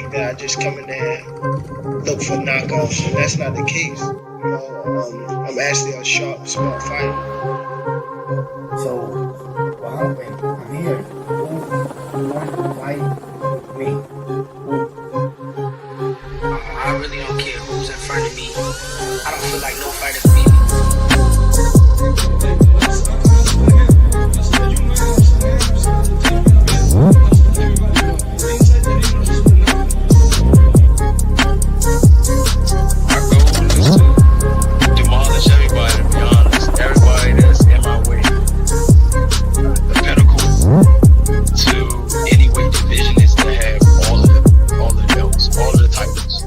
think that I just come in there and look for knockouts, and that's not the case. You know, I'm actually a sharp, smart fighter. So, what happened? I'm here. Who wanted to fight with me? Who? I really don't care who's in front of me. I don't feel like no fighter can beat me. My goal is to demolish everybody, to be honest. Everybody that's in my way. The pinnacle to any weight division is to have all the belts, all of the titles.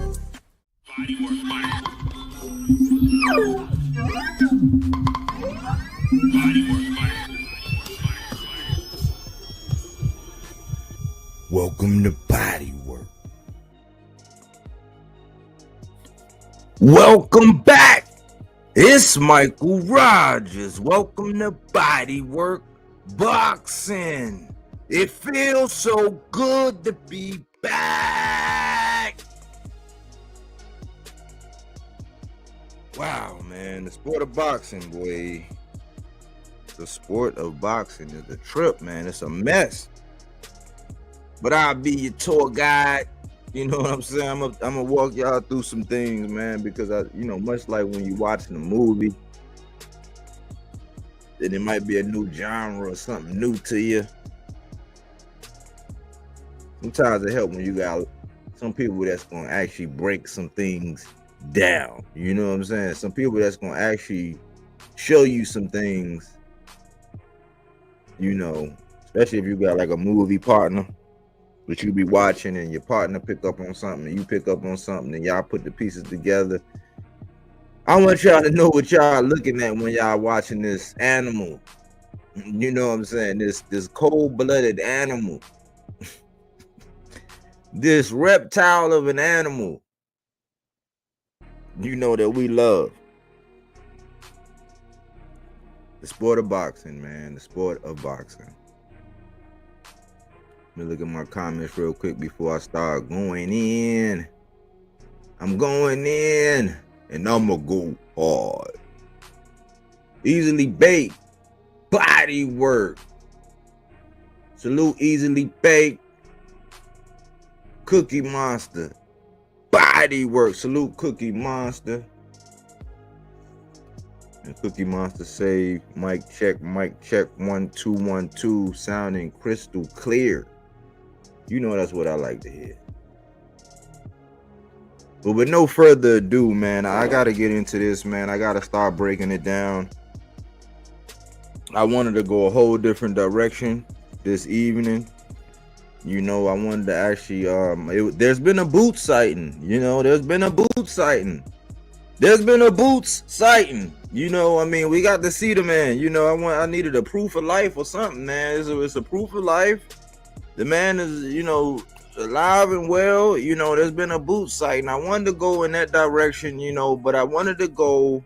Welcome to Bodywork. Welcome back. It's Michael Rogers. Welcome to Bodywork Boxing. It feels so good to be back. Wow, man, the sport of boxing, boy. The sport of boxing is a trip, man. It's a mess. But I'll be your tour guide. You know what I'm saying? I'm gonna walk y'all through some things, man, because much like when you're watching a movie, then it might be a new genre or something new to you. Sometimes it helps when you got some people that's gonna actually break some things down. You know what I'm saying? Some people that's gonna actually show you some things, especially if you got like a movie partner. But you be watching and your partner pick up on something and you pick up on something and y'all put the pieces together. I want y'all to know what y'all looking at when y'all watching this animal. You know what I'm saying? This cold-blooded animal. This reptile of an animal. That we love. The sport of boxing, man. The sport of boxing. Let me look at my comments real quick before I start going in. I'm going in, and I'm gonna go hard. Easily baked, body work. Salute Easily Baked, Cookie Monster, body work. Salute Cookie Monster. And Cookie Monster say, mic check, 1 2 1 2, sounding crystal clear. That's what I like to hear. But with no further ado, man, I gotta get into this, man. I gotta start breaking it down. I wanted to go a whole different direction this evening. I wanted to actually there's been a boot sighting. There's been a boot sighting. We got to see the man. I needed a proof of life or something, man. It's a proof of life. The man is, alive and well. There's been a boot sighting. I wanted to go in that direction, but I wanted to go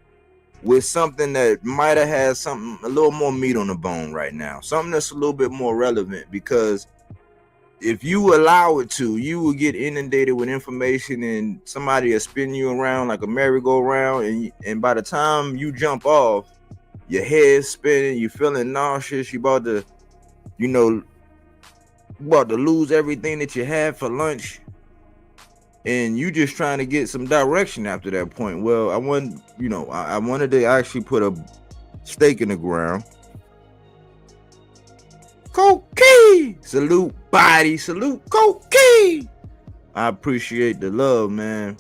with something that might have had a little more meat on the bone right now. Something that's a little bit more relevant, because if you allow it to, you will get inundated with information and somebody will spin you around like a merry-go-round. And by the time you jump off, your head's spinning, you're feeling nauseous, you about to lose everything that you had for lunch, and you just trying to get some direction after that point. Well, I wanted to actually put a stake in the ground. Cokie! Salute body, salute Cokie! I appreciate the love, man.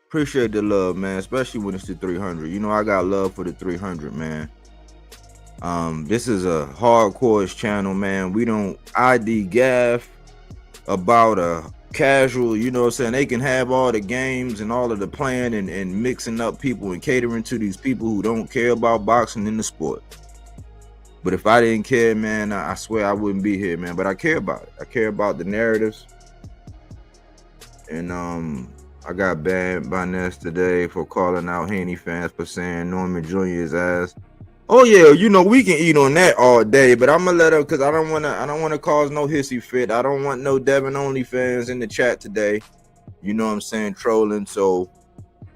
Appreciate the love, man, especially when it's the 300. I got love for the 300, man. This is a hardcore channel, man. We don't ID gaff about a casual, they can have all the games and all of the playing and mixing up people and catering to these people who don't care about boxing in the sport. But if I didn't care, man, I swear I wouldn't be here, man. But I care about it. I care about the narratives. And I got banned by Ness today for calling out Haney fans for saying Norman Jr.'s ass. Oh yeah, you know we can eat on that all day, but I'm gonna let her because I don't wanna cause no hissy fit. I don't want no Devin only fans in the chat today. You know what I'm saying, trolling. So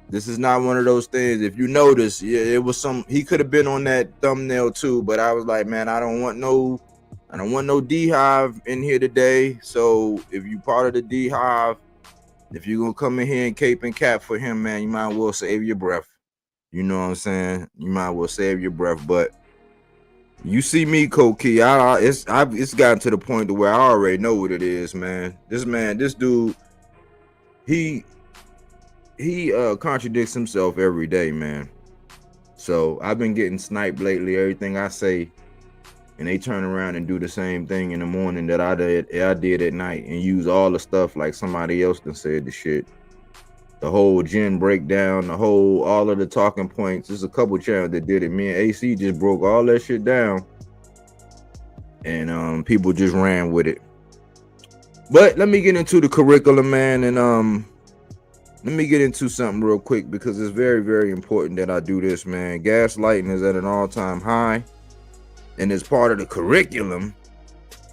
this is not one of those things. If you notice, yeah, it was he could have been on that thumbnail too, but I was like, man, I don't want no D-Hive in here today. So if you part of the D-Hive, if you're gonna come in here and cape and cap for him, man, you might as well save your breath. You know what I'm saying? You might as well save your breath. But you see me, Koki, it's gotten to the point to where I already know what it is, man. This dude, he contradicts himself every day, man. So I've been getting sniped lately. Everything I say, and they turn around and do the same thing in the morning that I did at night, and use all the stuff like somebody else done said the shit. The whole gen breakdown, all of the talking points. There's a couple channels that did it. Me and AC just broke all that shit down, and people just ran with it. But let me get into the curriculum, man, and let me get into something real quick because it's very, very important that I do this, man. Gaslighting is at an all-time high, and as part of the curriculum,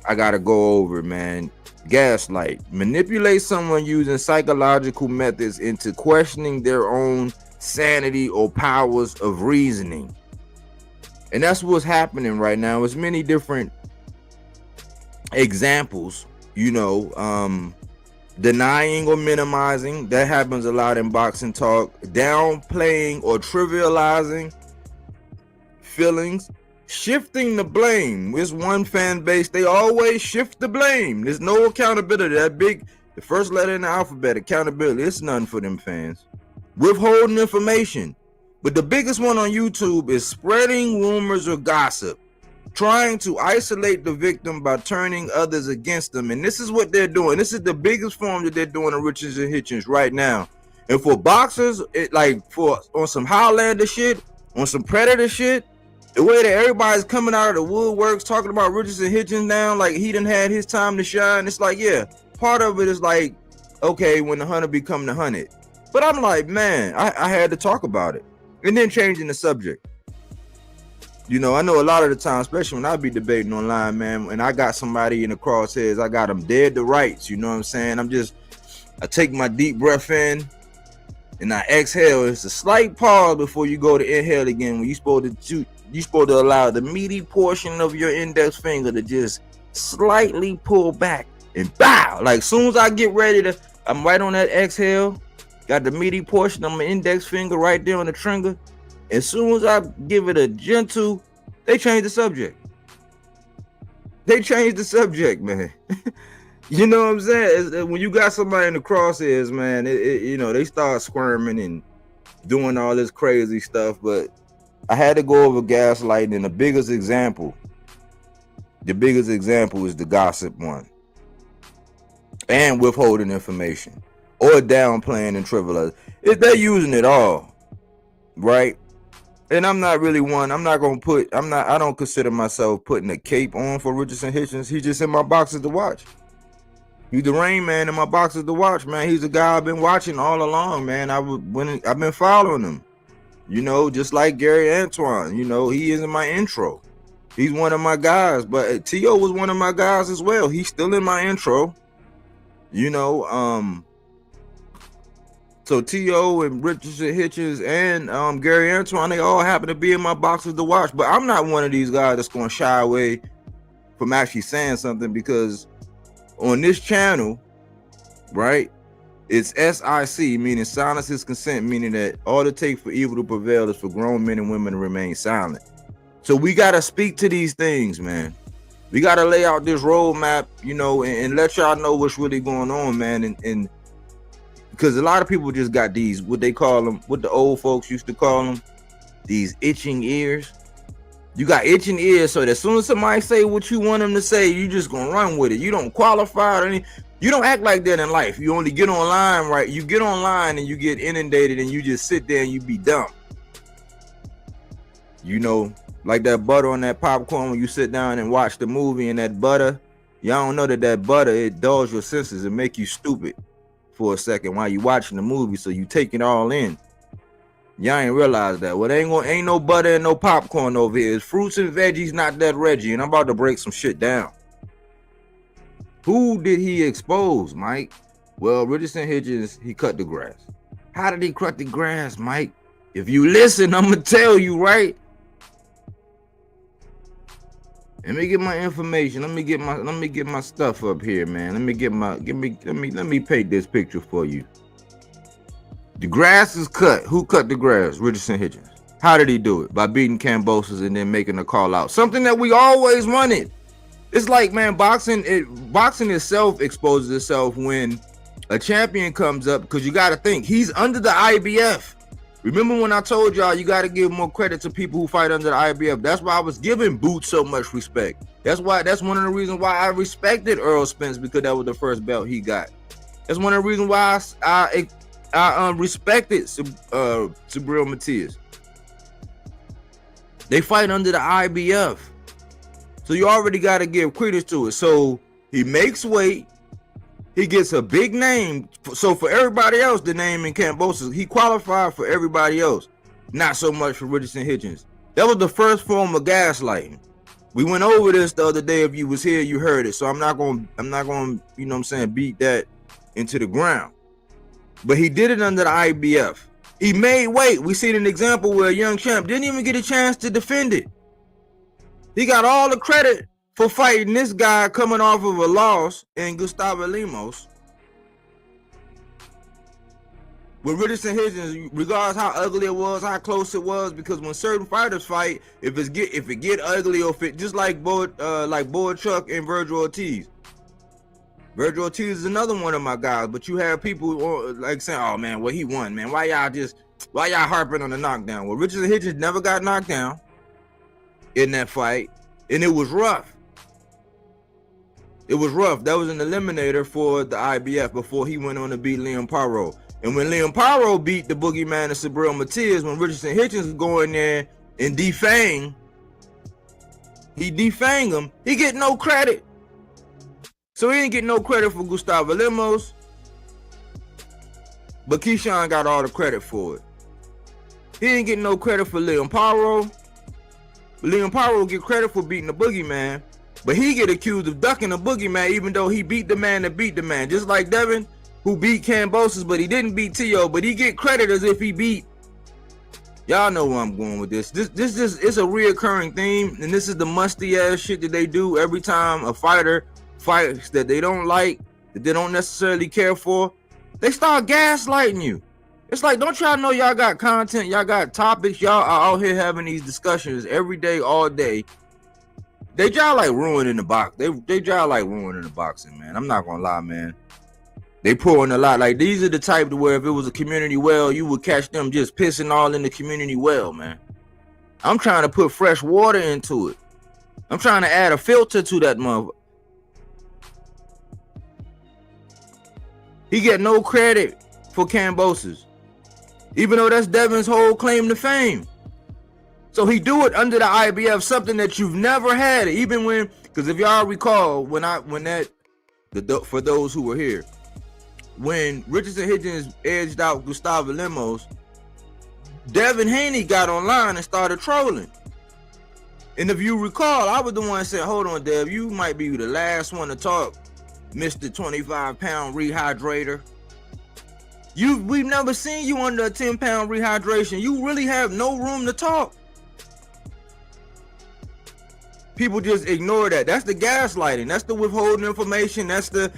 I gotta go over, man. Gaslight: manipulate someone using psychological methods into questioning their own sanity or powers of reasoning. And that's what's happening right now. There's many different examples, you know, denying or minimizing. That happens a lot in boxing talk. Downplaying or trivializing feelings. Shifting the blame. With one fan base, they always shift the blame. There's no accountability. The first letter in the alphabet, accountability, it's none for them fans. Withholding information. But the biggest one on YouTube is spreading rumors or gossip. Trying to isolate the victim by turning others against them. And this is what they're doing. This is the biggest form that they're doing to Richards and Hitchins right now. And for boxers, on some Highlander shit, on some Predator shit, the way that everybody's coming out of the woodworks talking about Richards and Hitchins now, like he done had his time to shine. It's like, yeah, part of it is like, okay, when the hunter become the hunted. But I'm like, man, I had to talk about it. And then changing the subject. You know, I know a lot of the time, especially when I be debating online, man, and I got somebody in the crosshairs, I got them dead to rights, you know what I'm saying? I take my deep breath in and I exhale. It's a slight pause before you go to inhale again. When you're supposed to allow the meaty portion of your index finger to just slightly pull back and bow. Like soon as I get ready I'm right on that exhale, got the meaty portion of my index finger right there on the trigger. As soon as I give it a gentle, they change the subject. They change the subject, man. You know what I'm saying? When you got somebody in the crosshairs, man, you know, they start squirming and doing all this crazy stuff. But I had to go over gaslighting, and the biggest example is the gossip one. And withholding information. Or downplaying and trivializing. If they're using it all, right? And I'm not really one. I don't consider myself putting a cape on for Richardson Hitchins. He's just in my boxes to watch. He's the Rain Man in my boxes to watch, man. He's a guy I've been watching all along, man. I've been following him. You know, just like Gary Antoine. You know, he is in my intro. He's one of my guys. But T.O. was one of my guys as well. He's still in my intro. You know, so T.O. and Richardson Hitchins and Gary Antoine, they all happen to be in my boxes to watch. But I'm not one of these guys that's going to shy away from actually saying something, because on this channel, right, it's SIC, meaning silence is consent, meaning that all it takes for evil to prevail is for grown men and women to remain silent. So we got to speak to these things, man. We got to lay out this roadmap, you know, and let y'all know what's really going on, man. And because a lot of people just got these, what they call them, what the old folks used to call them, these itching ears. You got itching ears, so that as soon as somebody say what you want them to say, you just gonna run with it. You don't qualify or anything. You don't act like that in life. You only get online, right? You get online and you get inundated and you just sit there and you be dumb. You know, like that butter on that popcorn when you sit down and watch the movie, and that butter, y'all don't know that butter, it dulls your senses and make you stupid for a second while you watching the movie, so you take it all in. Y'all ain't realize that. Well, ain't no butter and no popcorn over here. It's fruits and veggies, not that Reggie. And I'm about to break some shit down. Who did he expose, Mike? Well, Richardson Hitchins, he cut the grass. How did he cut the grass, Mike? If you listen, I'm gonna tell you, right? Let me get my information. Let me get my stuff up here, man. Let me paint this picture for you. The grass is cut. Who cut the grass? Richardson Hitchins. How did he do it? By beating Kambosos and then making a call out. Something that we always wanted. It's like, man, boxing itself exposes itself when a champion comes up, because you got to think he's under the IBF. Remember when I told y'all you got to give more credit to people who fight under the IBF? That's why I was giving Boots so much respect. That's one of the reasons why I respected Earl Spence, because that was the first belt he got. That's one of the reasons why I respected Subriel Matias. They fight under the IBF. So you already got to give credence to it. So he makes weight. He gets a big name. So for everybody else, the name in Kambosos, he qualified for everybody else. Not so much for Richardson Hitchins. That was the first form of gaslighting. We went over this the other day. If you was here, you heard it. So I'm not going, you know what I'm saying, beat that into the ground. But he did it under the IBF. He made weight. We seen an example where a young champ didn't even get a chance to defend it. He got all the credit for fighting this guy coming off of a loss in Gustavo Lemos. With Richardson Hitchins, regardless how ugly it was, how close it was, because when certain fighters fight, if it get ugly, or if it just like Boychuk and Virgil Ortiz. Virgil Ortiz is another one of my guys, but you have people like saying, "Oh man, well he won, man. Why y'all harping on the knockdown?" Well, Richardson Hitchins never got knocked down in that fight, and it was rough. It was rough. That was an eliminator for the IBF before he went on to beat Liam Paro. And when Liam Paro beat the boogeyman of Subriel Matias, when Richardson Hitchins go in there and defang him, he get no credit. So he didn't get no credit for Gustavo Lemos, but Keyshawn got all the credit for it. He didn't get no credit for Liam Paro. Liam Paro get credit for beating the boogeyman, but he get accused of ducking the boogeyman even though he beat the man that beat the man. Just like Devin, who beat Kambosos, but he didn't beat T.O., but he get credit as if he beat. Y'all know where I'm going with this. This is a reoccurring theme, and this is the musty ass shit that they do every time a fighter fights that they don't like, that they don't necessarily care for. They start gaslighting you. It's like, don't y'all know y'all got content, y'all got topics, y'all are out here having these discussions every day, all day. They y'all like ruining the box. They y'all like ruining the boxing, man. I'm not gonna lie, man. They pouring a lot. Like, these are the type to where if it was a community well, you would catch them just pissing all in the community well, man. I'm trying to put fresh water into it. I'm trying to add a filter to that motherfucker. He get no credit for Kambosos, even though that's Devin's whole claim to fame. So he do it under the IBF, something that you've never had, even when, because if y'all recall, for those who were here, when Richardson Hitchins edged out Gustavo Lemos, Devin Haney got online and started trolling. And if you recall, I was the one saying, "Hold on, Dev, you might be the last one to talk, Mr. 25-pound rehydrator. We've never seen you under a 10-pound rehydration. You really have no room to talk." People just ignore that. That's the gaslighting. That's the withholding information. That's the,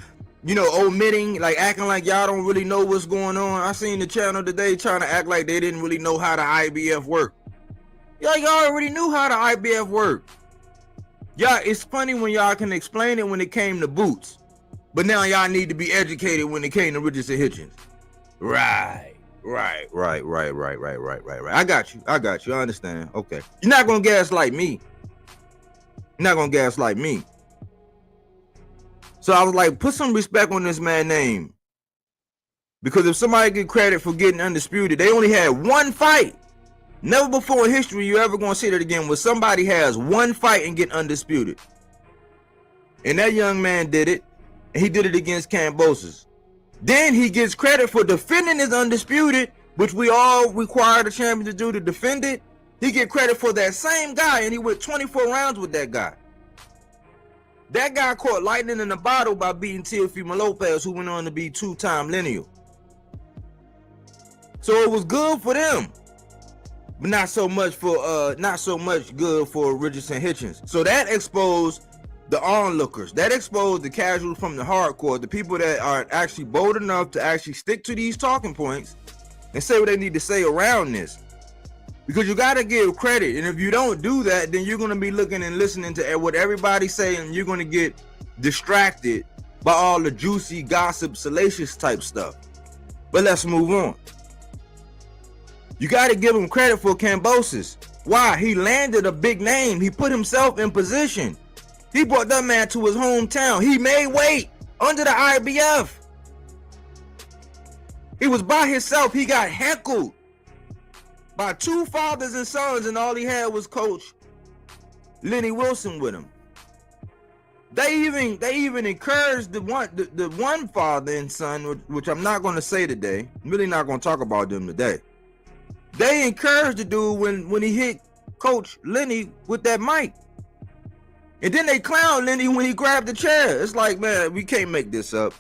omitting, like acting like y'all don't really know what's going on. I seen the channel today trying to act like they didn't really know how the IBF worked. Y'all already knew how the IBF worked. Y'all, it's funny when y'all can explain it when it came to Boots, but now y'all need to be educated when it came to Richardson Hitchins. Right. I got you. I understand. Okay. You're not gonna gaslight me. You're not gonna gaslight me. So I was like, put some respect on this man's name. Because if somebody get credit for getting undisputed, they only had one fight. Never before in history you ever gonna see that again, where somebody has one fight and get undisputed. And that young man did it, and he did it against Kambosos. Then he gets credit for defending his undisputed which we all require the champion to do to defend it, he get credit for that same guy, and he went 24 rounds with that guy. That guy caught lightning in a bottle by beating Teofimo Lopez, who went on to be 2-time lineal. So it was good for them, but not so much good for Richardson Hitchins. So that exposed the onlookers. That exposed the casuals from the hardcore, the people that are actually bold enough to actually stick to these talking points and say what they need to say around this. Because you got to give credit, and if you don't do that, then you're going to be looking and listening to what everybody's saying, and you're going to get distracted by all the juicy, gossip, salacious type stuff. But let's move on. You got to give him credit for Kambosos. Why? He landed a big name. He put himself in position. He brought that man to his hometown. He made weight under the IBF. He was by himself. He got heckled by 2 fathers and sons, and all he had was Coach Lenny Wilson with him. They even encouraged the one father and son, which I'm not going to say today. I'm really not going to talk about them today. They encouraged the dude when he hit Coach Lenny with that mic. And then they clowned Lenny when he grabbed the chair. It's like, man, we can't make this up.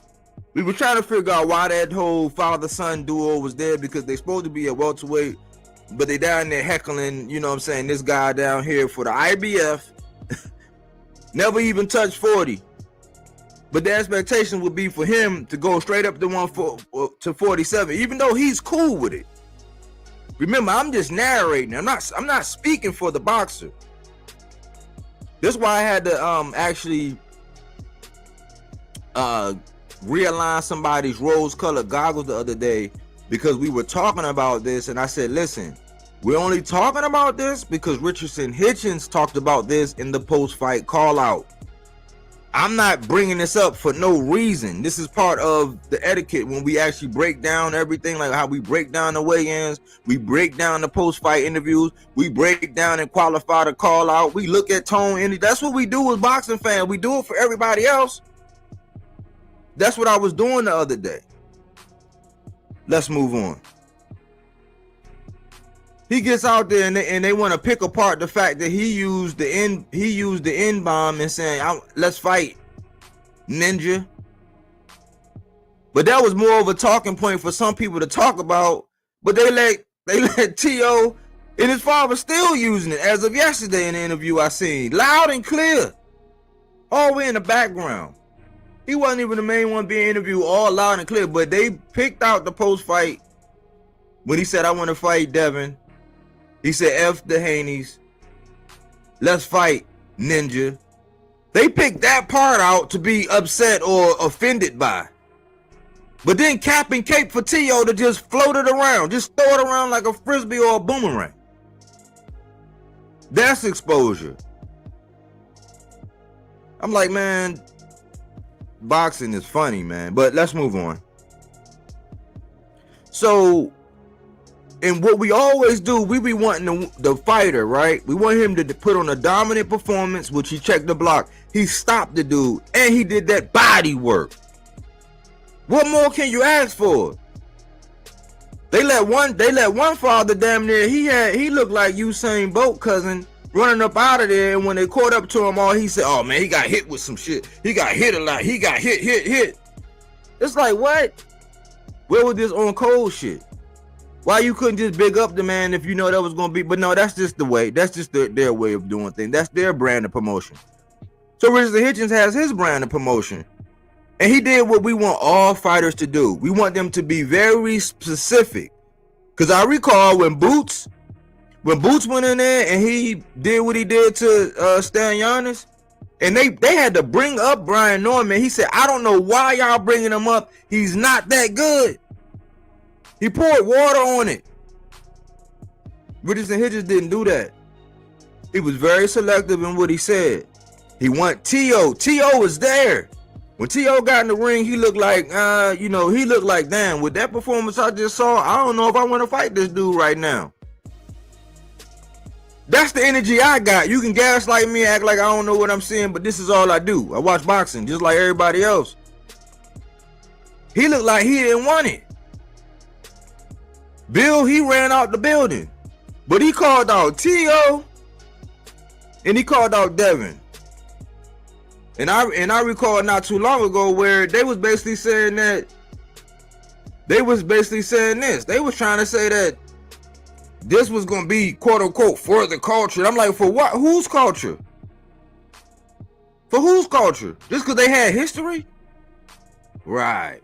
We were trying to figure out why that whole father-son duo was there, because they're supposed to be at welterweight, but they down there heckling, you know what I'm saying, this guy down here for the IBF. Never even touched 40. But the expectation would be for him to go straight up to 47, even though he's cool with it. Remember, I'm just narrating. I'm not speaking for the boxer. That's why I had to actually realign somebody's rose-colored goggles the other day, because we were talking about this, and I said, listen, we're only talking about this because Richardson Hitchins talked about this in the post-fight call-out. I'm not bringing this up for no reason. This is part of the etiquette when we actually break down everything, like how we break down the weigh-ins, we break down the post-fight interviews, we break down and qualify the call-out, we look at tone, and that's what we do as boxing fans. We do it for everybody else. That's what I was doing the other day. Let's move on. He gets out there and they want to pick apart the fact that he used the N bomb and saying, let's fight, ninja. But that was more of a talking point for some people to talk about. But they let T.O. and his father still using it as of yesterday in the interview I seen, loud and clear, all the way in the background. He wasn't even the main one being interviewed, all loud and clear, but they picked out the post-fight when he said, I want to fight Devin. He said, F the Haneys. Let's fight, ninja. They picked that part out to be upset or offended by. But then cap and cape for T.O. to just float it around, just throw it around like a frisbee or a boomerang. That's exposure. I'm like, man, boxing is funny, man. But let's move on. So, and what we always do, we be wanting the fighter, right? We want him to put on a dominant performance, which he checked the block. He stopped the dude, and he did that body work. What more can you ask for? They let one father damn near, he looked like Usain Bolt cousin running up out of there, and when they caught up to him, all he said, oh man, he got hit with some shit. He got hit a lot. He got hit. It's like, what? Where was this on cold shit? Why you couldn't just big up the man if you know that was going to be? But no, that's just the way. That's just their way of doing things. That's their brand of promotion. So Richardson Hitchins has his brand of promotion. And he did what we want all fighters to do. We want them to be very specific. Because I recall when Boots went in there and he did what he did to Stan Giannis, and they had to bring up Brian Norman. He said, I don't know why y'all bringing him up. He's not that good. He poured water on it. Richardson Hitchins didn't do that. He was very selective in what he said. He want T.O. T.O. was there. When T.O. got in the ring, he looked like, he looked like, damn, with that performance I just saw, I don't know if I want to fight this dude right now. That's the energy I got. You can gaslight me, act like I don't know what I'm seeing, but this is all I do. I watch boxing just like everybody else. He looked like he didn't want it. Bill, he ran out the building, but he called out T.O. and he called out Devin. And I recall not too long ago where they was basically saying that they was basically saying this. They was trying to say that this was gonna be quote unquote for the culture. I'm like, for what? Whose culture? For whose culture? Just because they had history? Right.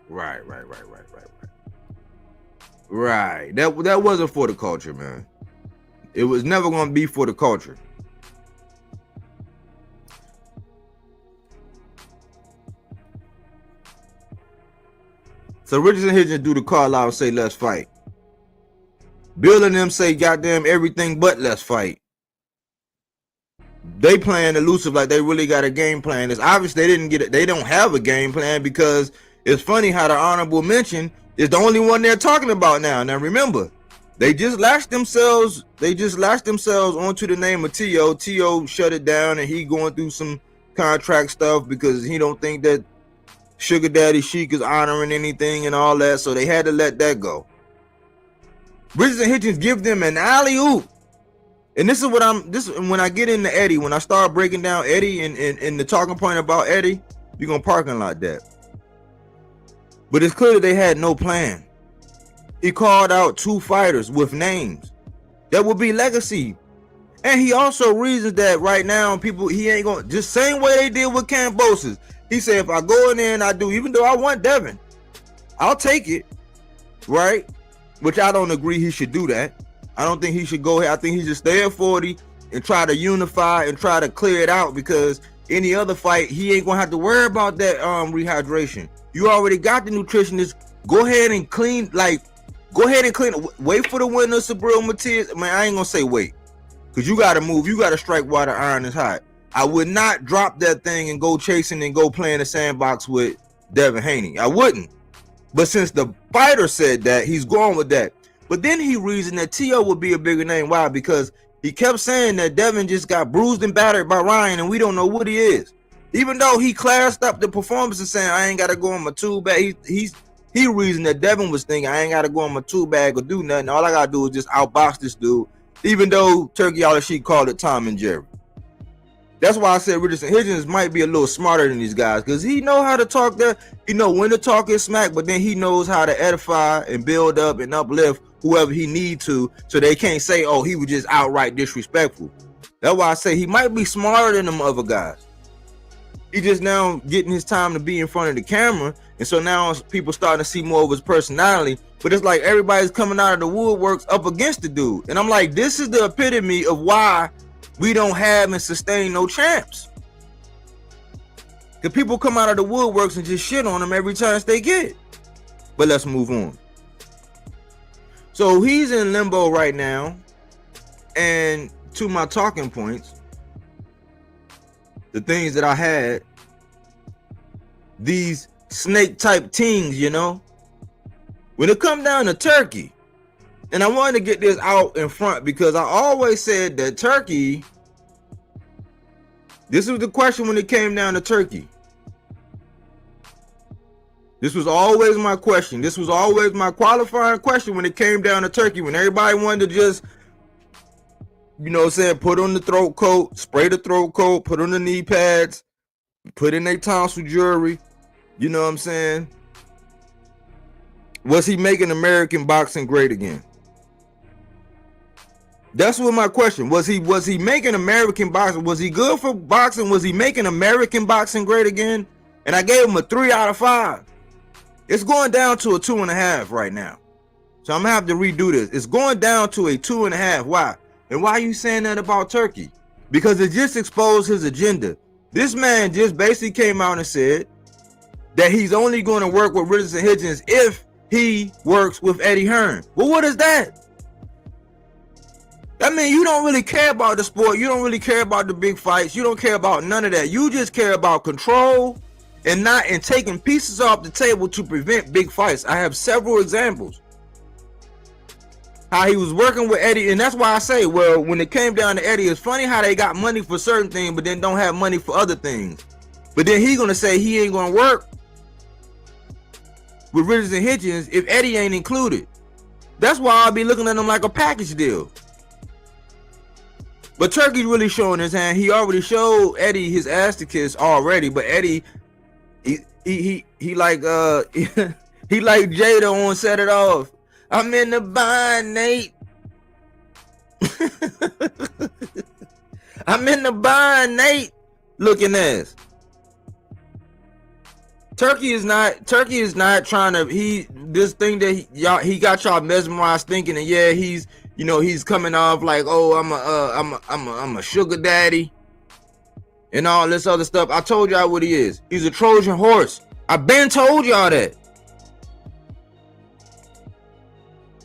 That wasn't for the culture, man. It was never gonna be for the culture. So Richards and Hitchins do the call out and say, let's fight. Bill and them say goddamn everything but let's fight. They playing elusive like they really got a game plan. It's obvious they didn't get it. They don't have a game plan, because it's funny how the honorable mention is the only one they're talking about now. Now remember, they just latched themselves onto the name of T.O. T.O. shut it down, and he going through some contract stuff because he don't think that Sugar Daddy Sheik is honoring anything and all that, so they had to let that go. Richards and Hitchins give them an alley-oop. And this is what when I get into Eddie, when I start breaking down Eddie and the talking point about Eddie, you're gonna parking lot that. But it's clear that they had no plan. He called out 2 fighters with names that would be legacy. And he also reasons that right now people, he ain't gonna, just same way they did with Kambosos. He said, if I go in there and I do, even though I want Devin, I'll take it, right? Which I don't agree he should do that. I don't think he should go here. I think he should stay at 40 and try to unify and try to clear it out, because any other fight, he ain't gonna have to worry about that rehydration. You already got the nutritionist. Go ahead and clean, wait for the winner, Sabril Matias. Man, I ain't gonna say wait, because you gotta move. You gotta strike while the iron is hot. I would not drop that thing and go chasing and go play in the sandbox with Devin Haney. I wouldn't. But since the fighter said that, he's going with that. But then he reasoned that T.O. would be a bigger name. Why? Because he kept saying that Devin just got bruised and battered by Ryan, and we don't know what he is. Even though he classed up the performance and saying, I ain't got to go on my tool bag. He reasoned that Devin was thinking, I ain't got to go on my tool bag or do nothing. All I got to do is just outbox this dude. Even though Turki Al-Sheikh called it Tom and Jerry. That's why I said Richards and Hitchins might be a little smarter than these guys, because he know how to talk that. He know when to talk his smack, but then he knows how to edify and build up and uplift whoever he need to, so they can't say, oh, he was just outright disrespectful. That's why I say he might be smarter than them other guys. He just now getting his time to be in front of the camera, and so now people starting to see more of his personality. But it's like everybody's coming out of the woodworks up against the dude, and I'm like, this is the epitome of why we don't have and sustain no champs. Because people come out of the woodworks and just shit on them every chance they get. But let's move on. So he's in limbo right now. And to my talking points, the things that I had, these snake type things, you know, when it come down to Turkey, and I wanted to get this out in front because I always said that Turkey, this was the question when it came down to Turkey. This was always my question. This was always my qualifying question when it came down to Turkey. When everybody wanted to just, you know what I'm saying, put on the throat coat, spray the throat coat, put on the knee pads, put in their tonsil jewelry. You know what I'm saying? Was he making American boxing great again? That's what my question was. He making American boxing? Was he good for boxing? Was he making American boxing great again? And I gave him a 3 out of 5. It's going down to a 2.5 right now. So I'm gonna have to redo this. It's going down to a 2.5. Why? And why are you saying that about Turkey? Because it just exposed his agenda. This man just basically came out and said that he's only going to work with Richards and Hitchins if he works with Eddie Hearn. Well, what is that? That means you don't really care about the sport. You don't really care about the big fights. You don't care about none of that. You just care about control and taking pieces off the table to prevent big fights. I have several examples. How he was working with Eddie, and that's why I say, well, when it came down to Eddie, it's funny how they got money for certain things, but then don't have money for other things. But then he gonna say he ain't gonna work with Richards and Hitchins if Eddie ain't included. That's why I'll be looking at him like a package deal. But Turkey's really showing his hand. He already showed Eddie his ass to kiss already, but Eddie, he like he like Jada on Set It Off. I'm in the bind, Nate. I'm in the bind, Nate. Looking ass. Turkey is not trying to, this thing that he got y'all mesmerized thinking, and yeah, he's, you know, he's coming off like, oh, I'm a sugar daddy and all this other stuff. I told y'all what he is. He's a Trojan horse. I've been told y'all that.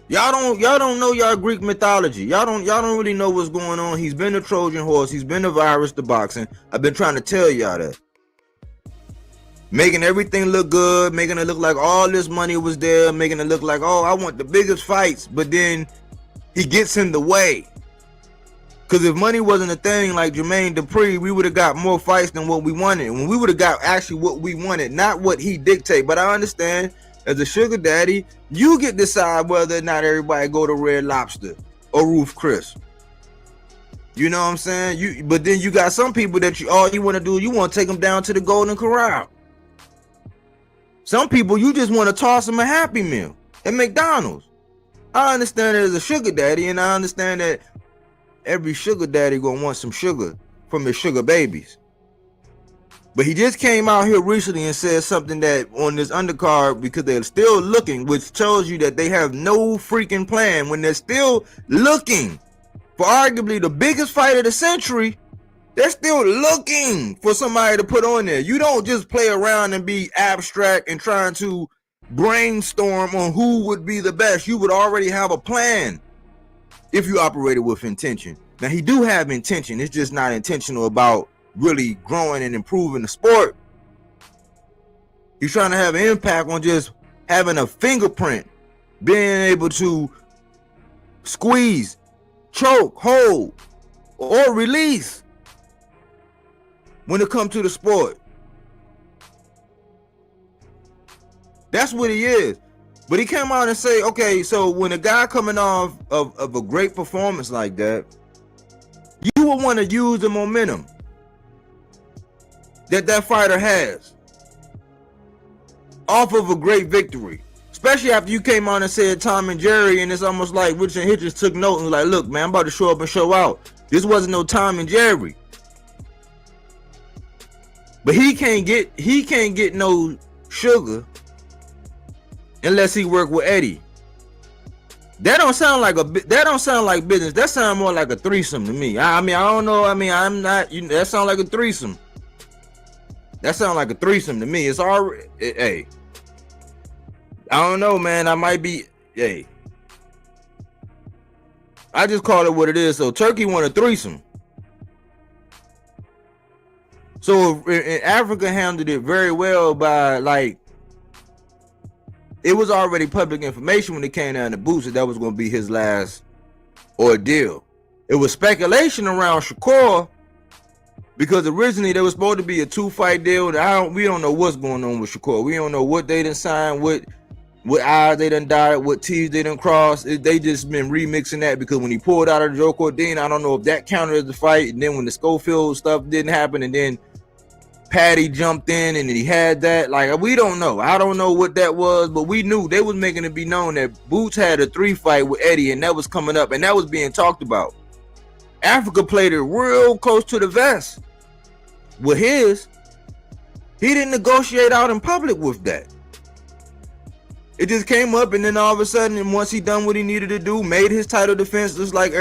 Y'all don't know y'all Greek mythology. Y'all don't really know what's going on. He's been a Trojan horse. He's been a virus to boxing. I've been trying to tell y'all that. Making everything look good, making it look like all this money was there, making it look like, oh, I want the biggest fights, but then he gets in the way. Because if money wasn't a thing like Jermaine Dupri, we would have got more fights than what we wanted. When we would have got actually what we wanted, not what he dictated. But I understand, as a sugar daddy, you get to decide whether or not everybody go to Red Lobster or Ruth Chris. You know what I'm saying? But then you got some people that all you want to do, you want to take them down to the Golden Corral. Some people, you just want to toss them a Happy Meal at McDonald's. I understand that as a sugar daddy, and I understand that every sugar daddy gonna want some sugar from his sugar babies. But he just came out here recently and said something that on this undercard, because they're still looking, which tells you that they have no freaking plan. When they're still looking for arguably the biggest fight of the century, they're still looking for somebody to put on there. You don't just play around and be abstract and trying to brainstorm on who would be the best. You would already have a plan if you operated with intention. Now, he do have intention. It's just not intentional about really growing and improving the sport. He's trying to have an impact on just having a fingerprint, being able to squeeze, choke, hold, or release when it comes to the sport. That's what he is. But he came out and say, okay, so when a guy coming off of a great performance like that, you will want to use the momentum that fighter has off of a great victory. Especially after you came on and said Tom and Jerry, and it's almost like Rich and Hitchins took note and was like, look, man, I'm about to show up and show out. This wasn't no Tom and Jerry. But he can't get no sugar unless he work with Eddie. That don't sound like business. That sounds more like a threesome to me. I mean, I don't know. I mean, I'm not. That sounds like a threesome. That sounds like a threesome to me. It's already. Hey, I don't know, man. I might be. Hey, I just call it what it is. So Turkey want a threesome. So in Africa handled it very well by, like, it was already public information when it came down to Boots that was going to be his last ordeal. It was speculation around Shakur because originally there was supposed to be a 2-fight deal. We don't know what's going on with Shakur. We don't know what they done signed, what I's they done dotted, what T's they done crossed. They just been remixing that because when he pulled out of Joe Cordine, I don't know if that counted as the fight. And then when the Schofield stuff didn't happen, and then Patty jumped in and he had that, like, we don't know. I don't know what that was, but we knew they was making it be known that Boots had a 3-fight with Eddie, and that was coming up, and that was being talked about. Africa played it real close to the vest with his. He didn't negotiate out in public with that. It just came up, and then all of a sudden, and once he done what he needed to do, made his title defense just like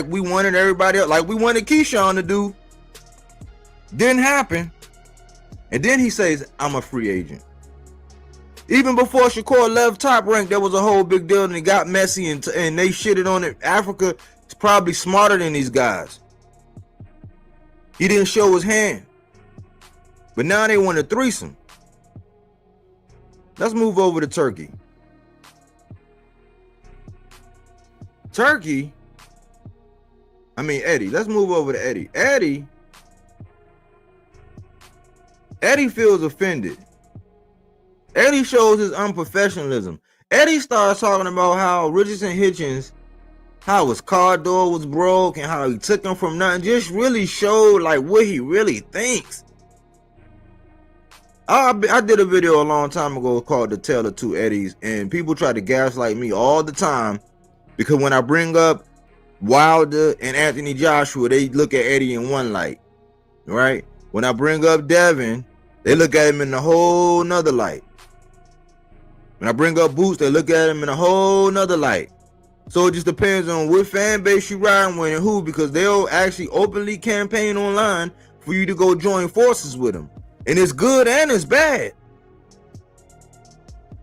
we wanted everybody else, like we wanted Keyshawn to do. Didn't happen. And then he says, I'm a free agent. Even before Shakur left Top Rank, there was a whole big deal, and it got messy, and they shitted on it. Africa is probably smarter than these guys. He didn't show his hand. But now they want a threesome. Let's move over to Turkey. Eddie. Let's move over to Eddie. Eddie feels offended. Eddie shows his unprofessionalism. Eddie started talking about how Richardson Hitchins, how his car door was broke and how he took him from nothing. Just really showed like what he really thinks. I did a video a long time ago called The Tale of Two Eddies, and people try to gaslight me all the time because when I bring up Wilder and Anthony Joshua, they look at Eddie in one light, right? When I bring up Devin, they look at him in a whole nother light. When I bring up Boots, they look at him in a whole nother light. So it just depends on what fan base you riding with and who, because they'll actually openly campaign online for you to go join forces with them. And it's good and it's bad.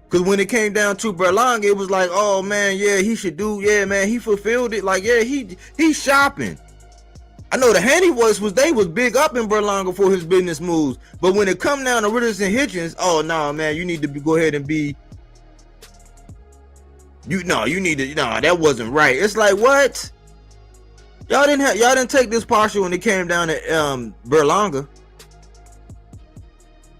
Because when it came down to Berlanga, it was like, oh man, yeah, he should do, yeah, man, he fulfilled it. Like, yeah, he's shopping. I know the Handy Voice they was big up in Berlanga for his business moves. But when it come down to Richardson Hitchins, oh no, man, you need to go ahead and be, you need to, no, that wasn't right. It's like, what? Y'all didn't take this posture when it came down to Berlanga.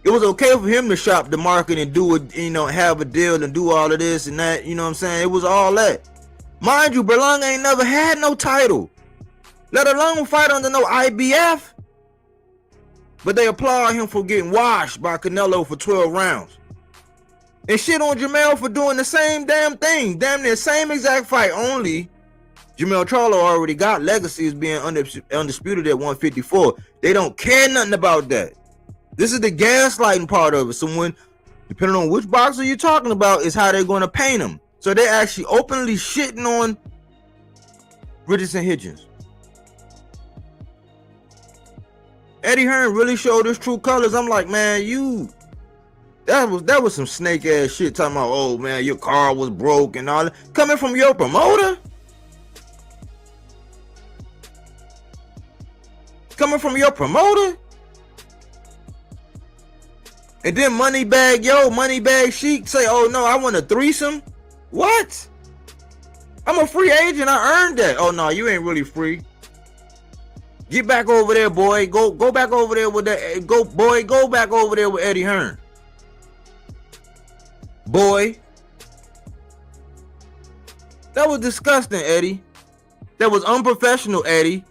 It was okay for him to shop the market and do it, have a deal and do all of this and that, you know what I'm saying? It was all that. Mind you, Berlanga ain't never had no title, let alone fight under no IBF. But they applaud him for getting washed by Canelo for 12 rounds. And shit on Jamel for doing the same damn thing. Damn near same exact fight, only Jamel Charlo already got legacy as being undisputed at 154. They don't care nothing about that. This is the gaslighting part of it. So when, depending on which boxer you're talking about, is how they're going to paint him. So they're actually openly shitting on Richardson Hitchins. Eddie Hearn really showed his true colors. I'm like, man, that was some snake ass shit talking about, oh man, your car was broke and all that. Coming from your promoter? Coming from your promoter? And then Moneybag Sheik say, oh no, I want a threesome. What? I'm a free agent. I earned that. Oh no, you ain't really free. Get back over there, boy. Go back over there with that. Go back over there with Eddie Hearn. Boy. That was disgusting, Eddie. That was unprofessional, Eddie.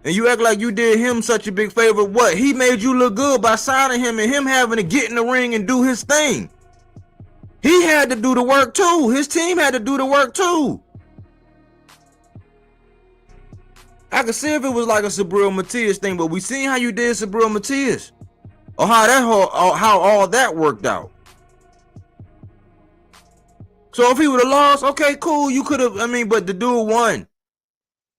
And you act like you did him such a big favor. What? He made you look good by signing him and him having to get in the ring and do his thing. He had to do the work too. His team had to do the work too. I could see if it was like a Sabril Matias thing, but we seen how you did Sabril Matias. Or how all that worked out. So if he would have lost, okay, cool. You could have, but the dude won.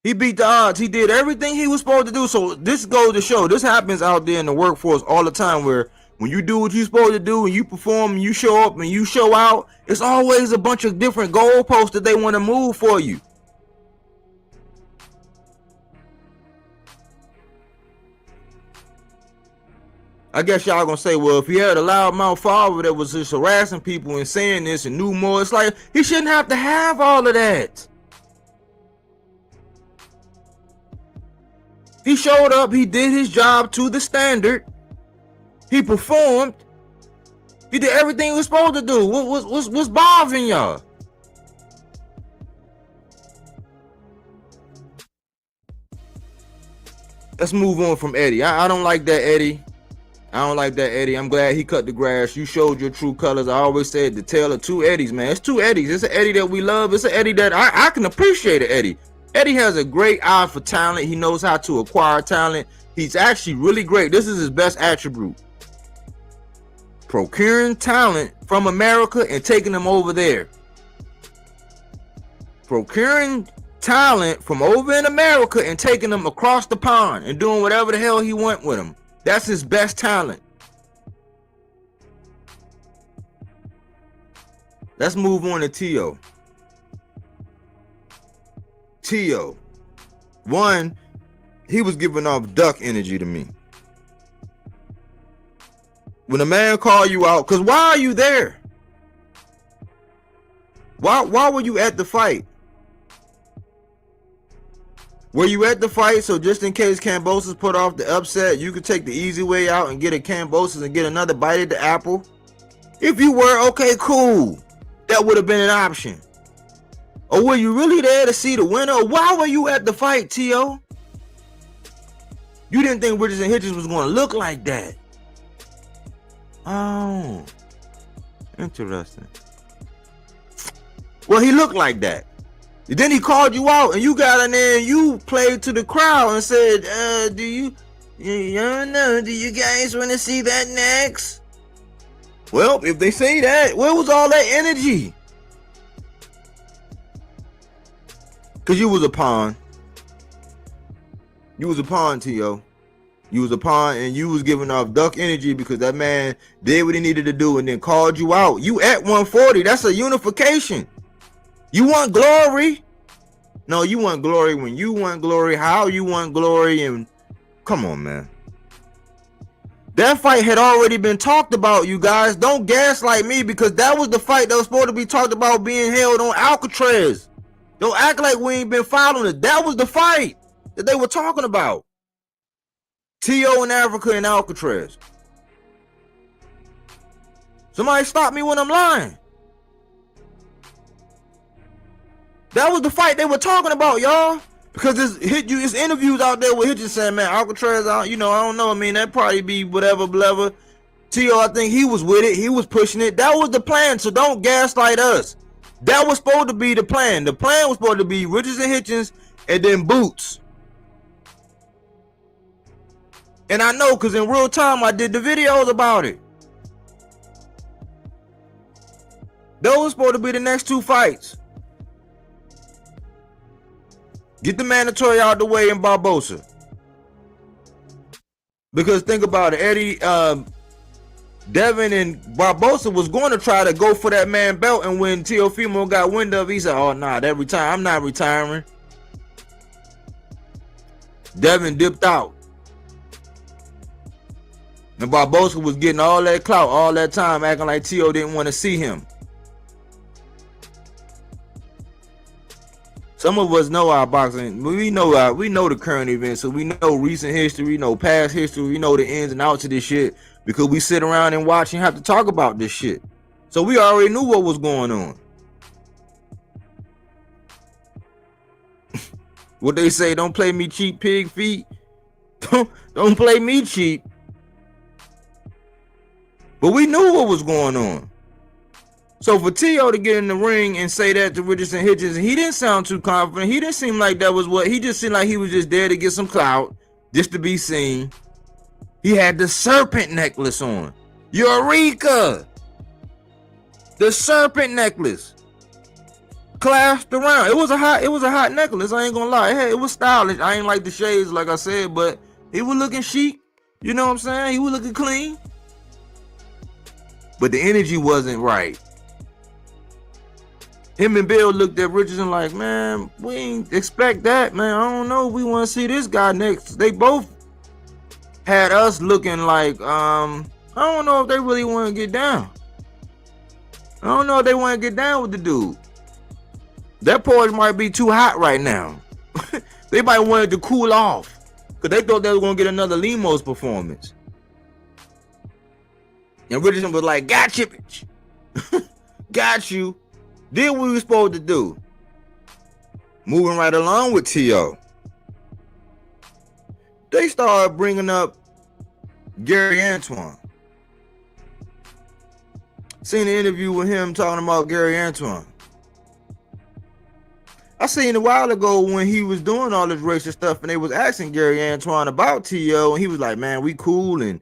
He beat the odds. He did everything he was supposed to do. So this goes to show, this happens out there in the workforce all the time, where when you do what you're supposed to do and you perform and you show up and you show out, it's always a bunch of different goalposts that they want to move for you. I guess y'all gonna say, well, if he had a loudmouth father that was just harassing people and saying this and knew more, it's like he shouldn't have to have all of that. He showed up, he did his job to the standard, he performed, he did everything he was supposed to do. What's bothering y'all? Let's move on from Eddie. I don't like that, Eddie. I don't like that, Eddie. I'm glad he cut the grass. You showed your true colors. I always said the tale of two Eddies, man. It's two Eddies. It's an Eddie that we love. It's an Eddie that I can appreciate it, Eddie. Eddie has a great eye for talent. He knows how to acquire talent. He's actually really great. This is his best attribute. Procuring talent from America and taking them over there. Procuring talent from over in America and taking them across the pond and doing whatever the hell he went with them. That's his best talent. Let's move on to Tio. Tio. One, he was giving off duck energy to me. When a man call you out, because why are you there? Why were you at the fight? Were you at the fight so just in case Kambosos put off the upset, you could take the easy way out and get a Kambosos and get another bite at the apple? If you were, okay, cool. that would have been an option. Or were you really there to see the winner? Why were you at the fight, T.O.? You didn't think Richards and Hitchins was going to look like that. Oh, interesting. Well, he looked like that. Then he called you out, and you got in there and you played to the crowd and said, do you know, do you guys want to see that next? Well, if they say that, where was all that energy? Because you was a pawn. You was a pawn, T.O. You was a pawn, and you was giving off duck energy because that man did what he needed to do and then called you out. You at 140. That's a unification. You want glory? No, you want glory when you want glory, how you want glory, and come on, man. That fight had already been talked about, you guys. Don't gaslight me because that was the fight that was supposed to be talked about being held on Alcatraz. Don't act like we ain't been following it. That was the fight that they were talking about. T.O. in Africa and Alcatraz. Somebody stop me when I'm lying. That was the fight they were talking about, y'all. Because it's interviews out there with Hitchins saying, man, Alcatraz, I don't know. I mean, that probably be whatever. T.O., I think he was with it. He was pushing it. That was the plan, so don't gaslight us. That was supposed to be the plan. The plan was supposed to be Richards and Hitchins and then Boots. And I know because in real time, I did the videos about it. Those were supposed to be the next two fights. Get the mandatory out the way in Barbosa. Because think about it, Eddie, Devin and Barbosa was going to try to go for that man belt, and when Teofimo got wind of it, he said, oh, nah, that retire. I'm not retiring. Devin dipped out. And Barbosa was getting all that clout all that time, acting like T.O. didn't want to see him. Some of us know our boxing. We know the current events, so we know recent history, we know past history, we know the ins and outs of this shit because we sit around and watch and have to talk about this shit. So we already knew what was going on. What they say, don't play me cheap, pig feet. Don't play me cheap. But we knew what was going on. So for T.O. to get in the ring and say that to Richards and Hitchins, he didn't sound too confident. He didn't seem like that was what, he just seemed like he was just there to get some clout, just to be seen. He had the serpent necklace on. Eureka! The serpent necklace. Clasped around. It was a hot necklace, I ain't gonna lie. It was stylish. I ain't like the shades, like I said, but he was looking chic. You know what I'm saying? He was looking clean. But the energy wasn't right. Him and Bill looked at Richardson like, man, we ain't expect that, man. I don't know. We want to see this guy next. They both had us looking like, I don't know if they really want to get down. I don't know if they want to get down with the dude. That porch might be too hot right now. They might want it to cool off because they thought they were going to get another Limos performance. And Richardson was like, gotcha, bitch. Got you. Did what we were supposed to do. Moving right along with T.O. They started bringing up Gary Antoine. Seen an interview with him talking about Gary Antoine. I seen a while ago when he was doing all this racist stuff and they was asking Gary Antoine about T.O. and he was like, man, we cool and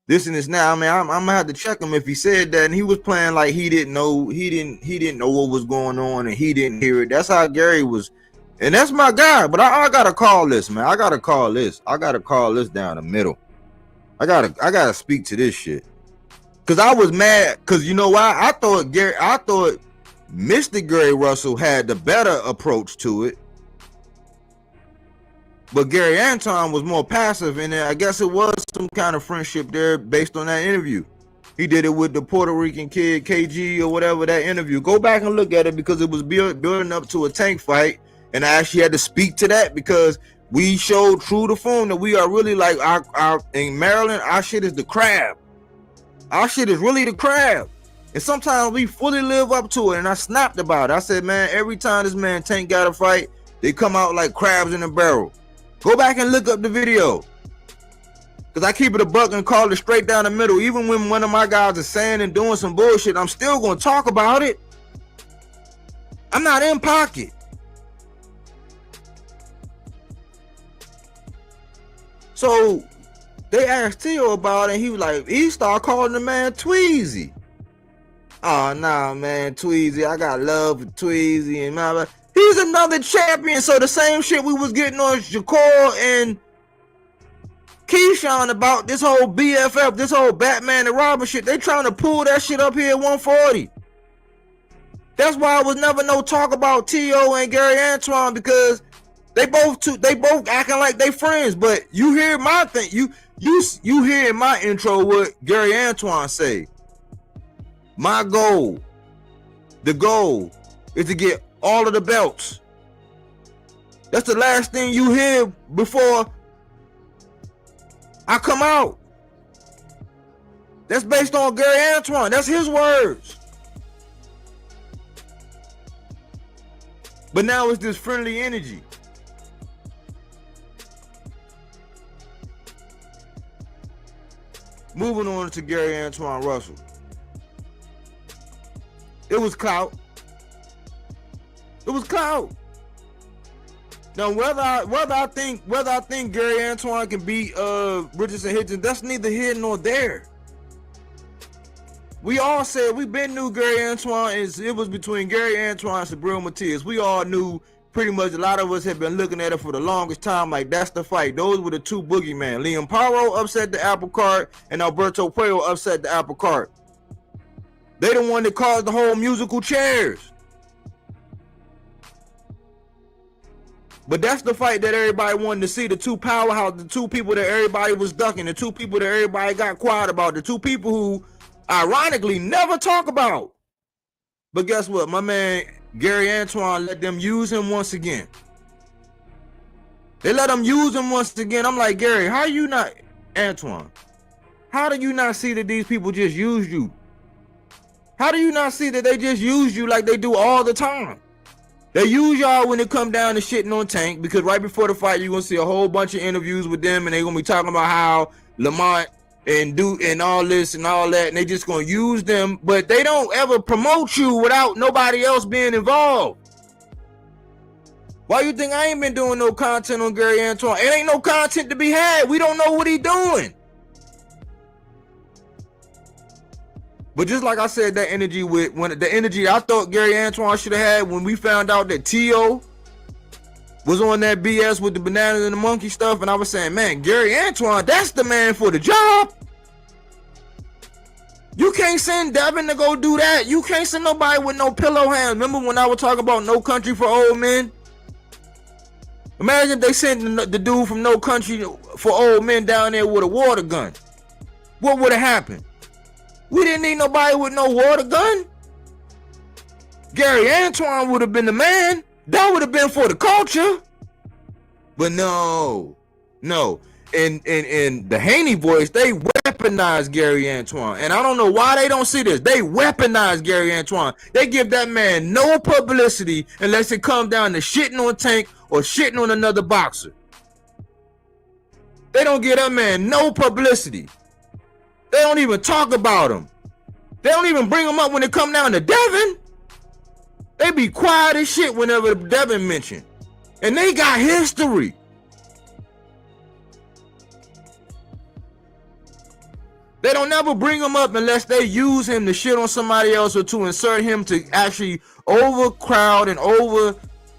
this and this now. I mean, I'm gonna have to check him if he said that. And he was playing like he didn't know what was going on and he didn't hear it. That's how Gary was, and that's my guy. But I gotta call this, man. I gotta call this down the middle. I gotta speak to this shit. Cause I was mad. Cause you know why? I thought Mr. Gary Russell had the better approach to it. But Gary Antoine was more passive, and I guess it was some kind of friendship there based on that interview. He did it with the Puerto Rican kid, KG, or whatever, that interview. Go back and look at it because it was building up to a tank fight, and I actually had to speak to that because we showed true to form that we are really like, in Maryland, our shit is the crab. Our shit is really the crab. And sometimes we fully live up to it. And I snapped about it. I said, man, every time this man Tank got a fight, they come out like crabs in a barrel. Go back and look up the video. Because I keep it a buck and call it straight down the middle. Even when one of my guys is saying and doing some bullshit, I'm still going to talk about it. I'm not in pocket. So they asked Tio about it, and he was like, he started calling the man Tweezy. Oh, nah, man, Tweezy. I got love for Tweezy and blah, blah. He's another champion. So the same shit we was getting on G.A.R and Keyshawn about this whole BFF, this whole Batman and Robin shit. They trying to pull that shit up here at 140. That's why I was never no talk about T.O. and Gary Antoine, because they both acting like they friends. But you hear my thing, you hear in my intro what Gary Antoine say. My goal, the goal is to get all of the belts. That's the last thing you hear before I come out. That's based on Gary Antoine. That's his words. But now it's this friendly energy. Moving on to Gary Antoine Russell. It was clout. It was clout. Now whether I think Gary Antoine can beat Richardson Hitchins, that's neither here nor there. We all said we been knew Gary Antoine it was between Gary Antoine and Sabril Matias. We all knew pretty much, a lot of us had been looking at it for the longest time like that's the fight. Those were the two boogeymen. Liam Paro upset the apple cart and Alberto Puello upset the apple cart. They the one that caused the whole musical chairs. But that's the fight that everybody wanted to see. The two powerhouse, the two people that everybody was ducking, the two people that everybody got quiet about, the two people who ironically never talk about. But guess what? My man Gary Antoine let them use him once again. They let him use him once again. I'm like, Gary, how you not, Antoine, how do you not see that these people just used you? How do you not see that they just use you like they do all the time? They use y'all when it come down to shitting on Tank, because right before the fight, you're going to see a whole bunch of interviews with them, and they're going to be talking about how Lamont and Duke and all this and all that, and they just going to use them, but they don't ever promote you without nobody else being involved. Why you think I ain't been doing no content on Gary Antoine? It ain't no content to be had. We don't know what he doing. But just like I said, that energy the energy I thought Gary Antoine should have had when we found out that T.O. was on that BS with the bananas and the monkey stuff, and I was saying, man, Gary Antoine, that's the man for the job. You can't send Devin to go do that. You can't send nobody with no pillow hands. Remember when I was talking about No Country for Old Men? Imagine if they sent the dude from No Country for Old Men down there with a water gun. What would have happened? We didn't need nobody with no water gun. Gary Antoine would have been the man. That would have been for the culture. But no. And the Haney boys, they weaponize Gary Antoine. And I don't know why they don't see this. They weaponize Gary Antoine. They give that man no publicity unless it comes down to shitting on Tank or shitting on another boxer. They don't give that man no publicity. They don't even talk about him. They don't even bring him up when it come down to Devin. They be quiet as shit whenever Devin mentioned. And they got history. They don't never bring him up unless they use him to shit on somebody else or to insert him to actually overcrowd and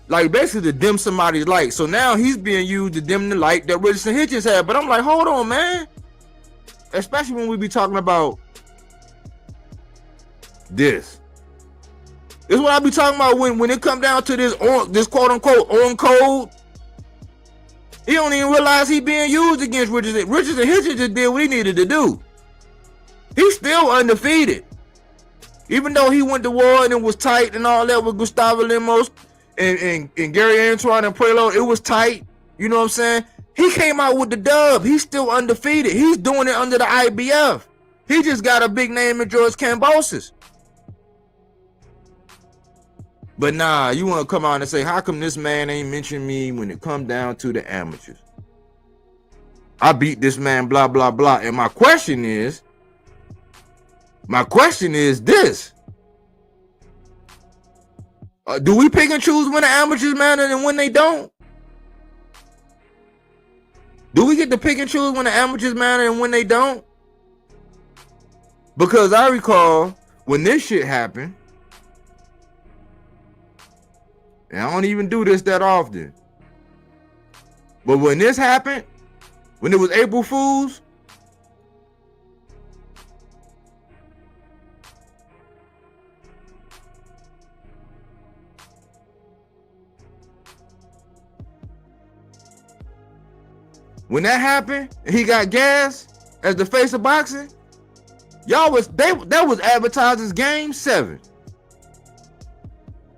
like basically to dim somebody's light. So now he's being used to dim the light that Richardson Hitchins had. But I'm like, hold on, man. Especially when we be talking about this. This is what I be talking about when it come down to this quote unquote on code. He don't even realize he being used against Richardson. Richardson Hitchins just did what he needed to do. He's still undefeated. Even though he went to war and it was tight and all that with Gustavo Lemos and Gary Antoine and Puello, it was tight. You know what I'm saying? He came out with the dub. He's still undefeated. He's doing it under the IBF. He just got a big name in George Kambosos. But nah, you want to come out and say, how come this man ain't mentioned me when it come down to the amateurs? I beat this man, blah, blah, blah. And my question is this. Do we pick and choose when the amateurs matter and when they don't? Do we get to pick and choose when the amateurs matter and when they don't? Because I recall when this shit happened, and I don't even do this that often, but when this happened, when it was April Fools, when that happened, and he got gas as the face of boxing, that was advertised as Game 7.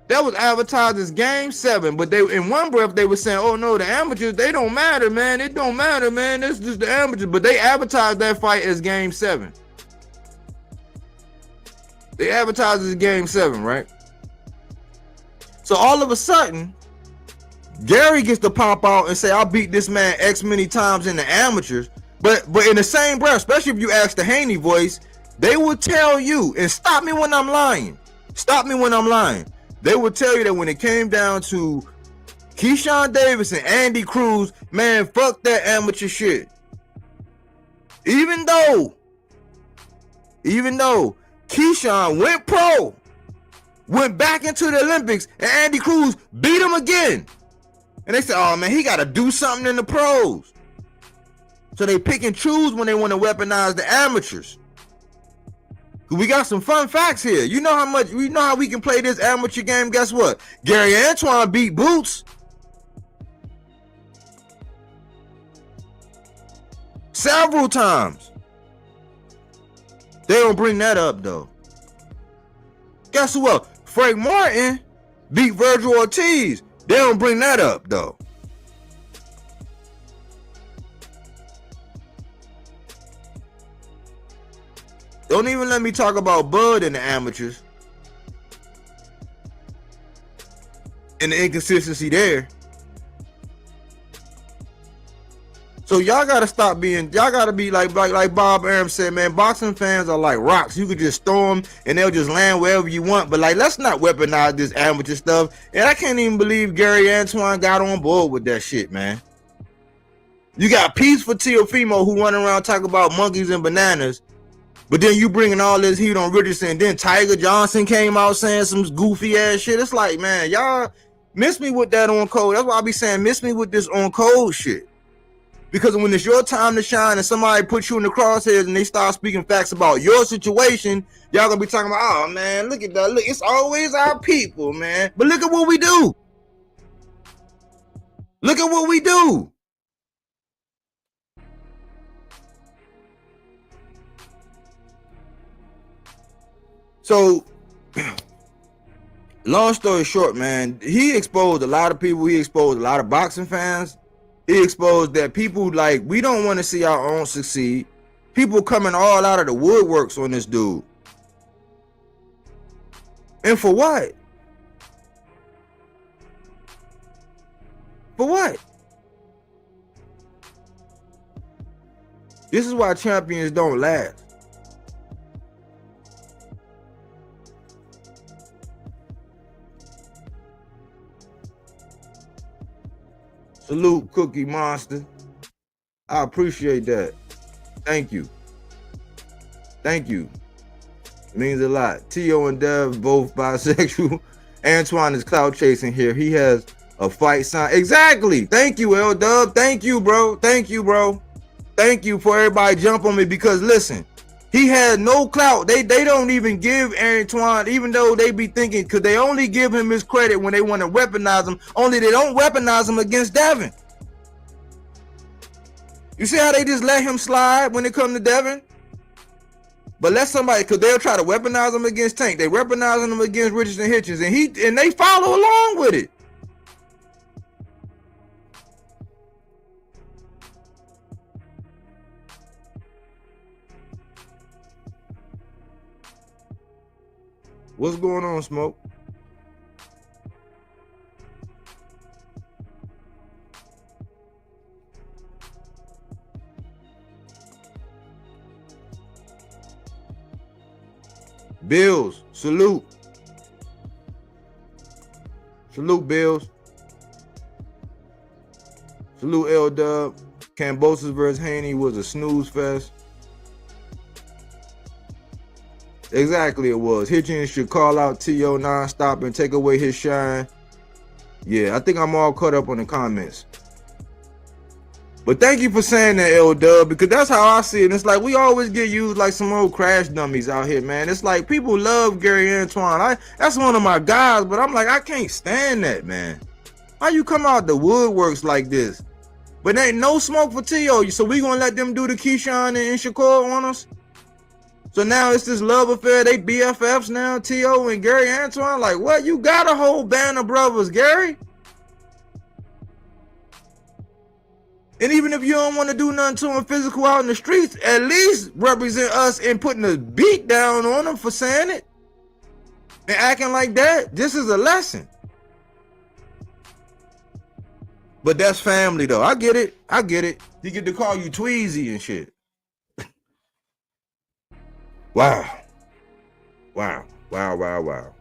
That was advertised as Game 7, but they, in one breath, they were saying, "Oh no, the amateurs, they don't matter, man. It don't matter, man. It's just the amateurs." But they advertised that fight as Game 7. They advertised it as Game 7, right? So all of a sudden, Gary gets to pop out and say, "I beat this man X many times in the amateurs." But in the same breath, especially if you ask the Haney voice, they will tell you, and stop me when I'm lying. Stop me when I'm lying. They would tell you that when it came down to Keyshawn Davis and Andy Cruz, man, fuck that amateur shit. Even though Keyshawn went pro, went back into the Olympics, and Andy Cruz beat him again. And they said, "Oh man, he got to do something in the pros." So they pick and choose when they want to weaponize the amateurs. We got some fun facts here. You know how we can play this amateur game. Guess what? Gary Antoine beat Boots several times. They don't bring that up though. Guess who else? Frank Martin beat Virgil Ortiz. They don't bring that up though. Don't even let me talk about Bud in the amateurs and the inconsistency there. So y'all gotta stop being, y'all gotta be like Bob Arum said, man, boxing fans are like rocks. You could just throw them and they'll just land wherever you want. But like, let's not weaponize this amateur stuff. And I can't even believe Gary Antoine got on board with that shit, man. You got Peace for Teofimo who run around talking about monkeys and bananas. But then you bringing all this heat on Richardson. Then Tiger Johnson came out saying some goofy ass shit. It's like, man, y'all miss me with that on code. That's why I be saying miss me with this on code shit. Because when it's your time to shine and somebody puts you in the crosshairs and they start speaking facts about your situation, y'all gonna be talking about, "Oh man, look at that. Look, it's always our people, man." But look at what we do. Look at what we do. So, long story short, man, he exposed a lot of people. He exposed a lot of boxing fans. He exposed that people, like, we don't want to see our own succeed. People coming all out of the woodworks on this dude. And for what? For what? This is why champions don't last. Salute, Cookie Monster. I appreciate that. Thank you. Thank you. It means a lot. Tio and Dev, both bisexual. Antoine is clout chasing here. He has a fight sign. Exactly. Thank you, L Dub. Thank you, bro. Thank you, bro. Thank you for everybody jump on me, because listen, he had no clout. They don't even give Antoine, even though they be thinking, because they only give him his credit when they want to weaponize him. Only they don't weaponize him against Devin. You see how they just let him slide when it comes to Devin? But let somebody, because they'll try to weaponize him against Tank. They weaponizing him against Richardson Hitchins, and they follow along with it. What's going on, Smoke? Bills, salute. Salute, Bills. Salute, L-Dub. Kambosos versus Haney was a snooze fest. Exactly, it was. Hitchins should call out T.O. nonstop and take away his shine. Yeah, I think I'm all caught up on the comments. But thank you for saying that, L-Dub, because that's how I see it. It's like we always get used like some old crash dummies out here, man. It's like people love Gary Antoine. That's one of my guys, but I'm like, I can't stand that, man. How you come out the woodworks like this? But there ain't no smoke for T.O. So we gonna let them do the Keyshawn and Shakur on us? So now it's this love affair. They BFFs now, T.O. and Gary Antoine. Like, what? You got a whole band of brothers, Gary? And even if you don't want to do nothing to them physical out in the streets, at least represent us in putting a beat down on them for saying it. And acting like that. This is a lesson. But that's family, though. I get it. I get it. You get to call you Tweezy and shit. Wow. Wow. Wow, wow, wow.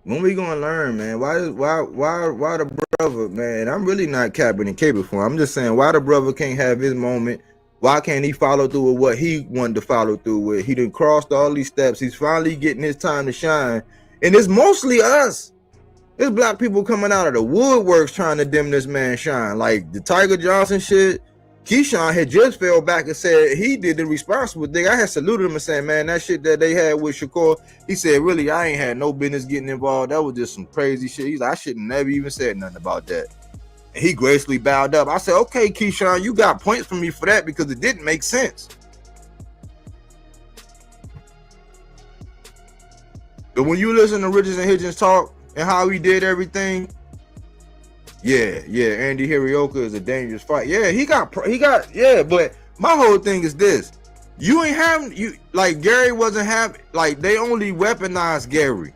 When we gonna learn, man? Why the brother, man? I'm really not capping and caping for him. I'm just saying, why the brother can't have his moment? Why can't he follow through with what he wanted to follow through with? He done crossed all these steps. He's finally getting his time to shine. And it's mostly us. There's black people coming out of the woodworks trying to dim this man shine. Like the Tiger Johnson shit. Keyshawn had just fell back and said he did the responsible thing. I had saluted him and said, man, that shit that they had with Shakur, he said, really, I ain't had no business getting involved. That was just some crazy shit. He's like, I should have never even said nothing about that. And he gracefully bowed up. I said, okay, Keyshawn, you got points for me for that because it didn't make sense. But when you listen to Richards and Hitchins talk and how he did everything, yeah, Andy Hirioka is a dangerous fight. Yeah, he got, but my whole thing is this. You ain't having, like Gary wasn't having, like they only weaponized Gary.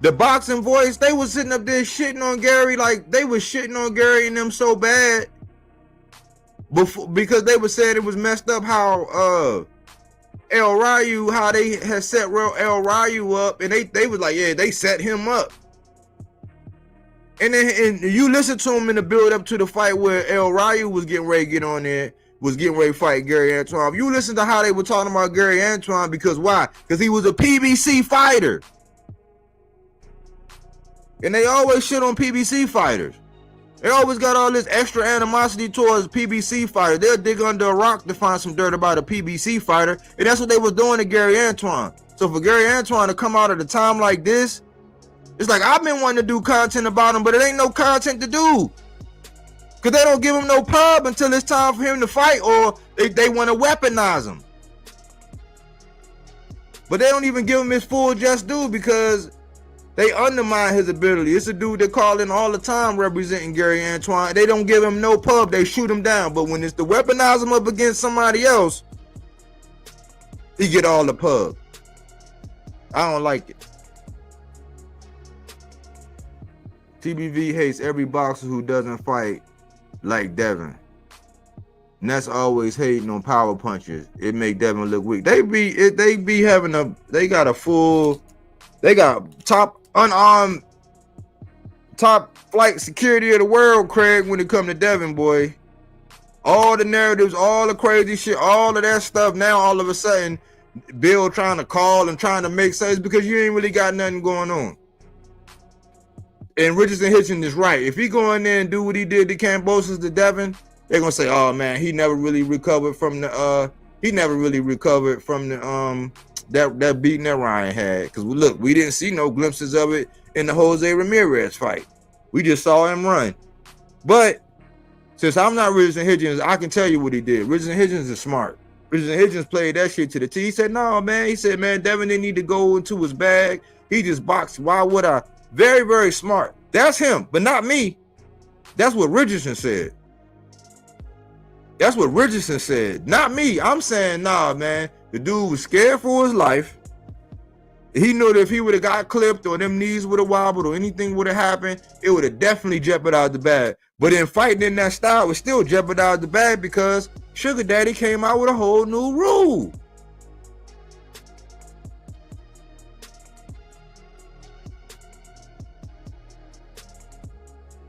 The boxing voice, they was sitting up there shitting on Gary, like they was shitting on Gary and them so bad before, because they were saying it was messed up how El Ryu, how they had set El Ryu up, and they was like, yeah, they set him up. And then and you listen to him in the build up to the fight where El Ryu was getting ready to get on there, was getting ready to fight Gary Antoine. You listen to how they were talking about Gary Antoine, because why? Because he was a PBC fighter. And they always shit on PBC fighters. They always got all this extra animosity towards PBC fighters. They'll dig under a rock to find some dirt about a PBC fighter. And that's what they was doing to Gary Antoine. So for Gary Antoine to come out at a time like this, it's like I've been wanting to do content about him, but it ain't no content to do. Because they don't give him no pub until it's time for him to fight, or they want to weaponize him. But they don't even give him his full just due because they undermine his ability. It's a dude they call in all the time representing Gary Antoine. They don't give him no pub. They shoot him down. But when it's to weaponize him up against somebody else, he get all the pub. I don't like it. TBV hates every boxer who doesn't fight like Devin. And that's always hating on power punchers. It make Devin look weak. They got top unarmed, top flight security of the world, Craig, when it come to Devin, boy. All the narratives, all the crazy shit, all of that stuff. Now all of a sudden, Bill trying to call and trying to make sense because you ain't really got nothing going on. And Richards and Hitchins is right. If he go in there and do what he did to Kambosos to Devin, they're gonna say, "Oh man, he never really recovered from the that beating that Ryan had." Because look, we didn't see no glimpses of it in the Jose Ramirez fight. We just saw him run. But since I'm not Richards and Hitchins, I can tell you what he did. Richards and Hitchins is smart. Richards and Hitchins played that shit to the T. He said, "No, man." He said, "Man, Devin didn't need to go into his bag. He just boxed. Why would I?" Very, very smart. That's him, but not me. That's what Richardson said. That's what Richardson said, not me. I'm saying, nah, man. The dude was scared for his life. He knew that if he would have got clipped or them knees would have wobbled or anything would have happened, it would have definitely jeopardized the bag. But in fighting in that style, it still jeopardized the bag because Sugar Daddy came out with a whole new rule.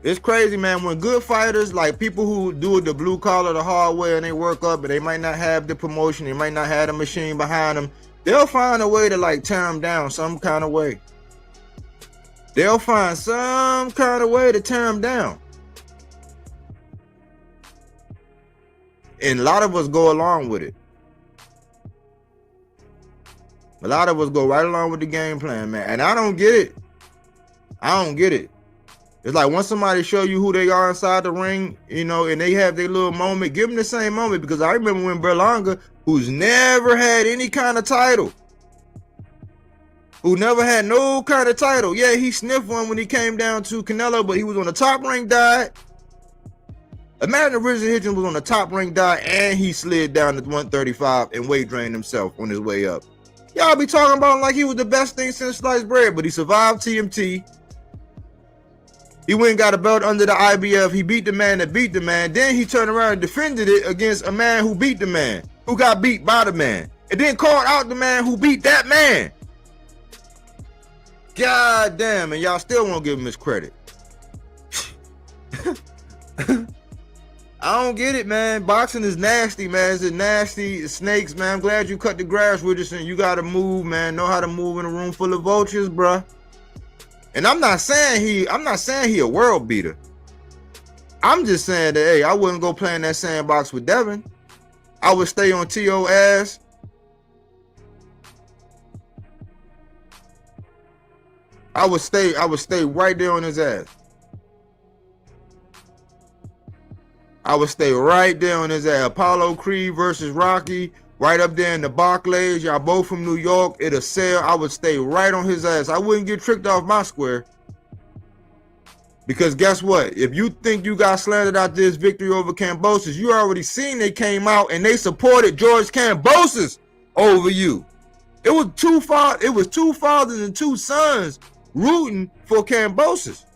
It's crazy, man. When good fighters, like people who do it the blue collar, the hard way, and they work up, but they might not have the promotion, they might not have the machine behind them, they'll find a way to like tear them down some kind of way. They'll find some kind of way to tear them down. And a lot of us go along with it. A lot of us go right along with the game plan, man. And I don't get it. I don't get it. It's like once somebody show you who they are inside the ring, you know, and they have their little moment, give them the same moment. Because I remember when Berlanga, who's never had any kind of title, who never had no kind of title. Yeah, he sniffed one when he came down to Canelo, but he was on the top rank diet. Imagine if Richard Hitchins was on the top rank diet and he slid down to 135 and weight drained himself on his way up. Y'all be talking about him like he was the best thing since sliced bread, but he survived TMT. He went and got a belt under the IBF. He beat the man that beat the man. Then he turned around and defended it against a man who beat the man, who got beat by the man. And then called out the man who beat that man. God damn, and y'all still won't give him his credit. I don't get it, man. Boxing is nasty, man. It's nasty snakes, man. I'm glad you cut the grass, Richardson. You got to move, man. Know how to move in a room full of vultures, bruh. And I'm not saying he a world beater. I'm just saying that, hey, I wouldn't go play in that sandbox with Devin. I would stay on T.O. ass. I would stay right there on his ass. I would stay right there on his ass. Apollo Creed versus Rocky, right up there in the Barclays. Y'all both from New York. It'll sell. I would stay right on his ass. I wouldn't get tricked off my square. Because guess what? If you think you got slandered out this victory over Kambosos, you already seen they came out and they supported George Kambosos over you. It was two fathers and two sons rooting for Kambosos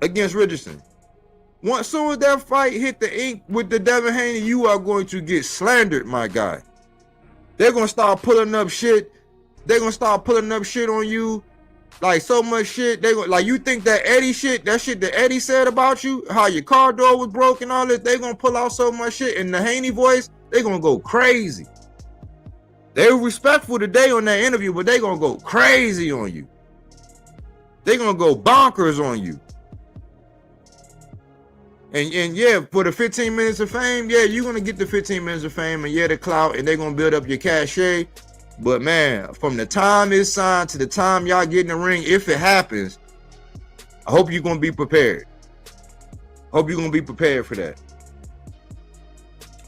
against Richardson. Once soon as that fight hit the ink with the Devin Haney, you are going to get slandered, my guy. They're gonna start pulling up shit. They're gonna start pulling up shit on you, like so much shit. They gonna, like, you think that Eddie shit, that shit that Eddie said about you, how your car door was broken, all this. They gonna pull out so much shit in the Haney voice. They gonna go crazy. They were respectful today on that interview, but they gonna go crazy on you. They gonna go bonkers on you. And yeah, for the 15 minutes of fame, yeah, you're going to get the 15 minutes of fame and yeah, the clout, and they're going to build up your cachet. But man, from the time it's signed to the time y'all get in the ring, if it happens, I hope you're going to be prepared. Hope you're going to be prepared for that.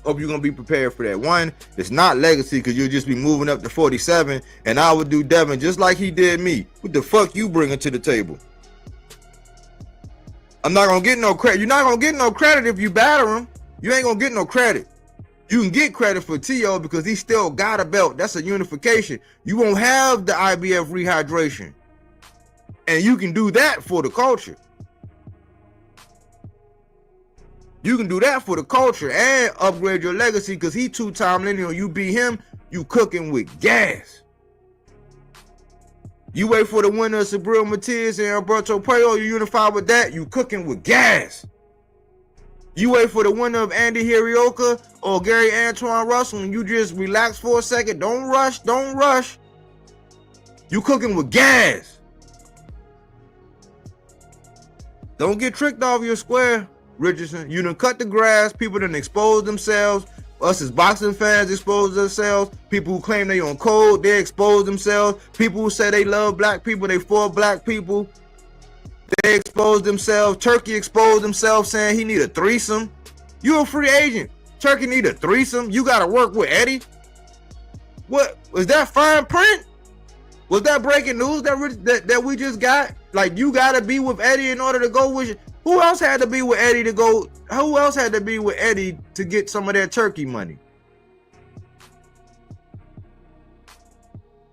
Hope you're going to be prepared for that. One, it's not legacy because you'll just be moving up to 47, and I would do Devin just like he did me. What the fuck you bringing to the table? I'm not gonna get no credit. You're not gonna get no credit if you batter him. You ain't gonna get no credit. You can get credit for T.O. because he still got a belt. That's a unification. You won't have the IBF rehydration. And you can do that for the culture. You can do that for the culture and upgrade your legacy because he two-time lineal. You beat him, you cooking with gas. You wait for the winner of Sabril Matias and Alberto Puello, you unify with that, you cooking with gas. You wait for the winner of Andy Hirioka or Gary Antoine Russell and you just relax for a second. Don't rush, don't rush. You cooking with gas. Don't get tricked off your square, Richardson. You done cut the grass, people done exposed themselves. Us as boxing fans expose themselves. People who claim they on code, they expose themselves. People who say they love black people, they for black people, they expose themselves. Turki exposed himself saying he need a threesome. You a free agent. Turki need a threesome. You got to work with Eddie. What was that fine print? Was that breaking news that we just got? Like you got to be with Eddie in order to go with you. Who else had to be with Eddie to go? Who else had to be with Eddie to get some of that Turkey money?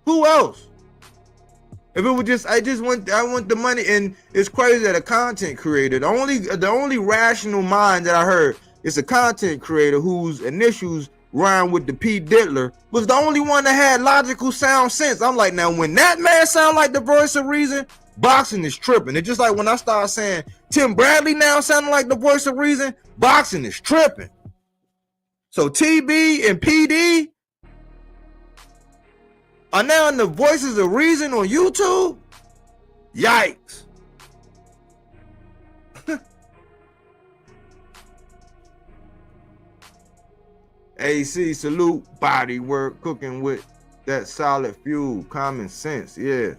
Who else? If it was just, I want the money, and it's crazy that a content creator, the only rational mind that I heard is a content creator whose initials rhyme with the P. Diddler, was the only one that had logical sound sense. I'm like, now when that man sound like the voice of reason, boxing is tripping. It's just like when I start saying Tim Bradley now sounding like the voice of reason, boxing is tripping. So TB and PD are now in the voices of reason on YouTube. Yikes. AC, salute, Bodywork, cooking with that solid fuel, common sense. Yeah.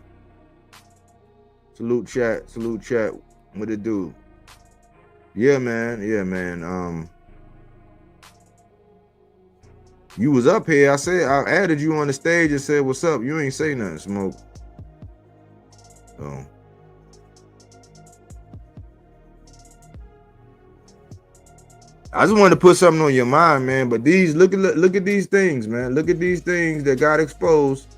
Salute chat, what it do? Yeah, man. You was up here. I added you on the stage and said, what's up? You ain't say nothing, Smoke. So I just wanted to put something on your mind, man. But look at these things, man. Look at these things that got exposed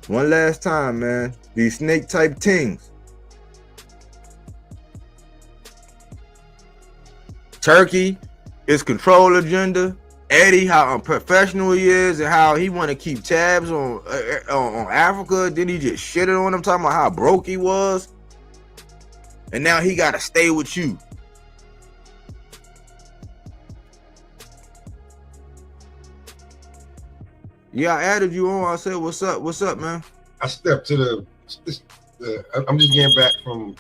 one last time, man. These snake type things. Turkey, his control agenda. Eddie, how unprofessional he is and how he want to keep tabs on Africa. Then he just shitted on him, talking about how broke he was. And now he got to stay with you. Yeah, I added you on. I said, what's up, man? I stepped to I'm just getting back from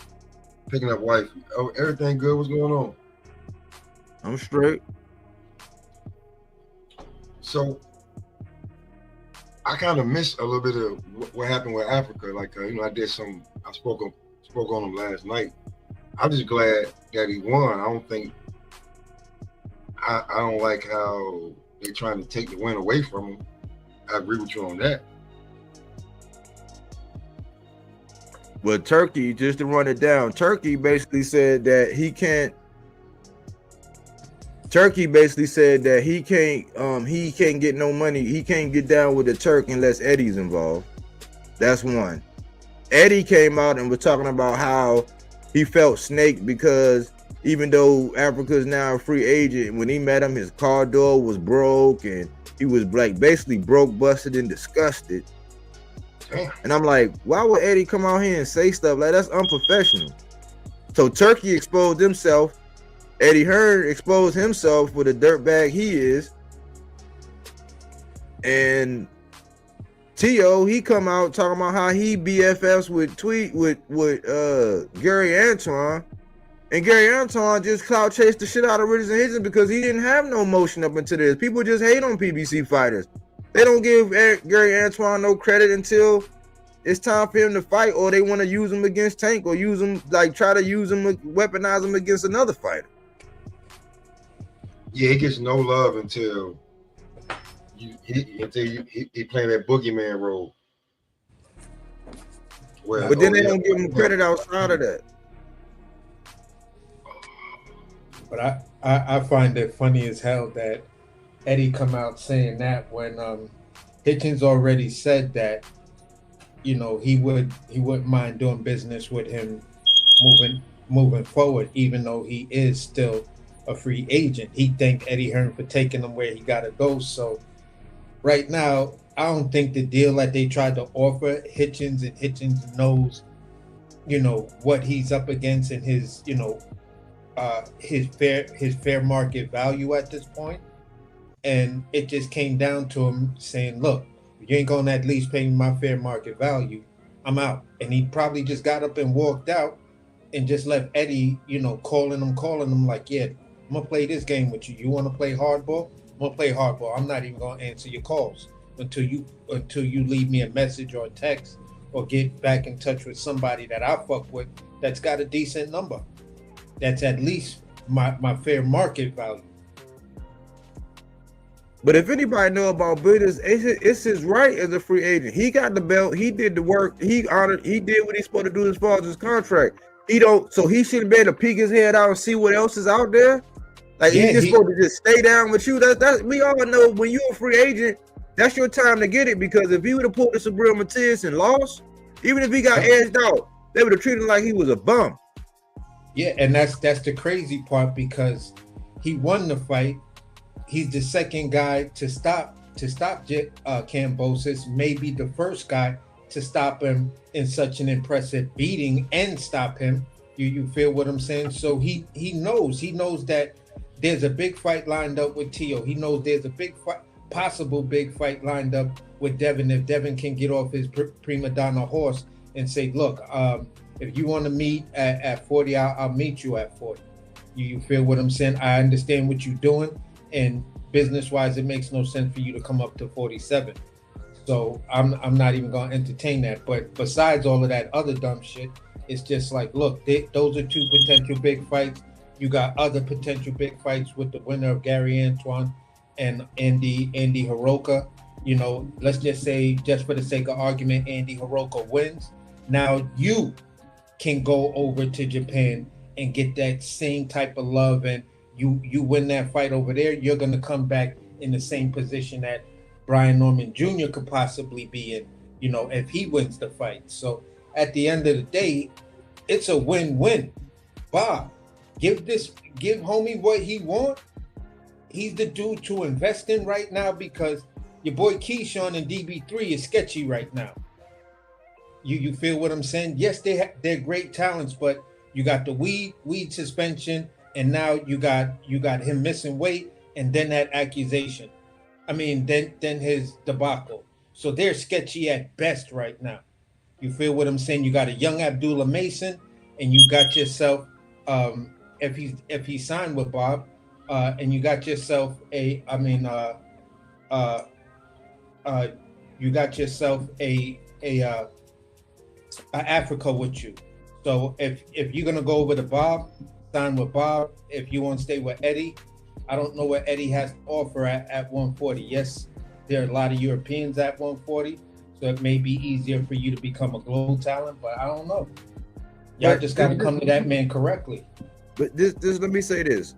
picking up wife. Oh, everything good? What's going on? I'm straight. So I kind of missed a little bit of what happened with Africa. Like, I spoke on him last night. I'm just glad that he won. I don't like how they're trying to take the win away from him. I agree with you on that. Well, Turkey, just to run it down, Turkey basically said that he can't get no money. He can't get down with the Turk unless Eddie's involved. That's one. Eddie came out and was talking about how he felt snaked because even though Africa's now a free agent, when he met him, his car door was broke and he was like basically broke, busted, and disgusted. Damn. And I'm like, why would Eddie come out here and say stuff like that's unprofessional? So Turkey exposed himself. Eddie Hearn exposed himself for the dirtbag he is. And T.O., he come out talking about how he BFFs with Gary Antoine. And Gary Antoine just clout chased the shit out of Richardson Hitchins because he didn't have no motion up until this. People just hate on PBC fighters. They don't give Gary Antoine no credit until it's time for him to fight, or they want to use him against Tank, or use him, like try to use him, weaponize him against another fighter. Yeah, he gets no love until he playing that boogeyman role. Well, but then they don't give him credit outside of that. But I find it funny as hell that Eddie come out saying that when Hitchins already said that, you know, he wouldn't mind doing business with him moving forward, even though he is still a free agent. He thanked Eddie Hearn for taking him where he gotta go. So right now, I don't think the deal that they tried to offer Hitchins, and Hitchins knows, you know, what he's up against and his, you know, his fair market value at this point. And it just came down to him saying, look, you ain't gonna at least pay me my fair market value, I'm out. And he probably just got up and walked out and just left Eddie, you know, calling him like, yeah, I'm gonna play this game with you. You wanna play hardball? I'm gonna play hardball. I'm not even gonna answer your calls until you leave me a message or a text or get back in touch with somebody that I fuck with that's got a decent number. That's at least my fair market value. But if anybody know about business, it's his right as a free agent. He got the belt. He did the work. He did what he's supposed to do as far as his contract. So he shouldn't be able to peek his head out and see what else is out there. Like, yeah, he's just supposed to just stay down with you. That we all know when you're a free agent, That's your time to get it, because if he would have pulled the Sabril Matias and lost, even if he got edged out, they would have treated him like he was a bum. Yeah, and that's the crazy part, because he won the fight. He's the second guy to stop Kambosos, maybe the first guy to stop him in such an impressive beating and stop him. You feel what I'm saying? So he knows that there's a big fight lined up with Tio. He knows there's a possible big fight lined up with Devin. If Devin can get off his prima donna horse and say, look, if you want to meet at 40, I'll meet you at 40. You feel what I'm saying? I understand what you're doing, and business-wise, it makes no sense for you to come up to 47. So I'm not even going to entertain that. But besides all of that other dumb shit, it's just like, look, those are two potential big fights. You got other potential big fights with the winner of Gary Antoine and Andy Hiroka. You know, let's just say, just for the sake of argument, Andy Hiroka wins. Now you can go over to Japan and get that same type of love, and you win that fight over there, you're going to come back in the same position that Brian Norman Jr. could possibly be in, you know, if he wins the fight. So at the end of the day, it's a win-win. Bob, give homie what he want. He's the dude to invest in right now, because your boy Keyshawn and DB3 is sketchy right now. You feel what I'm saying? Yes, they're great talents, but you got the weed suspension, and now you got him missing weight, and then that accusation. I mean, then his debacle. So they're sketchy at best right now. You feel what I'm saying? You got a young Abdullah Mason, and you got yourself, if he signed with Bob, and you got yourself you got yourself a Africa with you. So if you're gonna go over to Bob, sign with Bob. If you want to stay with Eddie, I don't know what Eddie has to offer at 140. Yes, there are a lot of Europeans at 140, so it may be easier for you to become a global talent, but I don't know. Y'all just got to come to that man correctly. But this let me say this,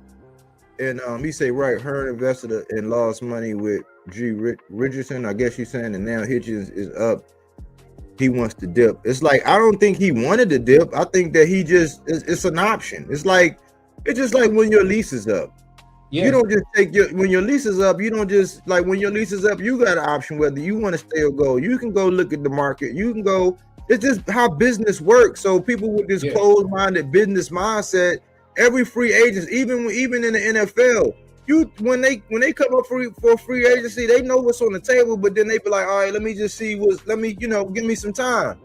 and he say, right, Hearn invested and lost money with G. Richardson. I guess you're saying, and now Hitchins is up. He wants to dip. It's like, I don't think he wanted to dip. I think that he just, it's an option. It's just like when your lease is up. Yeah. You don't just when your lease is up, you don't just, like, when your lease is up, you got an option whether you want to stay or go. You can go look at the market. You can go, it's just how business works. So people with this closed-minded business mindset, every free agent, even in the NFL, when they come up for free agency, they know what's on the table, but then they be like, all right, let me just see give me some time.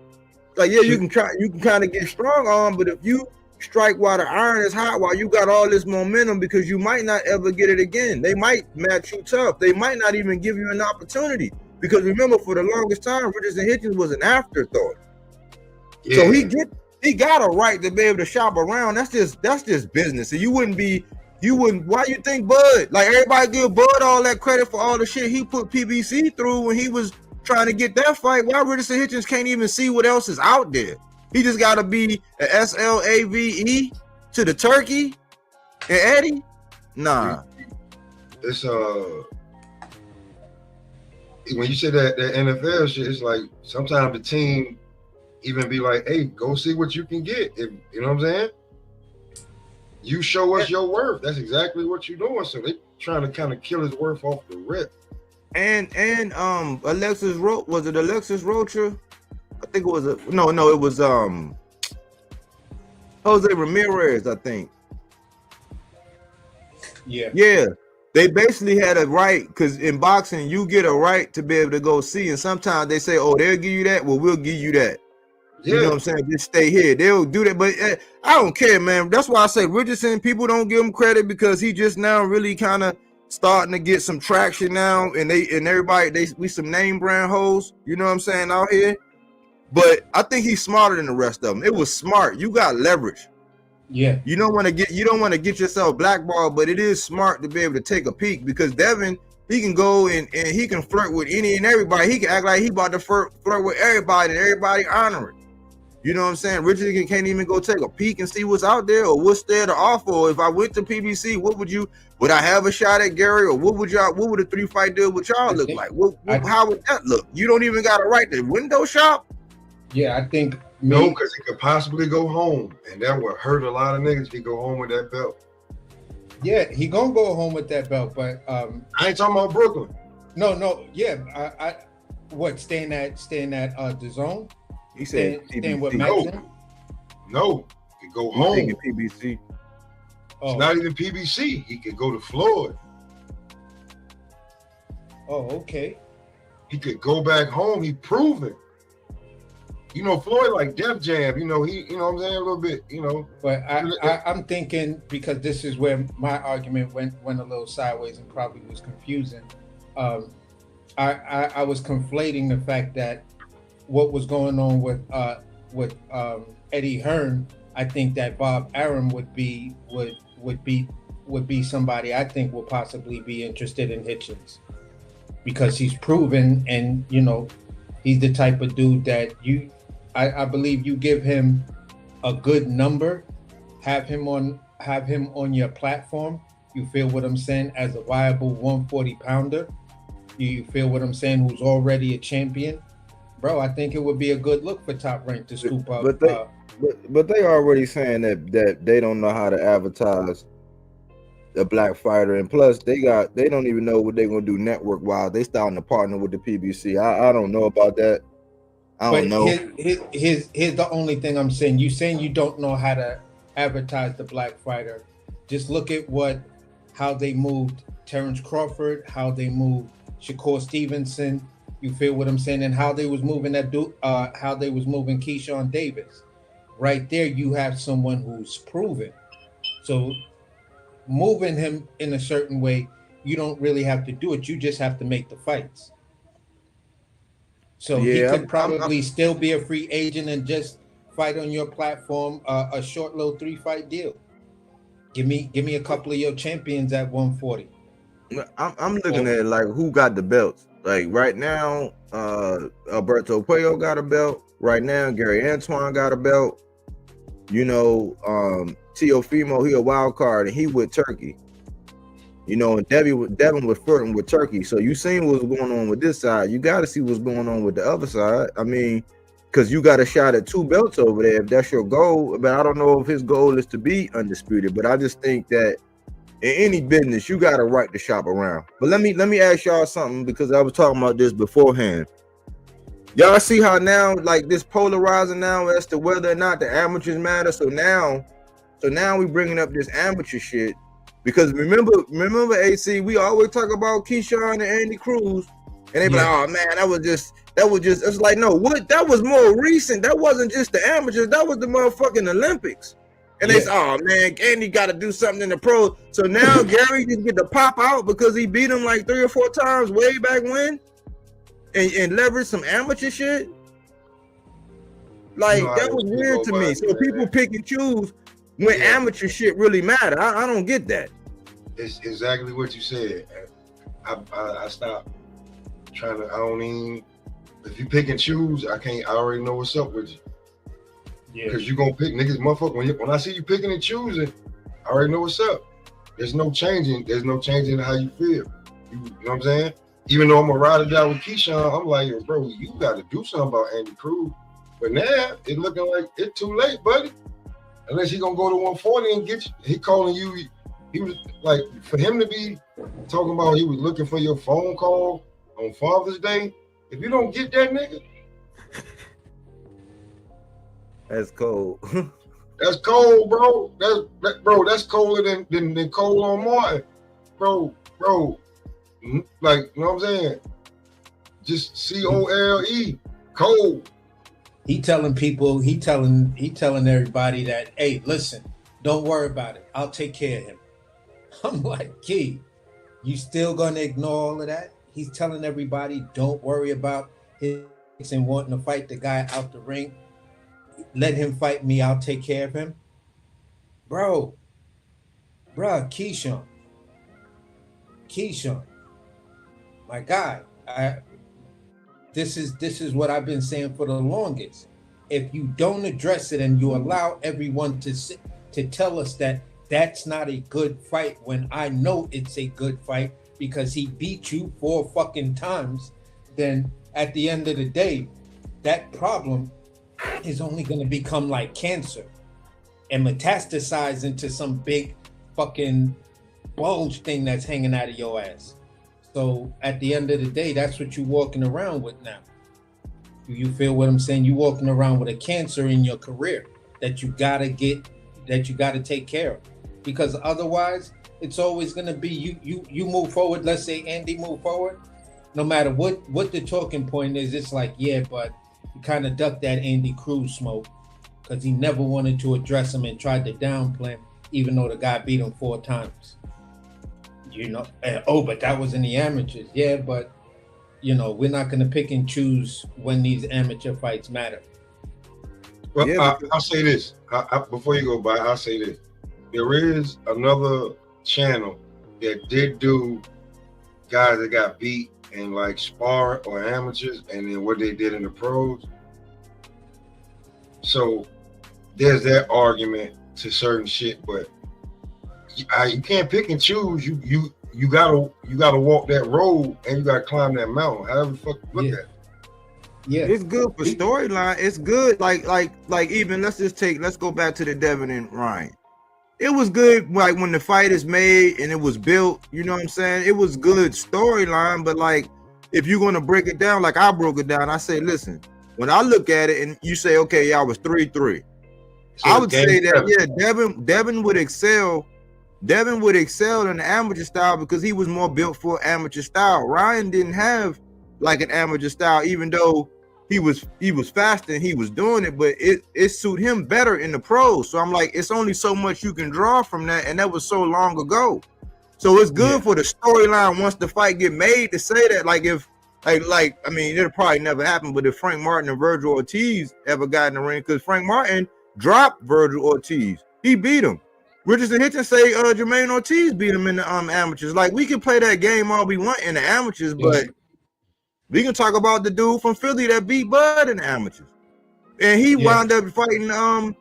Like, yeah, you can kind of get strong on, but if you strike while the iron is hot, while you got all this momentum, because you might not ever get it again. They might match you tough. They might not even give you an opportunity, because remember, for the longest time, Richardson Hitchins was an afterthought. Yeah. So he got a right to be able to shop around. That's just business. So you wouldn't, why you think Bud, like, everybody give Bud all that credit for all the shit he put PBC through when he was trying to get that fight? Why Richardson Hitchins can't even see what else is out there? He just got to be a SLAVE to the Turkey and Eddie? Nah. It's when you say that NFL shit, it's like sometimes the team even be like, hey, go see what you can get. If, you know what I'm saying? You show us your worth. That's exactly what you're doing. So they trying to kind of kill his worth off the rip. And Alexis Rocha? I think it was it was Jose Ramirez, I think. Yeah. They basically had a right, because in boxing you get a right to be able to go see, and sometimes they say, oh, they'll give you that, well, we'll give you that. Yeah. You know what I'm saying? Just stay here. They'll do that, but I don't care, man. That's why I say Richardson, people don't give him credit, because he just now really kind of starting to get some traction now, and everybody, we some name brand hoes, you know what I'm saying, out here. But I think he's smarter than the rest of them. It was smart. You got leverage. Yeah. You don't want to get yourself blackballed, but it is smart to be able to take a peek, because Devin, he can go and he can flirt with any and everybody. He can act like he about to flirt with everybody, and everybody honor it. You know what I'm saying? Richard can't even go take a peek and see what's out there or what's there to offer. Or if I went to PBC, would I have a shot at Gary, or what would a 3-fight deal with y'all look like? How would that look? You don't even got a right to window shop. Yeah, I think no, because he could possibly go home, and that would hurt a lot of niggas if he go home with that belt. Yeah, he gonna go home with that belt, but I ain't talking about Brooklyn. No, yeah, I staying at the Zone. He said staying with Maxim? No, he could go home. PBC. It's not even PBC. He could go to Floyd. Oh, okay. He could go back home. He proven. You know, Floyd like Def Jam. You know, you know what I'm saying, a little bit. You know, but I'm thinking, because this is where my argument went a little sideways and probably was confusing. I was conflating the fact that what was going on with Eddie Hearn. I think that Bob Arum would be somebody I think will possibly be interested in Hitchins, because he's proven, and you know, he's the type of dude that I believe you give him a good number, have him on your platform. You feel what I'm saying? As a viable 140 pounder, you feel what I'm saying? Who's already a champion, bro? I think it would be a good look for Top Rank to scoop up. But they already saying that they don't know how to advertise a black fighter, and plus they don't even know what they're gonna do network wise. They starting to partner with the PBC. I don't know about that. I don't know. Here's the only thing I'm saying. You saying you don't know how to advertise the black fighter. Just look at how they moved Terrence Crawford, how they moved Shakur Stevenson. You feel what I'm saying? And how they was moving how they was moving Keyshawn Davis. Right there, you have someone who's proven. So moving him in a certain way, you don't really have to do it. You just have to make the fights. So yeah, he could probably still be a free agent and just fight on your platform, a short little 3-fight deal. Give me a couple of your champions at 140. I'm looking at like who got the belts. Like right now, Alberto Puello got a belt. Right now, Gary Antoine got a belt. You know, Teofimo, he a wild card, and he with Turkey. You know, and Devin was flirting with Turkey. So you seen what's going on with this side. You got to see what's going on with the other side. I mean, because you got a shot at 2 belts over there if that's your goal. But I don't know if his goal is to be undisputed. But I just think that in any business, you got a right to shop around. But let me ask y'all something, because I was talking about this beforehand. Y'all see how now, like, this polarizing now as to whether or not the amateurs matter. So now we bringing up this amateur shit. Because remember, AC, we always talk about Keyshawn and Andy Cruz, and they be like, oh man, that was just, it's like, no, what? That was more recent. That wasn't just the amateurs, that was the motherfucking Olympics. And they say, oh man, Andy got to do something in the pros. So now Gary just get to pop out because he beat him like 3 or 4 times way back when, and leverage some amateur shit. Like, that was weird to me. So people pick and choose when amateur shit really matter. I don't get that. It's exactly what you said. I stopped trying to. I don't even. If you pick and choose, I already know what's up with you. Yeah. Because you gonna pick niggas, motherfucker. When I see you picking and choosing, I already know what's up. There's no changing how you feel. You know what I'm saying? Even though I'm gonna ride it out with Keyshawn, I'm like, yo, bro, you got to do something about Andy Cruz. But now it's looking like it's too late, buddy. Unless he gonna go to 140 and get you. He calling you. He was like, for him to be talking about he was looking for your phone call on Father's Day. If you don't get that nigga, that's cold. That's cold, bro. That's colder than Cole on Martin, bro. Like, you know what I'm saying? Just COLE, cold. He telling everybody that, hey, listen, don't worry about it. I'll take care of him. I'm like, Key, you still gonna ignore all of that? He's telling everybody, don't worry about him and wanting to fight the guy out the ring. Let him fight me. I'll take care of him. Bro, Keyshawn, my guy. This is what I've been saying for the longest. if you don't address it and you allow everyone to tell us that that's not a good fight when I know it's a good fight because he beat you 4 fucking times, then at the end of the day, that problem is only going to become like cancer and metastasize into some big fucking bulge thing that's hanging out of your ass. So at the end of the day, that's what you're walking around with now. Do you feel what I'm saying? You're walking around with a cancer in your career that you gotta take care of, because otherwise it's always gonna be you move forward. Let's say Andy move forward, no matter what the talking point is, it's like, yeah, but you kind of ducked that Andy Cruz smoke because he never wanted to address him and tried to downplay him, even though the guy beat him 4 times. You know, but that was in the amateurs. Yeah, but you know, we're not going to pick and choose when these amateur fights matter. Well, Yeah, I'll say this. Before you go by, I'll say this. There is another channel that did do guys that got beat in like spar or amateurs, and then what they did in the pros. So there's that argument to certain shit, but you can't pick and choose. You gotta walk that road and you gotta climb that mountain. However the fuck you look at it. Yeah, it's good for storyline. It's good. Like even let's go back to the Devin and Ryan. It was good like when the fight is made and it was built, you know what I'm saying? It was good storyline, but like if you're gonna break it down, like I broke it down, I say, listen, when I look at it and you say, okay, yeah, I was 3-3. So I would say that Devin would excel. Devin would excel in the amateur style because he was more built for amateur style. Ryan didn't have like an amateur style, even though he was fast and he was doing it, but it suit him better in the pros. So I'm like, it's only so much you can draw from that, and that was so long ago. So it's good for the storyline once the fight get made to say that, like if like I mean, it'll probably never happen, but if Frank Martin and Virgil Ortiz ever got in the ring, because Frank Martin dropped Virgil Ortiz, he beat him. Richardson Hitchins say Jermaine Ortiz beat him in the amateurs. Like we can play that game all we want in the amateurs, but we can talk about the dude from Philly that beat Bud in the amateurs. And he wound up fighting I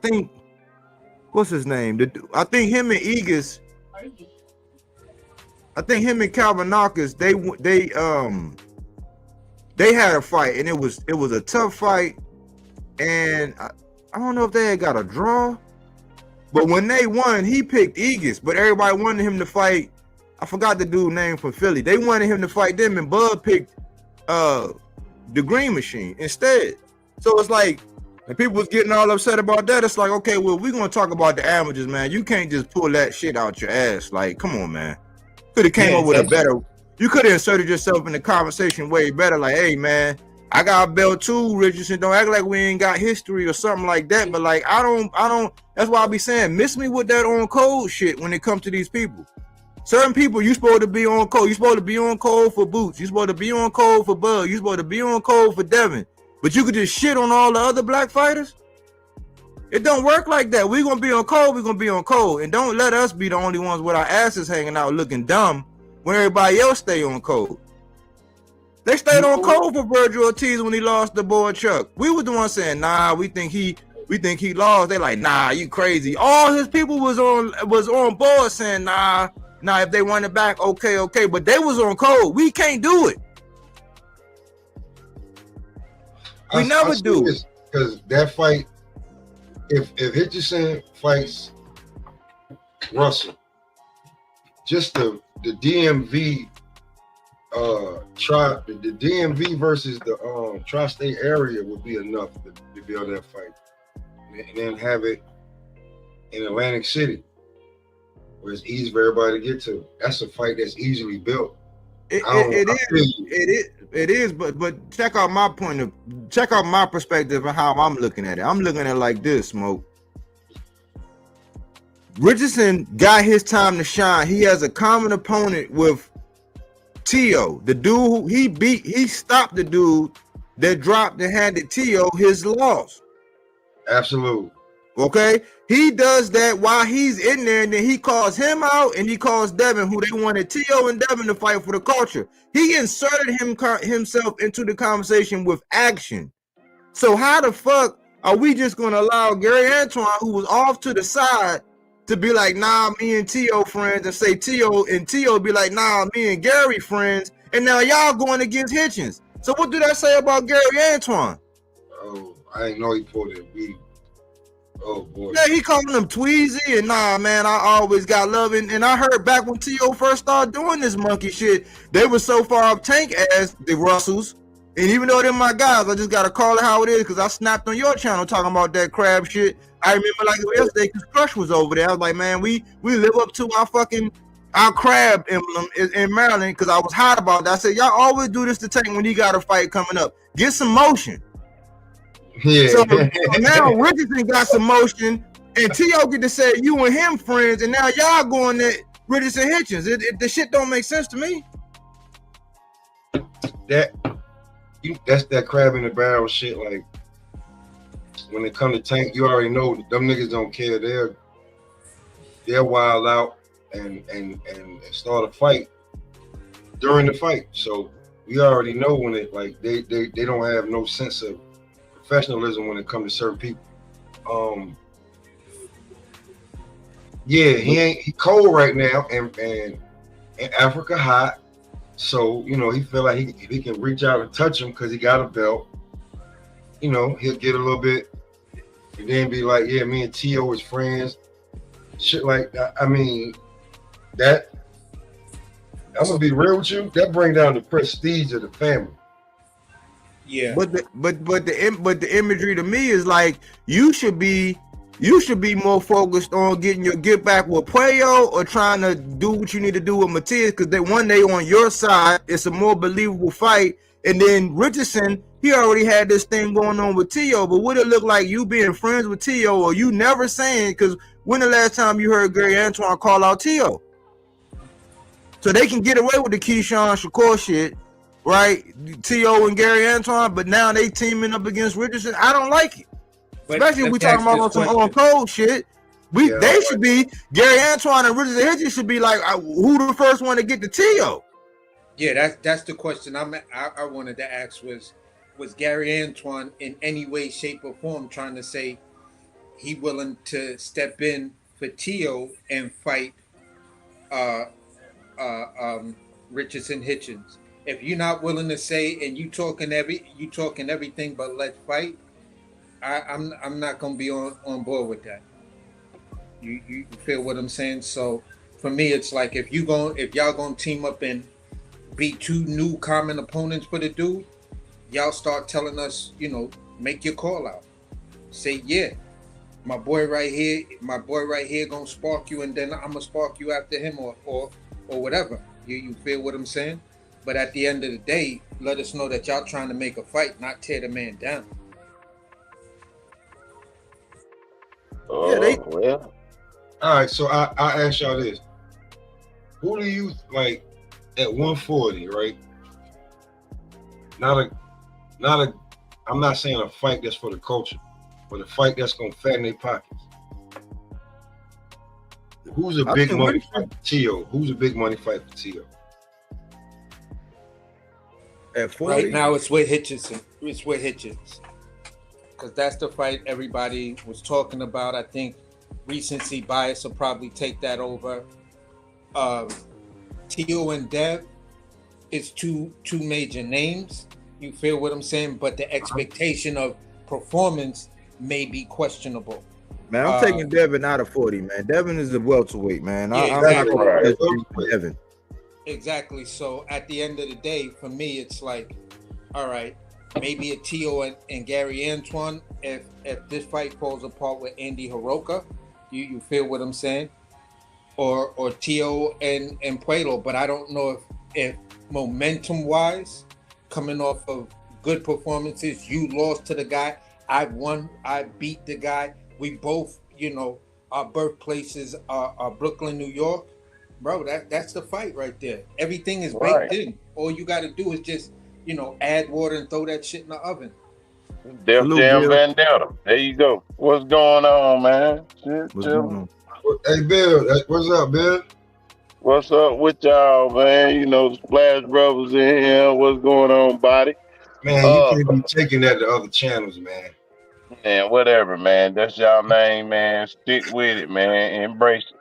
think, what's his name? I think him and Egas, I think him and Calvin Knockers, they had a fight, and it was a tough fight, and I don't know if they had got a draw, but when they won, he picked Egas, but everybody wanted him to fight. I forgot the dude's name from Philly. They wanted him to fight them, and Bud picked the Green Machine instead. So it's like, and people was getting all upset about that. It's like, okay, well, we're gonna talk about the amateurs, man. You can't just pull that shit out your ass. Like, come on, man. Could have came up with a better. You could have inserted yourself in the conversation way better. Like, hey, man, I got a belt too, Richardson. Don't act like we ain't got history or something like that. But like, I don't. That's why I be saying, miss me with that on code shit when it comes to these people. Certain people, you supposed to be on code. You supposed to be on code for Boots. You supposed to be on code for Bud. You supposed to be on code for Devin. But you could just shit on all the other black fighters. It don't work like that. We're gonna be on code. We're gonna be on code, and don't let us be the only ones with our asses hanging out looking dumb when everybody else stay on code. They stayed on code for Virgil Ortiz when he lost to Boy Chuck. We was the ones saying, nah, we think he lost. They like, nah, you crazy. All his people was on board saying, nah, if they want it back, okay. But they was on code. We can't do it. We never do. Because that fight, if Hitchins fights Russell, just the DMV the DMV versus the tri-state area would be enough to build that fight, and then have it in Atlantic City where it's easy for everybody to get to. That's a fight that's easily built. It is, but check out my perspective and how I'm looking at it. I'm looking at it like this, Smoke. Richardson got his time to shine. He has a common opponent with Tio, the dude who he stopped the dude that dropped and handed Tio his loss. Absolutely. Okay. He does that while he's in there, and then he calls him out, and he calls Devin, who they wanted T.O. and Devin to fight for the culture. He inserted himself into the conversation with action. So how the fuck are we just gonna allow Gary Antoine, who was off to the side, to be like, nah, me and T.O. friends, and say T.O. and T.O. be like, nah, me and Gary friends, and now y'all going against Hitchins. So what do that say about Gary Antoine? Oh, I didn't know he pulled it. Oh boy. Yeah, he calling him Tweezy, and nah, man, I always got love. And I heard back when T.O. first started doing this monkey shit, they were so far up tank as the Russells. And even though they're my guys, I just gotta call it how it is, because I snapped on your channel talking about that crab shit. I remember like it was yesterday, because Crush was over there. I was like, man, we live up to our crab emblem in Maryland, because I was hot about that. I said, y'all always do this to Tank when he got a fight coming up. Get some motion. Yeah. So now Richardson got some motion, and T.O. get to say you and him friends, and now y'all going at Richardson Hitchins. The shit don't make sense to me. That's that crab in the barrel shit. Like when it come to Tank, you already know them niggas don't care. They're wild out and start a fight during the fight. So we already know when it like they don't have no sense of professionalism when it comes to certain people. Yeah, he cold right now, and Africa hot. So, you know, he feel like he can reach out and touch him because he got a belt. You know, he'll get a little bit and then be like, yeah, me and T.O. is friends. Shit like that. I mean, I'm gonna be real with you, that bring down the prestige of the family. Yeah. But the imagery to me is like you should be more focused on getting your get back with Puello or trying to do what you need to do with Matias, because they on your side, it's a more believable fight. And then Richardson, he already had this thing going on with T.O. But would it look like you being friends with T.O. or you never saying? Because when the last time you heard Gary Antoine call out T.O.? So they can get away with the Keyshawn Shakur shit, right? T.O. and Gary Antoine, but now they teaming up against Richardson. I don't like it. But especially if we talking about some on cold shit. They should be Gary Antoine and Richardson Hitchins should be like, who the first one to get the T.O.? Yeah, that's the question I wanted to ask was Gary Antoine in any way, shape, or form trying to say he willing to step in for T.O. and fight Richardson Hitchins? If you're not willing to say and you talking everything but let's fight, I'm not gonna be on board with that. You feel what I'm saying? So for me, it's like if y'all gonna team up and be two new common opponents for the dude, y'all start telling us, you know, make your call out. Say, yeah, my boy right here gonna spark you, and then I'm gonna spark you after him, or whatever. You feel what I'm saying? But at the end of the day, let us know that y'all trying to make a fight, not tear the man down. Well. All right, so I ask y'all this: who do you like at 140? Right? Not a. I'm not saying a fight that's for the culture, but a fight that's gonna fatten their pockets. Who's a big money fight for T.O.? Who's a big money fight for T.O.? At 40? Right now, it's with Hitchins. It's with Hitchins. Because that's the fight everybody was talking about. I think recency bias will probably take that over. T.O. and Dev is two major names. You feel what I'm saying? But the expectation of performance may be questionable. Man, I'm taking Devin out of 40, man. Devin is a welterweight, man. Yeah, I'm not going to Devin. Exactly. So at the end of the day, for me, it's like, all right, maybe a T.O. and Gary Antoine, if this fight falls apart with Andy Hiroka, you feel what I'm saying? Or T.O. and Puello. But I don't know if momentum-wise, coming off of good performances, you lost to the guy, I won, I beat the guy. We both, you know, our birthplaces are Brooklyn, New York. Bro, that's the fight right there. Everything is baked in. All you got to do is just, you know, add water and throw that shit in the oven. Def Salute, Jam Bill. Vendetta. There you go. What's going on, man? Shit, What's going chillin'. on? Hey, Bill, what's up, Bill? What's up with y'all, man? You know, the Splash Brothers in here. What's going on, body? Man, you can't be taking that to other channels, man. Man, whatever, man. That's y'all name, man. Stick with it, man. Embrace it.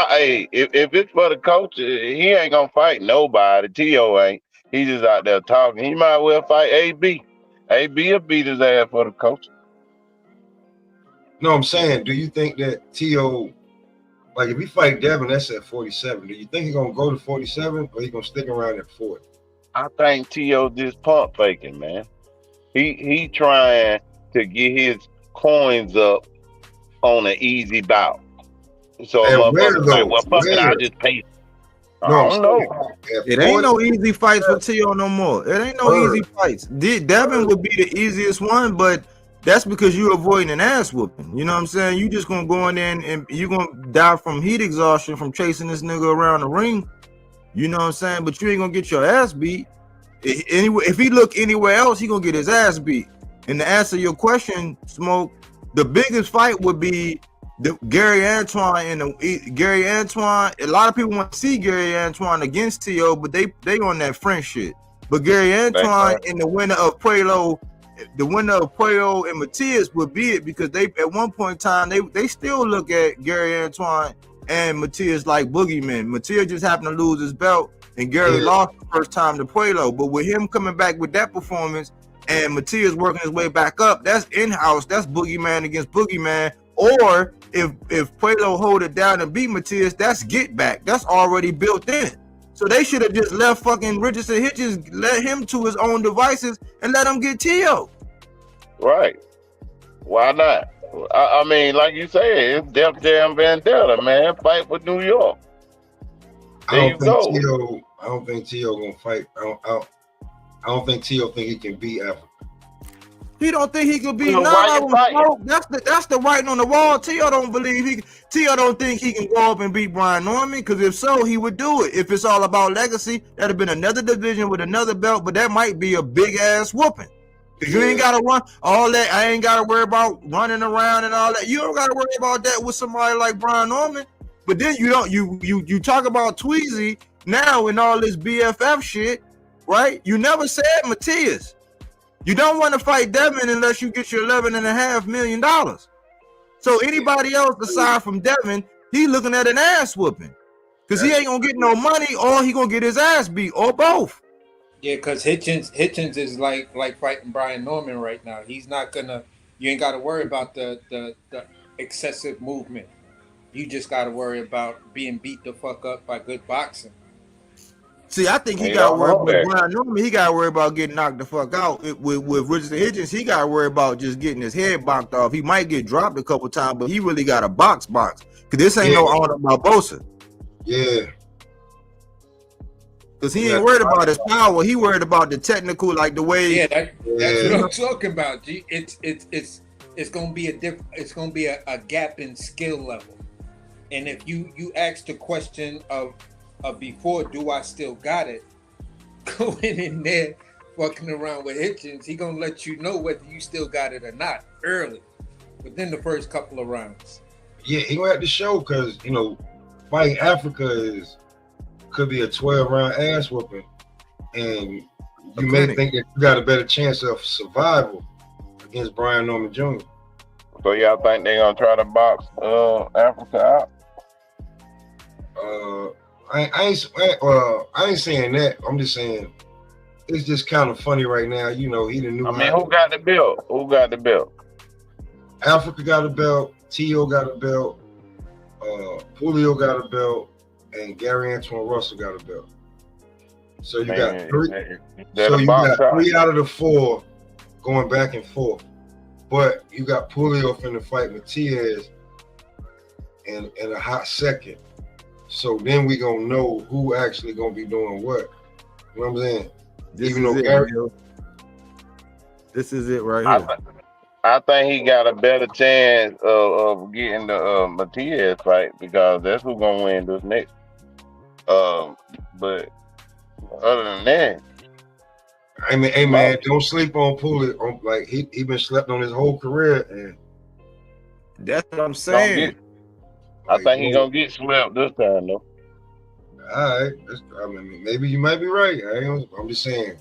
Hey, if it's for the coach, he ain't gonna fight nobody. T.O. ain't. He just out there talking. He might well fight A.B. A.B. will beat his ass for the coach. No, I'm saying, do you think that T.O., like if he fight Devin, that's at 47. Do you think he's gonna go to 47 or he gonna stick around at 40? I think T.O. just pump faking, man. He trying to get his coins up on an easy bout. So a And where motherfucker though? like, well, fuck it, I'll Where? just pay. No, I I'm don't saying know. at It ain't 40, no easy fights for T.O. no more. It ain't no Word. easy fights. Devin would be the easiest one, but that's because you avoiding an ass whooping. You know what I'm saying? You just gonna go in there and you gonna die from heat exhaustion from chasing this nigga around the ring. You know what I'm saying? But you ain't gonna get your ass beat. Anyway, if he look anywhere else, he gonna get his ass beat. And to answer your question, Smoke, the biggest fight would be the Gary Antoine and the Gary Antoine. A lot of people want to see Gary Antoine against T.O., but they on that French shit. But Gary Antoine and the winner of Puello and Matias would be it, because they at one point in time they still look at Gary Antoine and Matias like boogeymen. Matias just happened to lose his belt, and Gary lost the first time to Puello. But with him coming back with that performance and Matias working his way back up, that's in-house. That's boogeyman against boogeyman. Or if Puello hold it down and beat Matias, that's get back. That's already built in. So they should have just left fucking Richardson Hitchins, let him to his own devices and let him get T.O. Right. Why not? I mean, like you said, it's Def Jam Vendetta, man. Fight with New York. There you go. I don't think T.O. gonna fight. I don't think T.O. think he can beat Africa. He don't think he could beat Well, none why of you them. fighting? That's the writing on the wall. T.O. don't believe T.O. don't think he can go up and beat Brian Norman, because if so, he would do it. If it's all about legacy, that'd have been another division with another belt, but that might be a big ass whooping. Cause you ain't gotta run all that. I ain't gotta worry about running around and all that. You don't gotta worry about that with somebody like Brian Norman. But then you don't. You talk about Tweezy now and all this BFF shit, right? You never said Matias. You don't want to fight Devin unless you get your $11.5 million. So anybody else aside from Devin, he looking at an ass whooping, because he ain't gonna get no money, or he gonna get his ass beat, or both. Yeah, because Hitchins is like fighting Brian Norman right now. He's not gonna. You ain't got to worry about the excessive movement. You just got to worry about being beat the fuck up by good boxing. See, I think he He got to don't worry know about that. Brian Norman. He got to worry about getting knocked the fuck out. With Richardson Hitchins, he got to worry about just getting his head boxed off. He might get dropped a couple times, but he really got a box, because this ain't no Arnold Barbosa. Yeah. Because he ain't worried about his power. He worried about the technical, like the way. Yeah, that's what I'm talking about. G. It's gonna be it's gonna be a gap in skill level. And if you ask the question of before, do I still got it? Going in there, fucking around with Hitchins, he gonna let you know whether you still got it or not early, within the first couple of rounds. Yeah, he gonna have to show, because fighting Africa could be a 12-round ass whooping, and you may think that you got a better chance of survival against Brian Norman Jr. So y'all think they gonna try to box Africa out? I ain't saying that. I'm just saying it's just kind of funny right now. He the new. I mean, who got the belt? Who got the belt? Africa got a belt. T.O. got a belt. Julio got a belt, and Gary Antoine Russell got a belt. So you got three. So you got 3 out of the 4 going back and forth. But you got Julio finna fight Matias in a hot second. So then we gonna know who actually gonna be doing what. You know what I'm saying? This is it right here. I think he got a better chance of getting the Matias fight, because that's who's gonna win this next. But other than that, I mean, hey man, don't sleep on Pooley. Like he been slept on his whole career, and That's what I'm Don't saying. get. I like, think he gonna get swept this time though. all right, I mean, maybe you might be right. I'm just saying,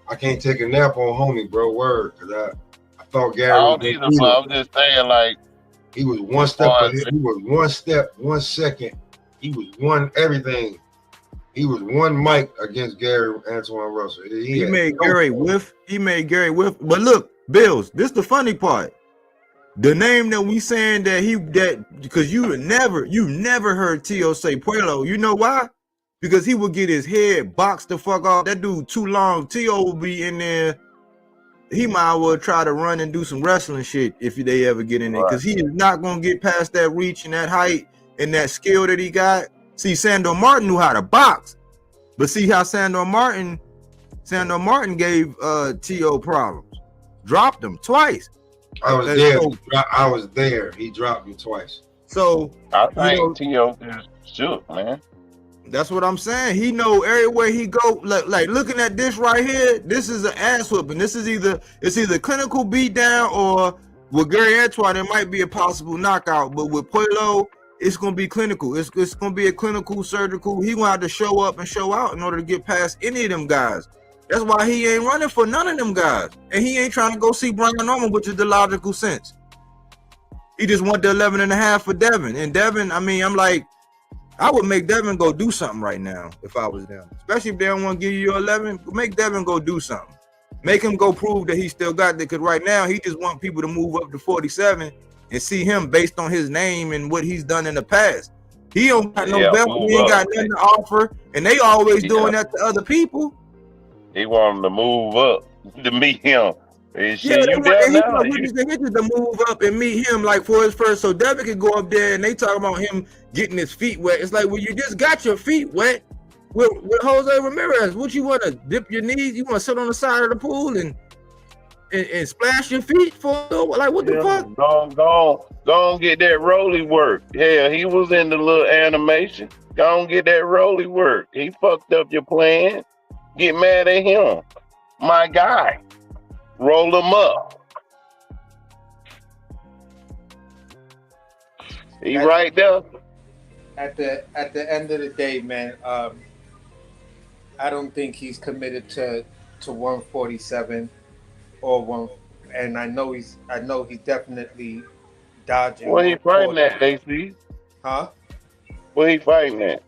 I can't take a nap on homie, bro. Word, because I thought I Gary was don't gonna either, beat but him. I'm just saying, like, He was one as step far ahead. as He was one step, 1 second. He was one everything. He was one mic against Gary Antoine Russell. He He had made no Gary whiff. He made Gary whiff. But look, Bills, this the funny part. The name that we saying that because you never heard T.O. say Pueblo. You know why? Because he would get his head boxed the fuck off. That dude too long. T.O. would be in there. He might well try to run and do some wrestling shit if they ever get in there. right, Because he is not gonna get past that reach and that height and that skill that he got. See, Sandor Martin knew how to box. But see how Sandor Martin gave T.O. problems. Dropped him twice. I was And there. so, I was there. He dropped me twice. so I you know, think T.O. just shook, man. that's what I'm saying. He know everywhere he go. Like looking at this right here, this is an ass whooping. This is either clinical beatdown or with Gary Antoine, it might be a possible knockout. But with Pueblo, it's gonna be clinical. It's gonna be a clinical, surgical. He gonna have to show up and show out in order to get past any of them guys. That's why he ain't running for none of them guys, and he ain't trying to go see Brian Norman, which is the logical sense. He just want the 11.5 for Devin, and Devin. I mean, I'm like, I would make Devin go do something right now if I was them. Especially if they don't want to give you your 11. Make Devin go do something. Make him go prove that he still got it. Because right now he just want people to move up to 47 and see him based on his name and what he's done in the past. He don't got no belt. He ain't got nothing to offer, and they always doing that to other people. He want him to move up to meet him. And Yeah, shit, you there now? he just to move up and meet him like for his first, so Devin could go up there and they talk about him getting his feet wet. It's like, well, you just got your feet wet with Jose Ramirez. What you want to dip your knees? You want to sit on the side of the pool and splash your feet for like what the fuck? Go on, get that Rolly work. Yeah, he was in the little animation. Go on, get that Rolly work. He fucked up your plan. Get mad at him, my guy. Roll him up. He right there. At the end of the day, man, I don't think he's committed to 147 or one. And I know he's definitely dodging. Where he fighting at, AC? Huh? Where he fighting at?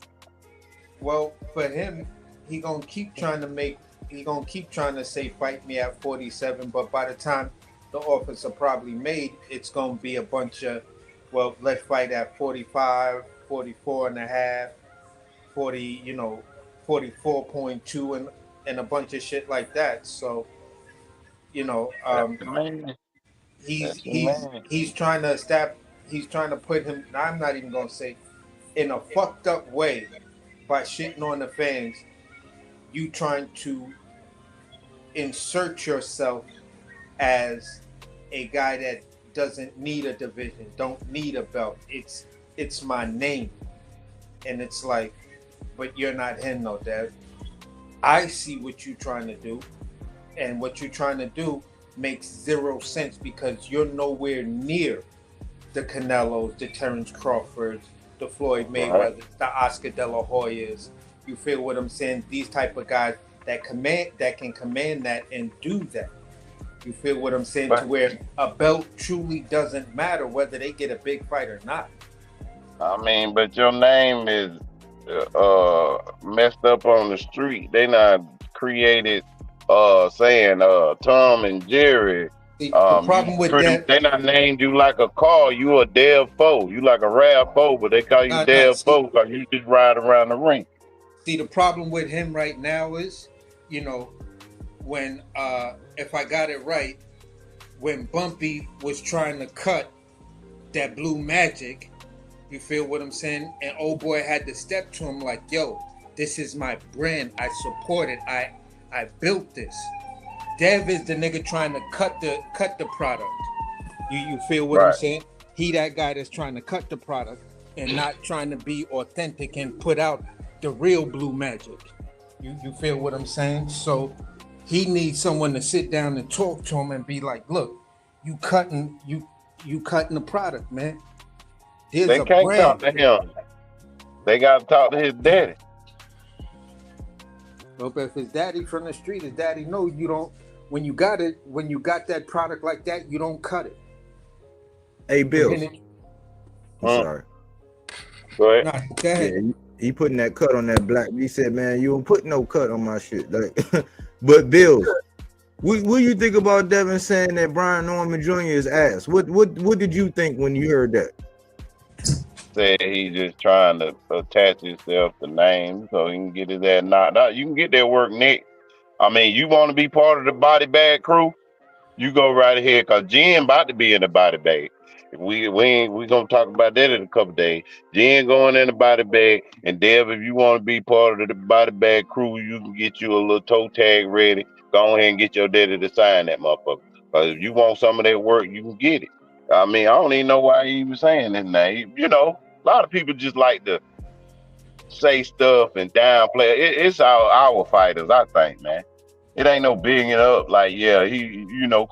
Well, for him, he gonna keep trying to say fight me at 47, but by the time the offers are probably made, it's gonna be a bunch of, well, let's fight at 45, 44 and a half, 40, 44.2 and a bunch of shit like that. So, he's trying to put him, I'm not even gonna say in a fucked up way by shitting on the fans. You trying to insert yourself as a guy that doesn't need a division, don't need a belt. It's my name. And it's like, but you're not him though, Dev. I see what you're trying to do. And what you're trying to do makes zero sense because you're nowhere near the Canelos, the Terrence Crawfords, the Floyd Mayweathers, the Oscar De La Hoyas. You feel what I'm saying? These type of guys that can command that and do that. You feel what I'm saying? To where a belt truly doesn't matter whether they get a big fight or not. I mean, but your name is messed up on the street. They not created saying Tom and Jerry. The problem with that, they not named you like a car. You a Dev Foe. You like a Rav4, but they call you Dev Foe because you just ride around the ring. See, the problem with him right now is, when if I got it right, when Bumpy was trying to cut that Blue Magic, you feel what I'm saying? And old boy had to step to him like, yo, this is my brand. I support it. I built this. Dev is the nigga trying to cut the product. You feel what I'm saying? He that guy that's trying to cut the product and not trying to be authentic and put out the real Blue Magic. You feel what I'm saying? So he needs someone to sit down and talk to him and be like, look, you cutting the product, man. There's They a can't talk brand. to him. They got to talk to his daddy. Well, if his daddy from the street, his daddy knows you don't. When you got that product like that, you don't cut it. Hey, Bills. I'm sorry. Go ahead. Nah, go ahead. Yeah, he putting that cut on that black. He said, "Man, you don't put no cut on my shit." Like, but Bills, what you think about Devin saying that Brian Norman Jr. is ass? What did you think when you heard that? Said he just trying to attach himself to names so he can get his ass knocked out. You can get that work next. I mean, you want to be part of the body bag crew? You go right ahead, cause Jen about to be in the body bag. We gonna talk about that in a couple days. Jen going in the body bag, and Dev, if you want to be part of the body bag crew, you can get you a little toe tag ready. Go ahead and get your daddy to sign that motherfucker. Cause if you want some of that work, you can get it. I mean, I don't even know why he was saying his name. You know, a lot of people just like to say stuff and downplay. It's our fighters, I think, man. It ain't no bigging it up like, yeah,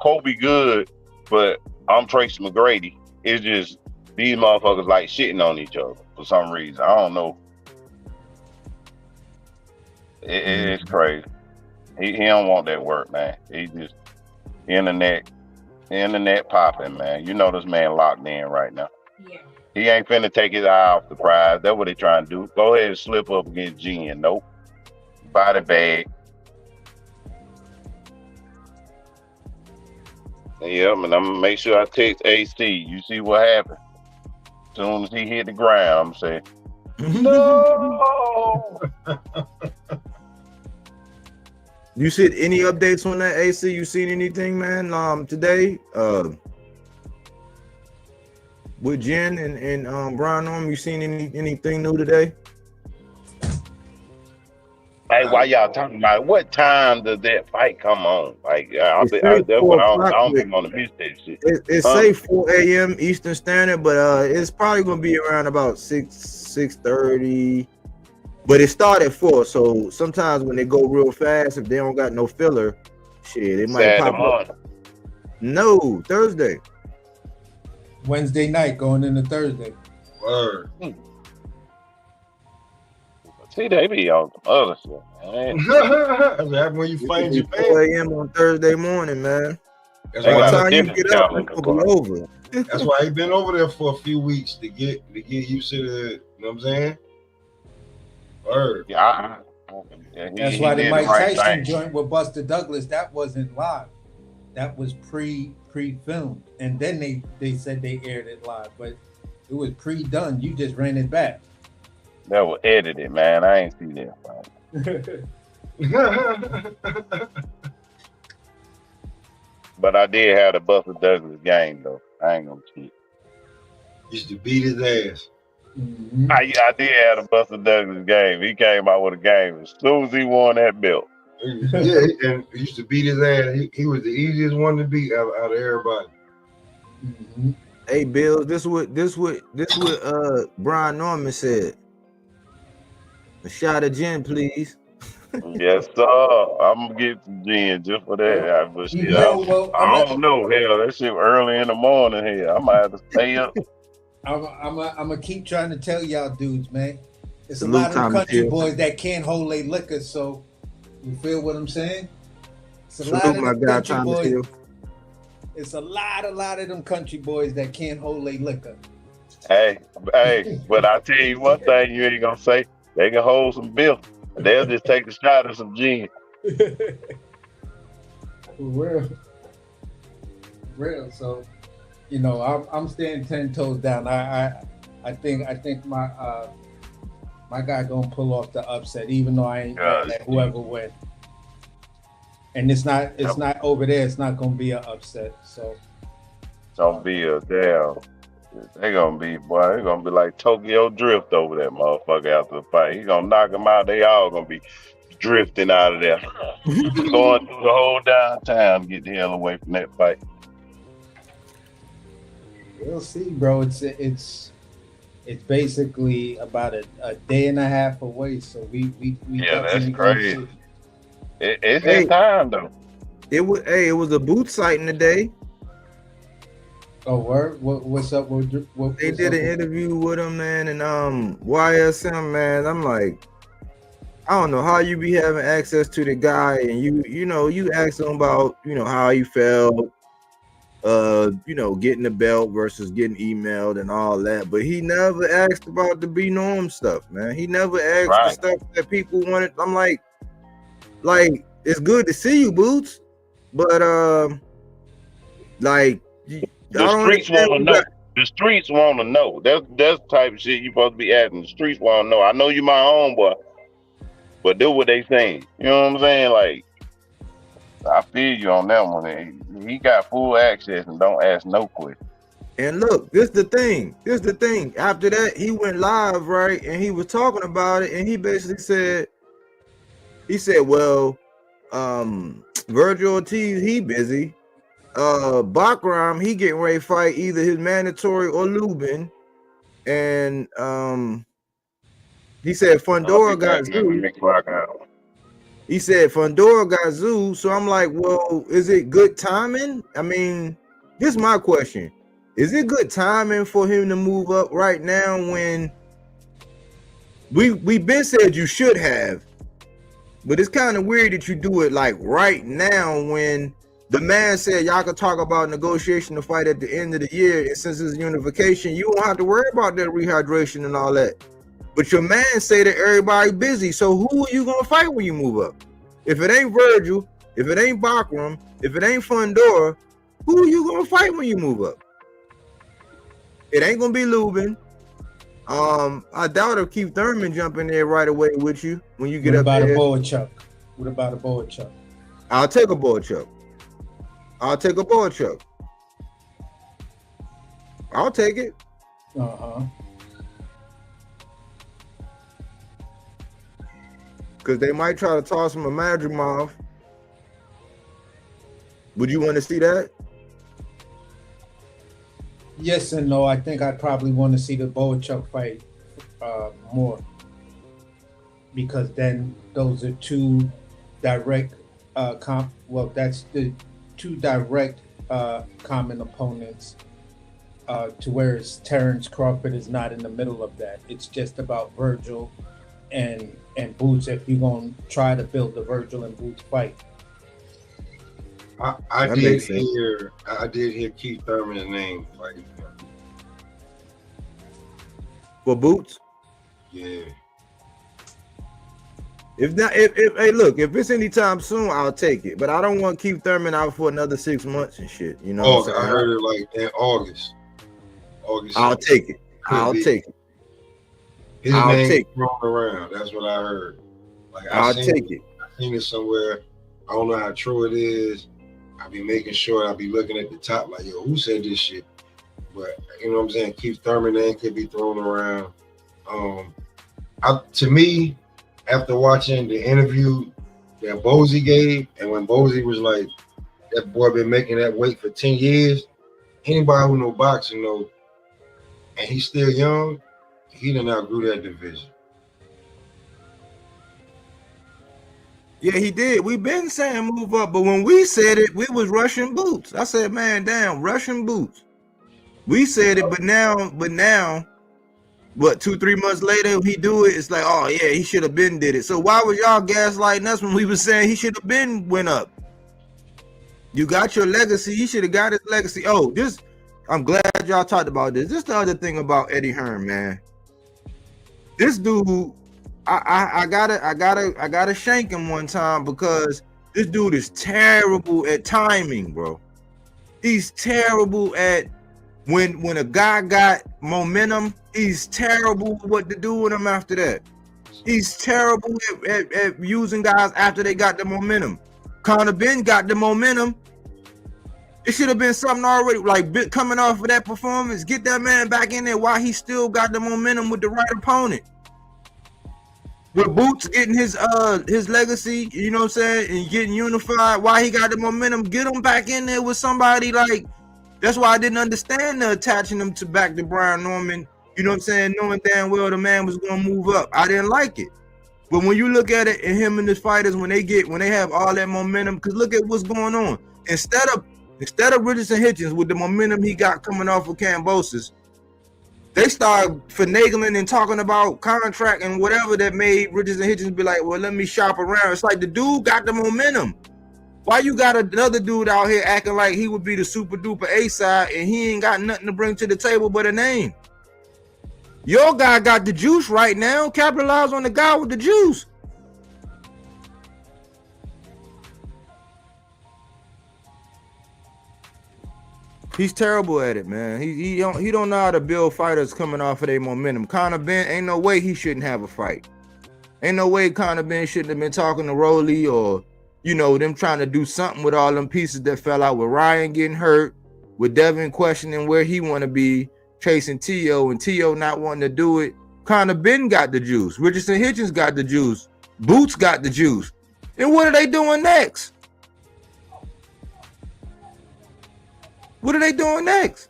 Kobe good, but I'm Tracy McGrady. It's just these motherfuckers like shitting on each other for some reason. I don't know. It's crazy. He don't want that work, man. He just internet popping, man. You know this man locked in right now. Yeah. He ain't finna take his eye off the prize. That's what they trying to do. Go ahead and slip up against Jen. Nope. Body bag. Yep, and I'm gonna make sure I text AC. You see what happened? As soon as he hit the ground, I'm saying, no. You see any updates on that, AC? You seen anything, man? Today, with Jen and Brian Norman, you seen anything new today? Hey, why y'all talking about it? What time does that fight come on? Like, that's what I don't think on the miss that shit. It's say 4 a.m. Eastern Standard, but it's probably gonna be around about 6:30. But it started at 4, so sometimes when they go real fast, if they don't got no filler, shit, it might Saturday pop up. No, Thursday. Wednesday night going into Thursday. Word. See, they be on some other shit, man. That's when you fight It's Japan. 4 a.m. on Thursday morning, man. That's They By got the a time you different get up, calendar, it's gonna be over. That's why he been over there for a few weeks to get used to the, you know what I'm saying? Word. Yeah, That's why the Mike Tyson joint with Buster Douglas, that wasn't live. That was pre-filmed. And then they said they aired it live, but it was pre-done. You just ran it back. That was edited, man. I ain't see that. But I did have the Buster Douglas game, though. I ain't gonna cheat. Used to beat his ass. Mm-hmm. I did have the Buster Douglas game. He came out with a game as soon as he won that belt. Yeah, and he used to beat his ass. He was the easiest one to beat out of everybody. Mm-hmm. Hey, Bill, this what Brian Norman said. A shot of gin, please. Yes, sir. I'm gonna get some gin just for that. But shit, I don't know. Hell, that shit early in the morning. Hell, I might have to stay up. I'm gonna keep trying to tell y'all dudes, man. It's a Salute, lot of Thomas country Hill. boys that can't hold their liquor, so you feel what I'm saying? It's a Salute, lot of my them guy, country Thomas boys. Hill. It's a lot of them country boys that can't hold their liquor. Hey, but I tell you one thing you ain't gonna say. They can hold some beer. They'll just take a shot of some gin. Real. So, you know, I'm staying 10 toes down. I think my guy gonna pull off the upset, even though I ain't mad at whoever wins. And it's not over there. It's not gonna be an upset. So Don't be a damn. They're gonna be like Tokyo Drift over that motherfucker after the fight. He's gonna knock them out. They all gonna be drifting out of there, going through the whole downtown to get the hell away from that fight. we'll see, bro. It's basically about a day and a half away. So we Yeah, that's definitely gonna crazy. see. It's his Hey, time though. it was a boot sighting today. Oh, word? What's up? They What's did up an with? interview with him, man, and YSM, man. I'm like, I don't know how you be having access to the guy, and you ask him about, how he felt, getting the belt versus getting emailed and all that, but he never asked about the B Norm stuff, man. He never asked the Right. stuff that people wanted. I'm like it's good to see you, Boots, but like I The don't streets understand want to what you know. got. The streets want to know. That's the type of shit you supposed to be asking. The streets want to know. I know you my homeboy, but do what they saying. You know what I'm saying? Like, I feel you on that one. He got full access and don't ask no question. And look, this the thing. This the thing. After that, he went live, right? And he was talking about it, and he basically said, well, Virgil Ortiz, he busy. Bakram, he getting ready to fight either his mandatory or Lubin. And he said I'll be Fundora back, got man. Let Zoo. me clock out. He said Fundora got Zoo. So I'm like, well, is it good timing? I mean, this is my question. Is it good timing for him to move up right now when we been said you should have, but it's kind of weird that you do it like right now when the man said y'all could talk about negotiation to fight at the end of the year, and since it's unification, you won't have to worry about that rehydration and all that. But your man say that everybody busy, so who are you gonna fight when you move up? If it ain't Virgil, if it ain't Bakram, if it ain't Fundora, who are you gonna fight when you move up? It ain't gonna be Lubin. I doubt if Keith Thurman jump in there right away with you when you get What up about there. a boa chuck? What about a boa chuck? I'll take a board chuck. I'll take a board chuck. I'll take it. Because they might try to toss him a Madrimov. Would you want to see that? Yes and no. I think I'd probably want to see the boa chuck fight more, because then those are two direct that's the two direct common opponents, to whereas Terrence Crawford is not in the middle of that. It's just about Virgil and Boots, if you're gonna try to build the Virgil and Boots fight. I That did makes sense. hear Keith Thurman's name. Like, For Boots? yeah. If hey, look, if it's anytime soon, I'll take it. But I don't want Keith Thurman out for another 6 months and shit. You know what I'm I saying? heard it like in August. I'll take it. I'll be. take it. His I'll name take thrown around. That's what I heard. Like I'll take it. I seen it somewhere. I don't know how true it is. I be making sure I be looking at the top like, yo, who said this shit? But you know what I'm saying? Keith Thurman name could be thrown around. To me, after watching the interview that Bozy gave, and when Bozy was like, that boy been making that weight for 10 years, anybody who know boxing know, and he's still young, he done outgrew that division. Yeah, he did. We've been saying move up, but when we said it, we was rushing Boots. I said, man, damn, rushing Boots. We said it, but now, what, 2-3 months later, he do it. It's like, oh yeah, he should have been did it. So why was y'all gaslighting us when we was saying he should have been went up? You got your legacy. He should have got his legacy. Oh, I'm glad y'all talked about this. This the other thing about Eddie Hearn, man. This dude, I gotta shank him one time because this dude is terrible at timing, bro. He's terrible at when a guy got momentum, he's terrible what to do with him after that. He's terrible at using guys after they got the momentum. Conor Ben got the momentum. It should have been something already, like coming off of that performance. Get that man back in there while he still got the momentum with the right opponent. With Boots getting his legacy, you know what I'm saying, and getting unified, while he got the momentum, get him back in there with somebody like. That's why I didn't understand the attaching him to back to Brian Norman. You know what I'm saying, knowing damn well the man was gonna move up. I didn't like it. But when you look at it, and him and his fighters, when they have all that momentum, because look at what's going on. Instead of Richardson Hitchins with the momentum he got coming off of Kambosos, they start finagling and talking about contract and whatever that made Richardson Hitchins be like, well, let me shop around. It's like the dude got the momentum. Why you got another dude out here acting like he would be the super duper A-side and he ain't got nothing to bring to the table but a name? Your guy got the juice right now. Capitalize on the guy with the juice. He's terrible at it, man. He don't know how to build fighters coming off of their momentum. Conor Ben, ain't no way he shouldn't have a fight. Ain't no way Conor Ben shouldn't have been talking to Rolly or, them trying to do something with all them pieces that fell out with Ryan getting hurt, with Devin questioning where he want to be, chasing T.O. and T.O. not wanting to do it. Conor Ben got the juice. Richardson Hitchins got the juice. Boots got the juice. And what are they doing next? What are they doing next?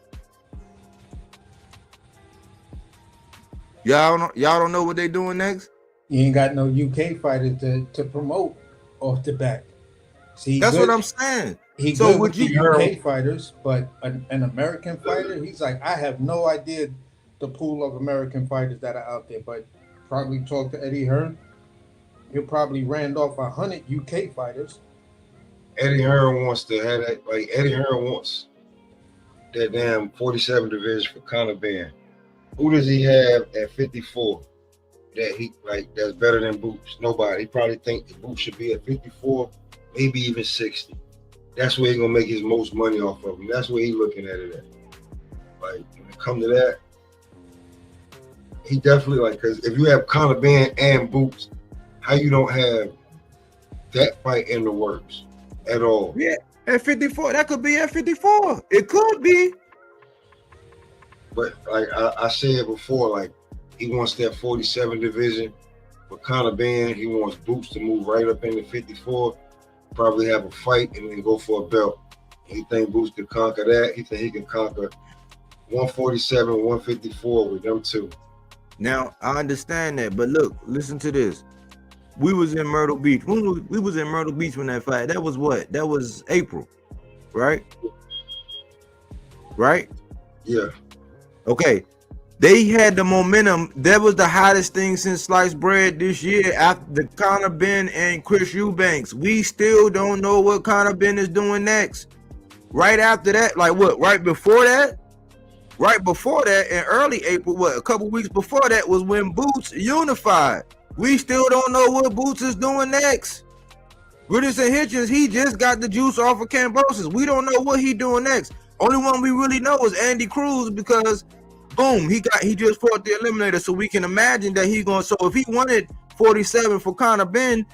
Y'all don't know what they doing next? You ain't got no UK fighters to promote off the back. See, that's what I'm saying. He so good with the UK fighters, but an American fighter, he's like, I have no idea the pool of American fighters that are out there. But probably talk to Eddie Hearn. He'll probably round off 100 UK fighters. Eddie Hearn wants to have that. Like Eddie Hearn wants that damn 47 division for Conor Ben. Who does he have at 54 that he that's better than Boots? Nobody. He probably think the Boots should be at 54, maybe even 60. That's where he's gonna make his most money off of him. That's where he's looking at it at. Like when it comes to that, he definitely because if you have Conor Ben and Boots, how you don't have that fight in the works at all? Yeah, at 54, that could be at 54. It could be. But like I said before, he wants that 47 division for Conor Ben. He wants Boots to move right up into 54, probably have a fight and then go for a belt. He think Boots can conquer that. He think he can conquer 147, 154 with them two. Now I understand that, but look, listen to this. We was in Myrtle Beach. We was in Myrtle Beach when that fight. That was what? That was April, right? Right? Yeah. Okay. They had the momentum. That was the hottest thing since sliced bread this year after the Conor Ben and Chris Eubanks. We still don't know what Conor Ben is doing next. Right after that, right before that? Right before that, in early April, a couple weeks before that was when Boots unified. We still don't know what Boots is doing next. Richardson Hitchins, he just got the juice off of Kambosos. We don't know what he doing next. Only one we really know is Andy Cruz because boom, he just fought the eliminator, so we can imagine that he's going. So if he wanted 47 for Conor Ben,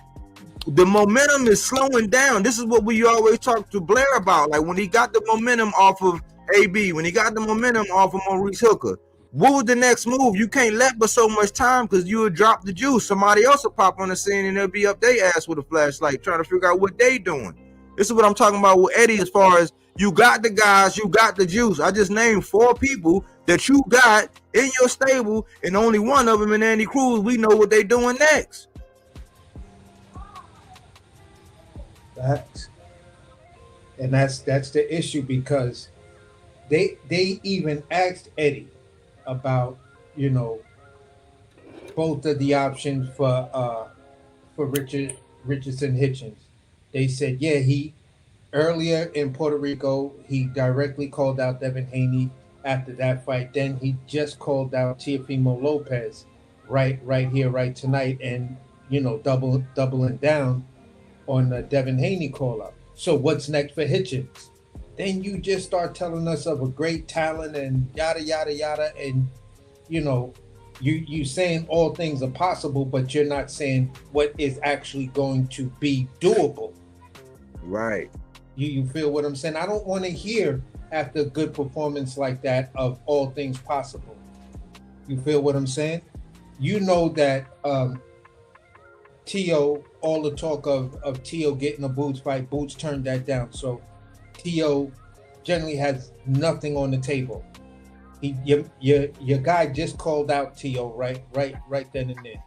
the momentum is slowing down. This is what we always talk to Blair about. Like when he got the momentum off of AB, when he got the momentum off of Maurice Hooker, what was the next move? You can't let but so much time because you would drop the juice. Somebody else will pop on the scene and they'll be up their ass with a flashlight trying to figure out what they doing. This is what I'm talking about with Eddie as far as you got the guys, you got the juice. I just named 4 people that you got in your stable, and only one of them in Andy Cruz, we know what they doing next. And that's the issue because they even asked Eddie about both of the options for Richardson Hitchins. They said, yeah, he earlier in Puerto Rico, he directly called out Devin Haney after that fight. Then he just called out Teofimo Lopez right here, right tonight, and doubling down on the Devin Haney call out. So what's next for Hitchins? Then you just start telling us of a great talent and yada yada yada, and you saying all things are possible, but you're not saying what is actually going to be doable. Right. You feel what I'm saying? I don't want to hear after a good performance like that of all things possible. You feel what I'm saying? You know that T.O., all the talk of T.O. getting a Boots fight, Boots turned that down. So T.O. generally has nothing on the table. Your guy just called out T.O. right then and there.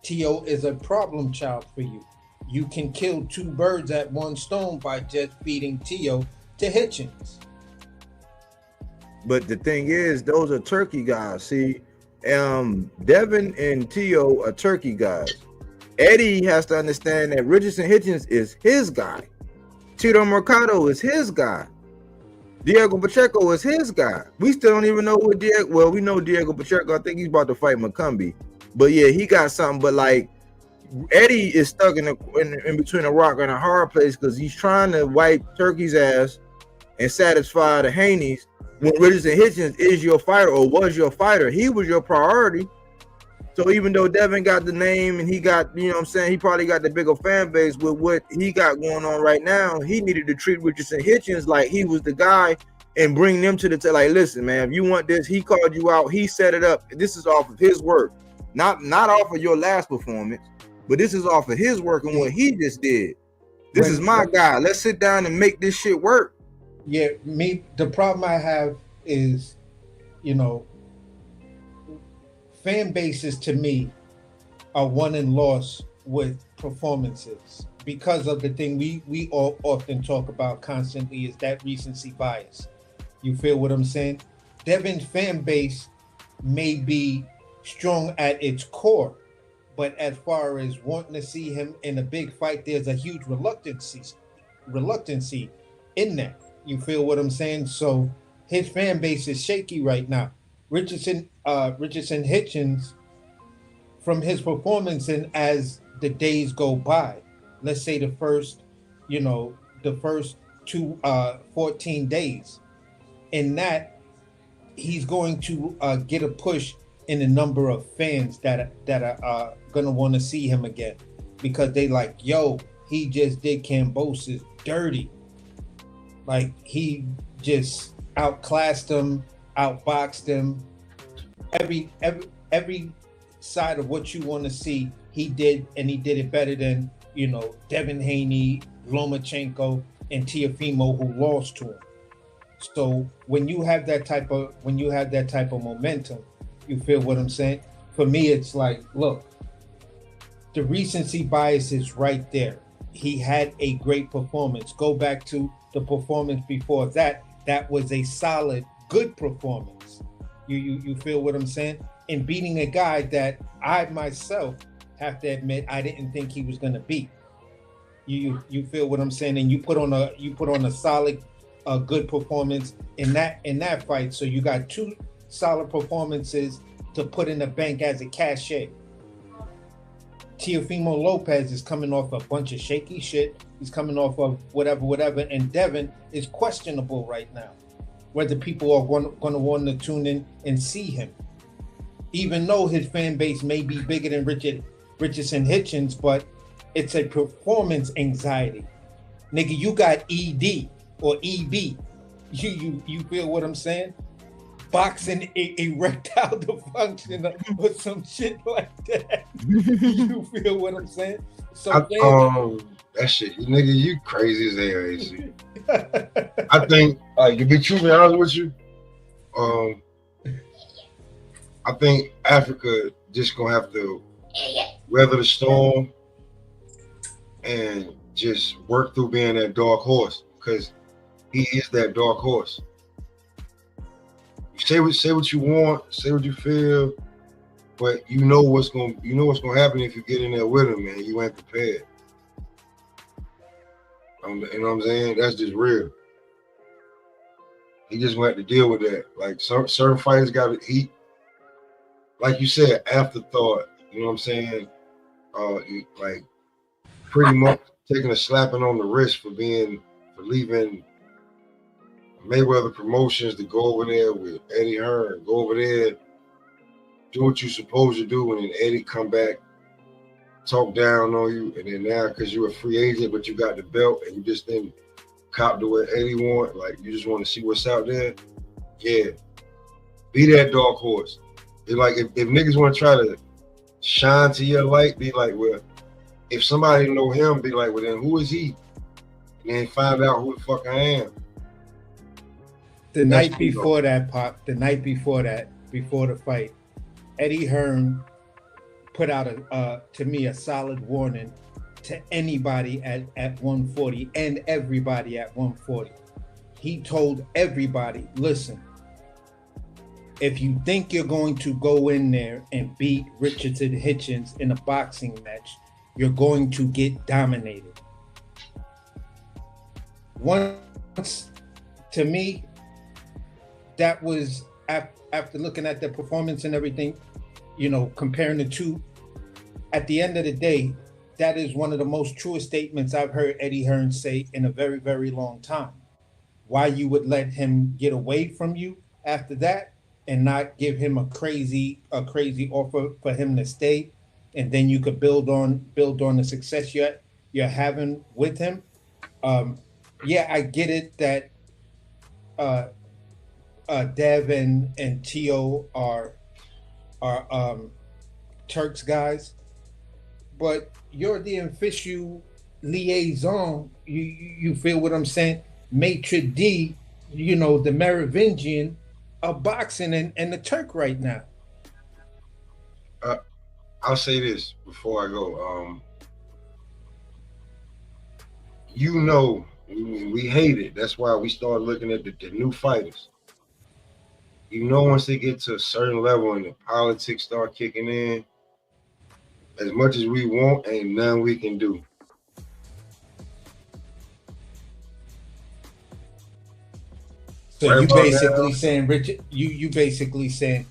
Tio is a problem child for you. You can kill two birds at one stone by just feeding Tio to Hitchins. But the thing is, those are Turkey guys. See, Devin and Tio are Turkey guys. Eddie has to understand that Richardson Hitchins is his guy. Tito Mercado is his guy. Diego Pacheco is his guy. We still don't even know what Diego. Well, we know Diego Pacheco. I think he's about to fight McCumbee. But yeah, he got something. But like Eddie is stuck in between a rock and a hard place because he's trying to wipe Turkey's ass and satisfy the Haney's. When Richardson Hitchins is your fighter or was your fighter, he was your priority. So even though Devin got the name and he got, you know what I'm saying, he probably got the bigger fan base with what he got going on right now, he needed to treat Richardson Hitchins like he was the guy and bring them to the like, listen, man, if you want this, he called you out, he set it up. This is off of his work, not off of your last performance, but this is off of his work and what he just did. This is my guy. Let's sit down and make this shit work. Yeah, the problem I have is, you know, fan bases to me are won and lost with performances because of the thing we all often talk about constantly is that recency bias. You feel what I'm saying? Devin's fan base may be strong at its core, but as far as wanting to see him in a big fight, there's a huge reluctancy in that. You feel what I'm saying? So his fan base is shaky right now. Richardson Hitchins, from his performance and as the days go by, let's say the first 14 days, in that he's going to get a push in the number of fans that are gonna want to see him again because they like, yo, he just did Kambosos dirty. Like he just outclassed him, outboxed him. Every side of what you want to see, he did, and he did it better than, you know, Devin Haney, Lomachenko, and Teofimo, who lost to him. So when you have that type of momentum, you feel what I'm saying? For me, it's like, look, the recency bias is right there. He had a great performance. Go back to the performance before that. That was a solid, good performance. You feel what I'm saying? In beating a guy that I myself have to admit I didn't think he was gonna beat. You feel what I'm saying? And you put on a solid, good performance in that fight. So you got two solid performances to put in the bank as a cachet. Teofimo Lopez is coming off a bunch of shaky shit. He's coming off of whatever, and Devin is questionable right now. Whether people are going to want to tune in and see him, even though his fan base may be bigger than Richardson Hitchins, but it's a performance anxiety. Nigga, you got ED or EB. You feel what I'm saying? Boxing erectile dysfunction or some shit like that. You feel what I'm saying? So that shit, nigga, you crazy as hell, AC. I think, to be truly honest with you, I think Africa just gonna have to weather the storm and just work through being that dark horse, because he is that dark horse. Say what you want, say what you feel, but you know what's gonna happen if you get in there with him, man. You ain't prepared. You know what I'm saying? That's just real. He just gonna have to deal with that. Like certain fighters got to eat, like you said, afterthought. You know what I'm saying? Like pretty much taking a slapping on the wrist for leaving Mayweather Promotions to go over there with Eddie Hearn, go over there, do what you're supposed to do, and then Eddie come back, talk down on you, and then now because you're a free agent, but you got the belt and you just didn't cop to what Eddie want, like you just want to see what's out there. Yeah, be that dark horse. Be like, if niggas want to try to shine to your light, be like, well, if somebody know him, be like, well, then who is he? And then find out who the fuck I am. The night before that, before the fight, Eddie Hearn put out to me a solid warning to anybody at 140 and everybody at 140. He told everybody, listen, if you think you're going to go in there and beat Richardson Hitchins in a boxing match, you're going to get dominated. Once, to me, that was after looking at the performance and everything, you know, comparing the two, at the end of the day, that is one of the most truest statements I've heard Eddie Hearn say in a very, very long time. Why you would let him get away from you after that and not give him a crazy offer for him to stay, and then you could build on the success you're having with him. Yeah, I get it that Dev and Tio are Turks guys, but you're the official liaison. You feel what I'm saying? Maitre D, you know, the Merovingian of boxing and the Turk right now. I'll say this before I go. You know, we hate it. That's why we started looking at the new fighters. You know, once they get to a certain level and the politics start kicking in, as much as we want, ain't nothing we can do. So right, you basically saying, Richard, you basically saying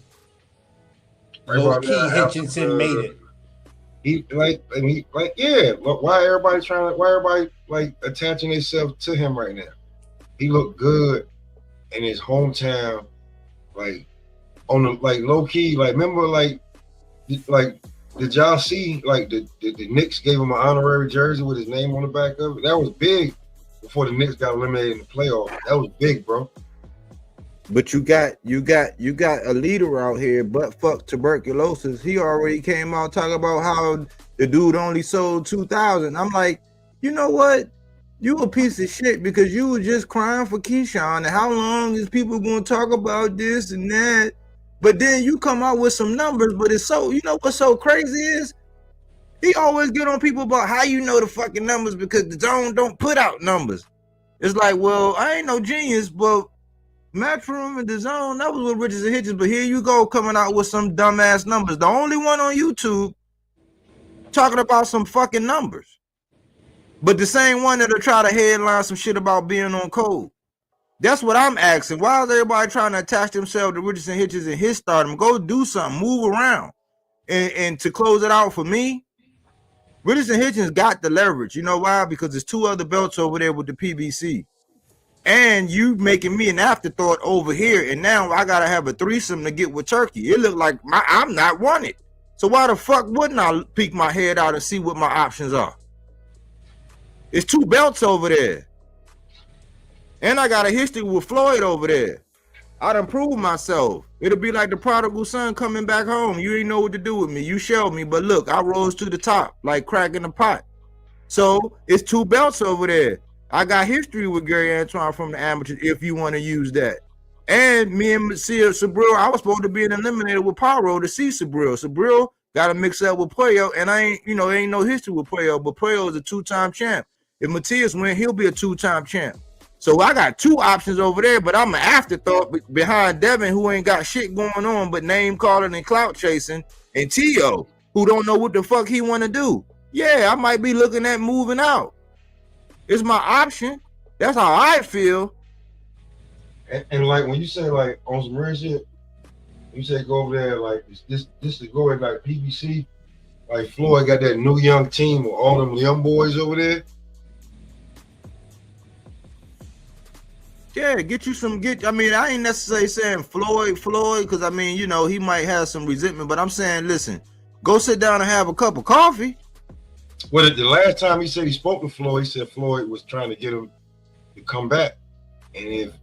low key Hitchinson made it. He yeah. Why everybody like attaching themselves to him right now? He looked good in his hometown, like on the like low key. Like remember, like did y'all see like the Knicks gave him an honorary jersey with his name on the back of it? That was big before the Knicks got eliminated in the playoff. That was big, bro. But you got a leader out here, but fuck tuberculosis. He already came out talking about how the dude only sold 2,000. I'm like, you know what? You a piece of shit because you were just crying for Keyshawn. And how long is people going to talk about this and that? But then you come out with some numbers. But it's so, you know what's so crazy is he always get on people about how you know the fucking numbers because the zone don't put out numbers. It's like, well, I ain't no genius, but Matchroom and the zone, that was with Richards and Hitchins, but here you go coming out with some dumbass numbers. The only one on YouTube talking about some fucking numbers. But the same one that'll try to headline some shit about being on code. That's what I'm asking. Why is everybody trying to attach themselves to Richards and Hitchins and his stardom? Go do something, move around. And to close it out for me, Richards and Hitchins got the leverage. You know why? Because there's two other belts over there with the PBC. And you making me an afterthought over here, and now I gotta have a threesome to get with Turkey. It look like I'm not wanted. So why the fuck wouldn't I peek my head out and see what my options are? It's two belts over there. And I got a history with Floyd over there. I done proved myself. It'll be like the prodigal son coming back home. You ain't know what to do with me. You showed me, but look, I rose to the top like cracking the pot. So it's two belts over there. I got history with Gary Antoine from the amateurs if you want to use that. And me and Sabril, I was supposed to be an eliminator with Pyro to see Sabril. Sabril got to mix up with Puello, and ain't no history with Puello, but Puello is a two-time champ. If Matias win, he'll be a two-time champ. So I got two options over there, but I'm an afterthought behind Devin, who ain't got shit going on but name calling and clout chasing, and Tio, who don't know what the fuck he want to do. Yeah, I might be looking at moving out. It's my option. That's how I feel. And like when you say like on some real shit, you say go over there like this to go at like PBC, like Floyd got that new young team with all them young boys over there. Yeah, get you some I mean, I ain't necessarily saying Floyd, because I mean, you know, he might have some resentment, but I'm saying, listen, go sit down and have a cup of coffee. Well, the last time he said he spoke to Floyd, he said Floyd was trying to get him to come back. And if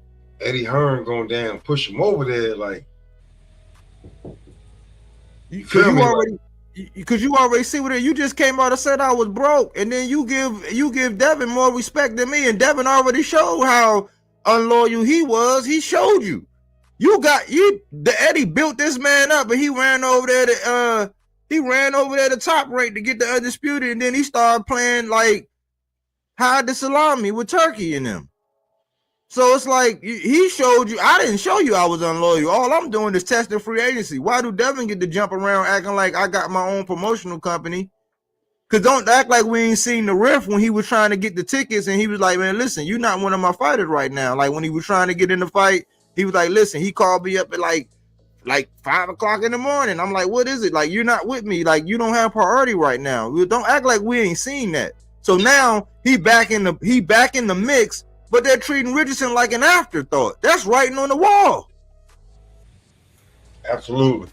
Eddie Hearn going down, push him over there, like, because you already see what it, you just came out and said I was broke, and then you give Devin more respect than me, and Devin already showed how unloyal he was. He showed you. The Eddie built this man up, and he ran over there He ran over there to Top Rank to get the Undisputed, and then he started playing like hide the salami with Turkey in them. So it's like he showed you. I didn't show you I was unloyal. All I'm doing is testing free agency. Why do Devin get to jump around acting like I got my own promotional company? Because don't act like we ain't seen the riff when he was trying to get the tickets, and he was like, man, listen, you're not one of my fighters right now. Like when he was trying to get in the fight, he was like, listen, he called me up at like 5 o'clock in the morning. I'm like, what is it? Like, you're not with me. Like, you don't have priority right now. Don't act like we ain't seen that. So now he back in the mix, but they're treating Richardson like an afterthought. That's writing on the wall. Absolutely.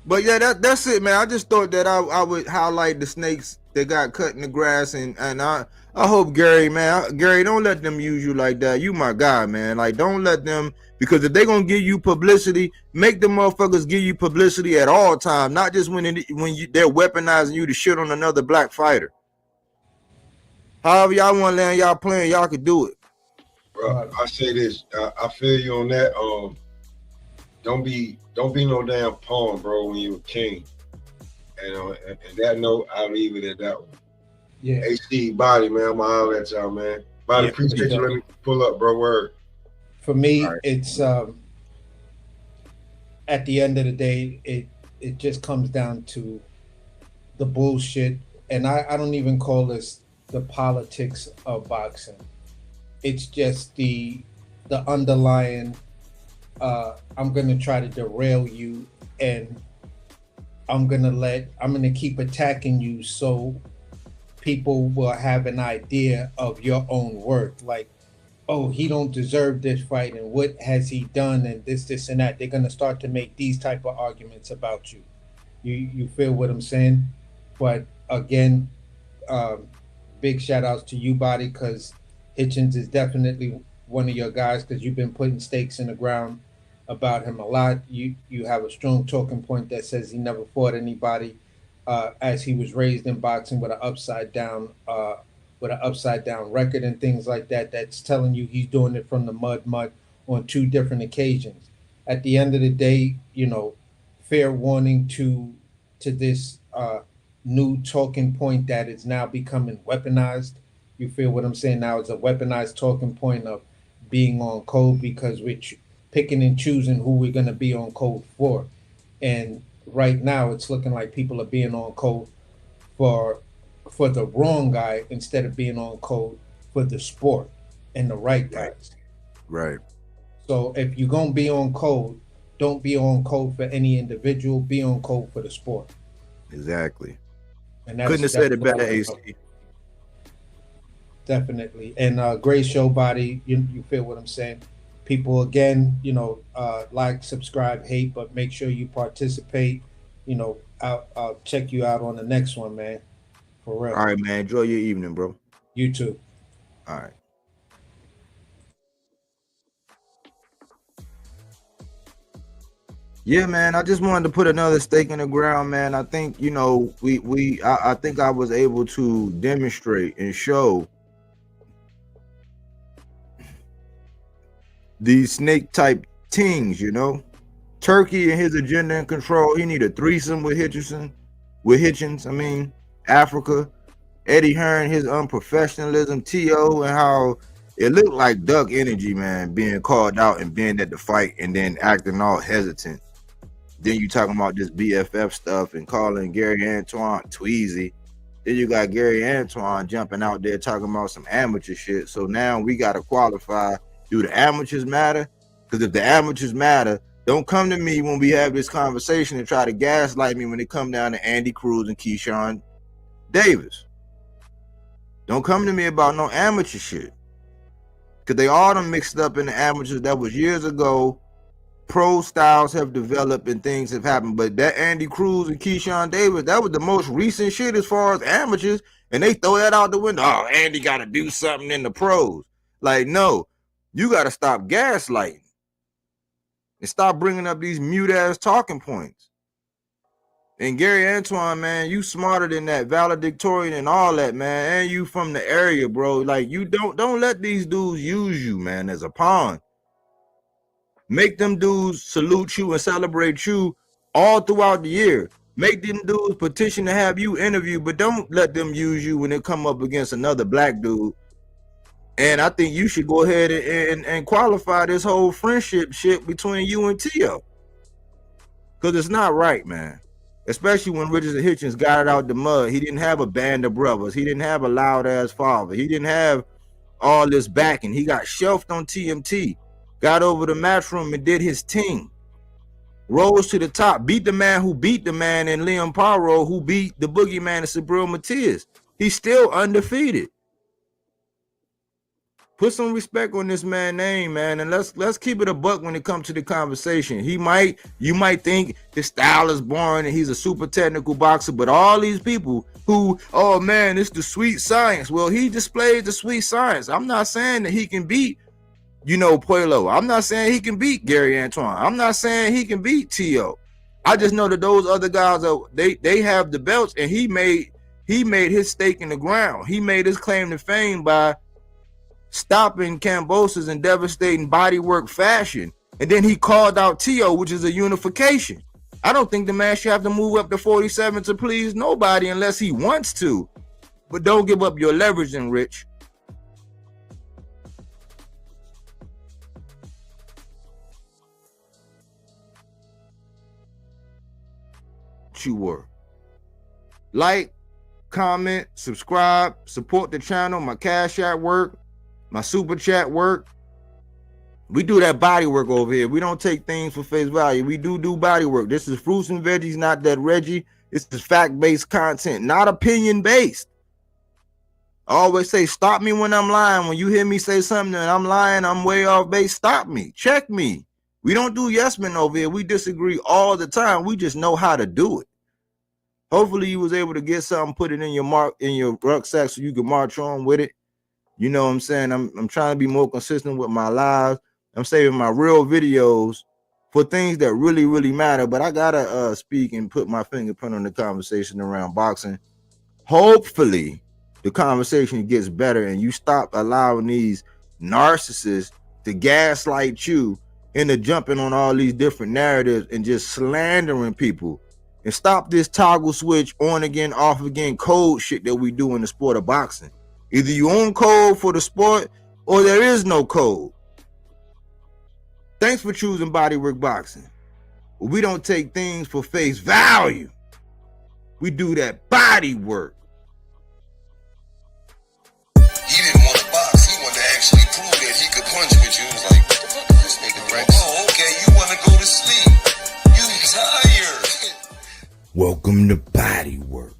But yeah, that's it, man. I just thought that I would highlight the snakes that got cut in the grass, and I hope Gary, man, Gary, don't let them use you like that. You my guy, man. Like, don't let them, because if they're gonna give you publicity, make the motherfuckers give you publicity at all times, not just when they're weaponizing you to shit on another black fighter. However y'all want to land y'all playing, y'all could do it. Bro, I say this. I feel you on that. Don't be no damn pawn, bro, when you're a king. And that note, I'll leave it at that one. Yeah. AC Body, man. I'm gonna holler at y'all, man. Body, Yeah, appreciate you letting me pull up, bro. Word. For me, Right. it's at the end of the day, it just comes down to the bullshit, and I don't even call this the politics of boxing. It's just the underlying. I'm gonna try to derail you, and I'm gonna keep attacking you so people will have an idea of your own worth. Like, oh, he don't deserve this fight, and what has he done, and this and that. They're gonna start to make these type of arguments about you. You feel what I'm saying? But again, big shout outs to you, Body, because Hitchins is definitely one of your guys, because you've been putting stakes in the ground about him a lot. You have a strong talking point that says he never fought anybody, as he was raised in boxing with an upside down record and things like that. That's telling you he's doing it from the mud on 2 different occasions. At the end of the day, fair warning to this new talking point that is now becoming weaponized. You feel what I'm saying? Now it's a weaponized talking point of being on code, because we're picking and choosing who we're going to be on code for. And right now it's looking like people are being on code for the wrong guy instead of being on code for the sport and the right guys. Right. So if you're going to be on code, don't be on code for any individual, be on code for the sport. Exactly. And Couldn't have said it better, AC. Definitely. And great show, Body. You feel what I'm saying? People, again, like, subscribe, hate, but make sure you participate. I'll check you out on the next one, man. For real. All right, man. Enjoy your evening, bro. You too. All right. Yeah, man. I just wanted to put another stake in the ground, man. I think, I think I was able to demonstrate and show these snake type things, Turkey and his agenda and control. He need a threesome with Hitchins. Africa, Eddie Hearn, his unprofessionalism, T.O., and how it looked like Duck Energy, man, being called out and being at the fight and then acting all hesitant. Then you talking about this BFF stuff and calling Gary Antoine Tweezy. Then you got Gary Antoine jumping out there talking about some amateur shit. So now we got to qualify. Do the amateurs matter? Because if the amateurs matter, don't come to me when we have this conversation and try to gaslight me when it come down to Andy Cruz and Keyshawn Davis. Don't come to me about no amateur shit. Because they all done mixed up in the amateurs. That was years ago. Pro styles have developed and things have happened. But that Andy Cruz and Keyshawn Davis, that was the most recent shit as far as amateurs. And they throw that out the window. Oh, Andy got to do something in the pros. Like, no. You got to stop gaslighting and stop bringing up these mute-ass talking points. And Gary Antoine, man, you smarter than that, valedictorian and all that, man. And you from the area, bro. Like, you don't let these dudes use you, man, as a pawn. Make them dudes salute you and celebrate you all throughout the year. Make them dudes petition to have you interview, but don't let them use you when they come up against another black dude. And I think you should go ahead and qualify this whole friendship shit between you and T.O. Because it's not right, man. Especially when Richards and Hitchins got it out the mud. He didn't have a band of brothers. He didn't have a loud-ass father. He didn't have all this backing. He got shelved on TMT. Got over the matchroom and did his thing. Rose to the top. Beat the man who beat the man in Liam Paro, who beat the boogeyman in Sabril Matias. He's still undefeated. Put some respect on this man's name, man, and let's keep it a buck when it comes to the conversation. You might think his style is boring and he's a super technical boxer, but all these people who, oh man, it's the sweet science. Well, he displayed the sweet science. I'm not saying that he can beat, Puello. I'm not saying he can beat Gary Antoine. I'm not saying he can beat T.O. I just know that those other guys they have the belts, and he made his stake in the ground. He made his claim to fame by stopping Kambosos in devastating bodywork fashion. And then he called out T.O., which is a unification. I don't think the man should have to move up to 47 to please nobody unless he wants to. But don't give up your leverage, then, Rich. You were. Like, comment, subscribe, support the channel. My Cash App work. My super chat work. We do that body work over here. We don't take things for face value. We do body work. This is fruits and veggies, not that Reggie. This is fact-based content, not opinion-based. I always say, stop me when I'm lying. When you hear me say something and I'm lying, I'm way off base, stop me. Check me. We don't do yes men over here. We disagree all the time. We just know how to do it. Hopefully you was able to get something, put it in your rucksack so you can march on with it. You know what I'm saying? I'm trying to be more consistent with my lives. I'm saving my real videos for things that really, really matter. But I gotta speak and put my fingerprint on the conversation around boxing. Hopefully the conversation gets better and you stop allowing these narcissists to gaslight you into jumping on all these different narratives and just slandering people. And stop this toggle switch on again, off again code shit that we do in the sport of boxing. Either you own code for the sport or there is no code. Thanks for choosing Bodywork Boxing. We don't take things for face value. We do that body work. He didn't want to box. He wanted to actually prove that he could punch with you. He was like, what the fuck is this nigga? Right? Oh, okay, you want to go to sleep. You tired. Welcome to Bodywork.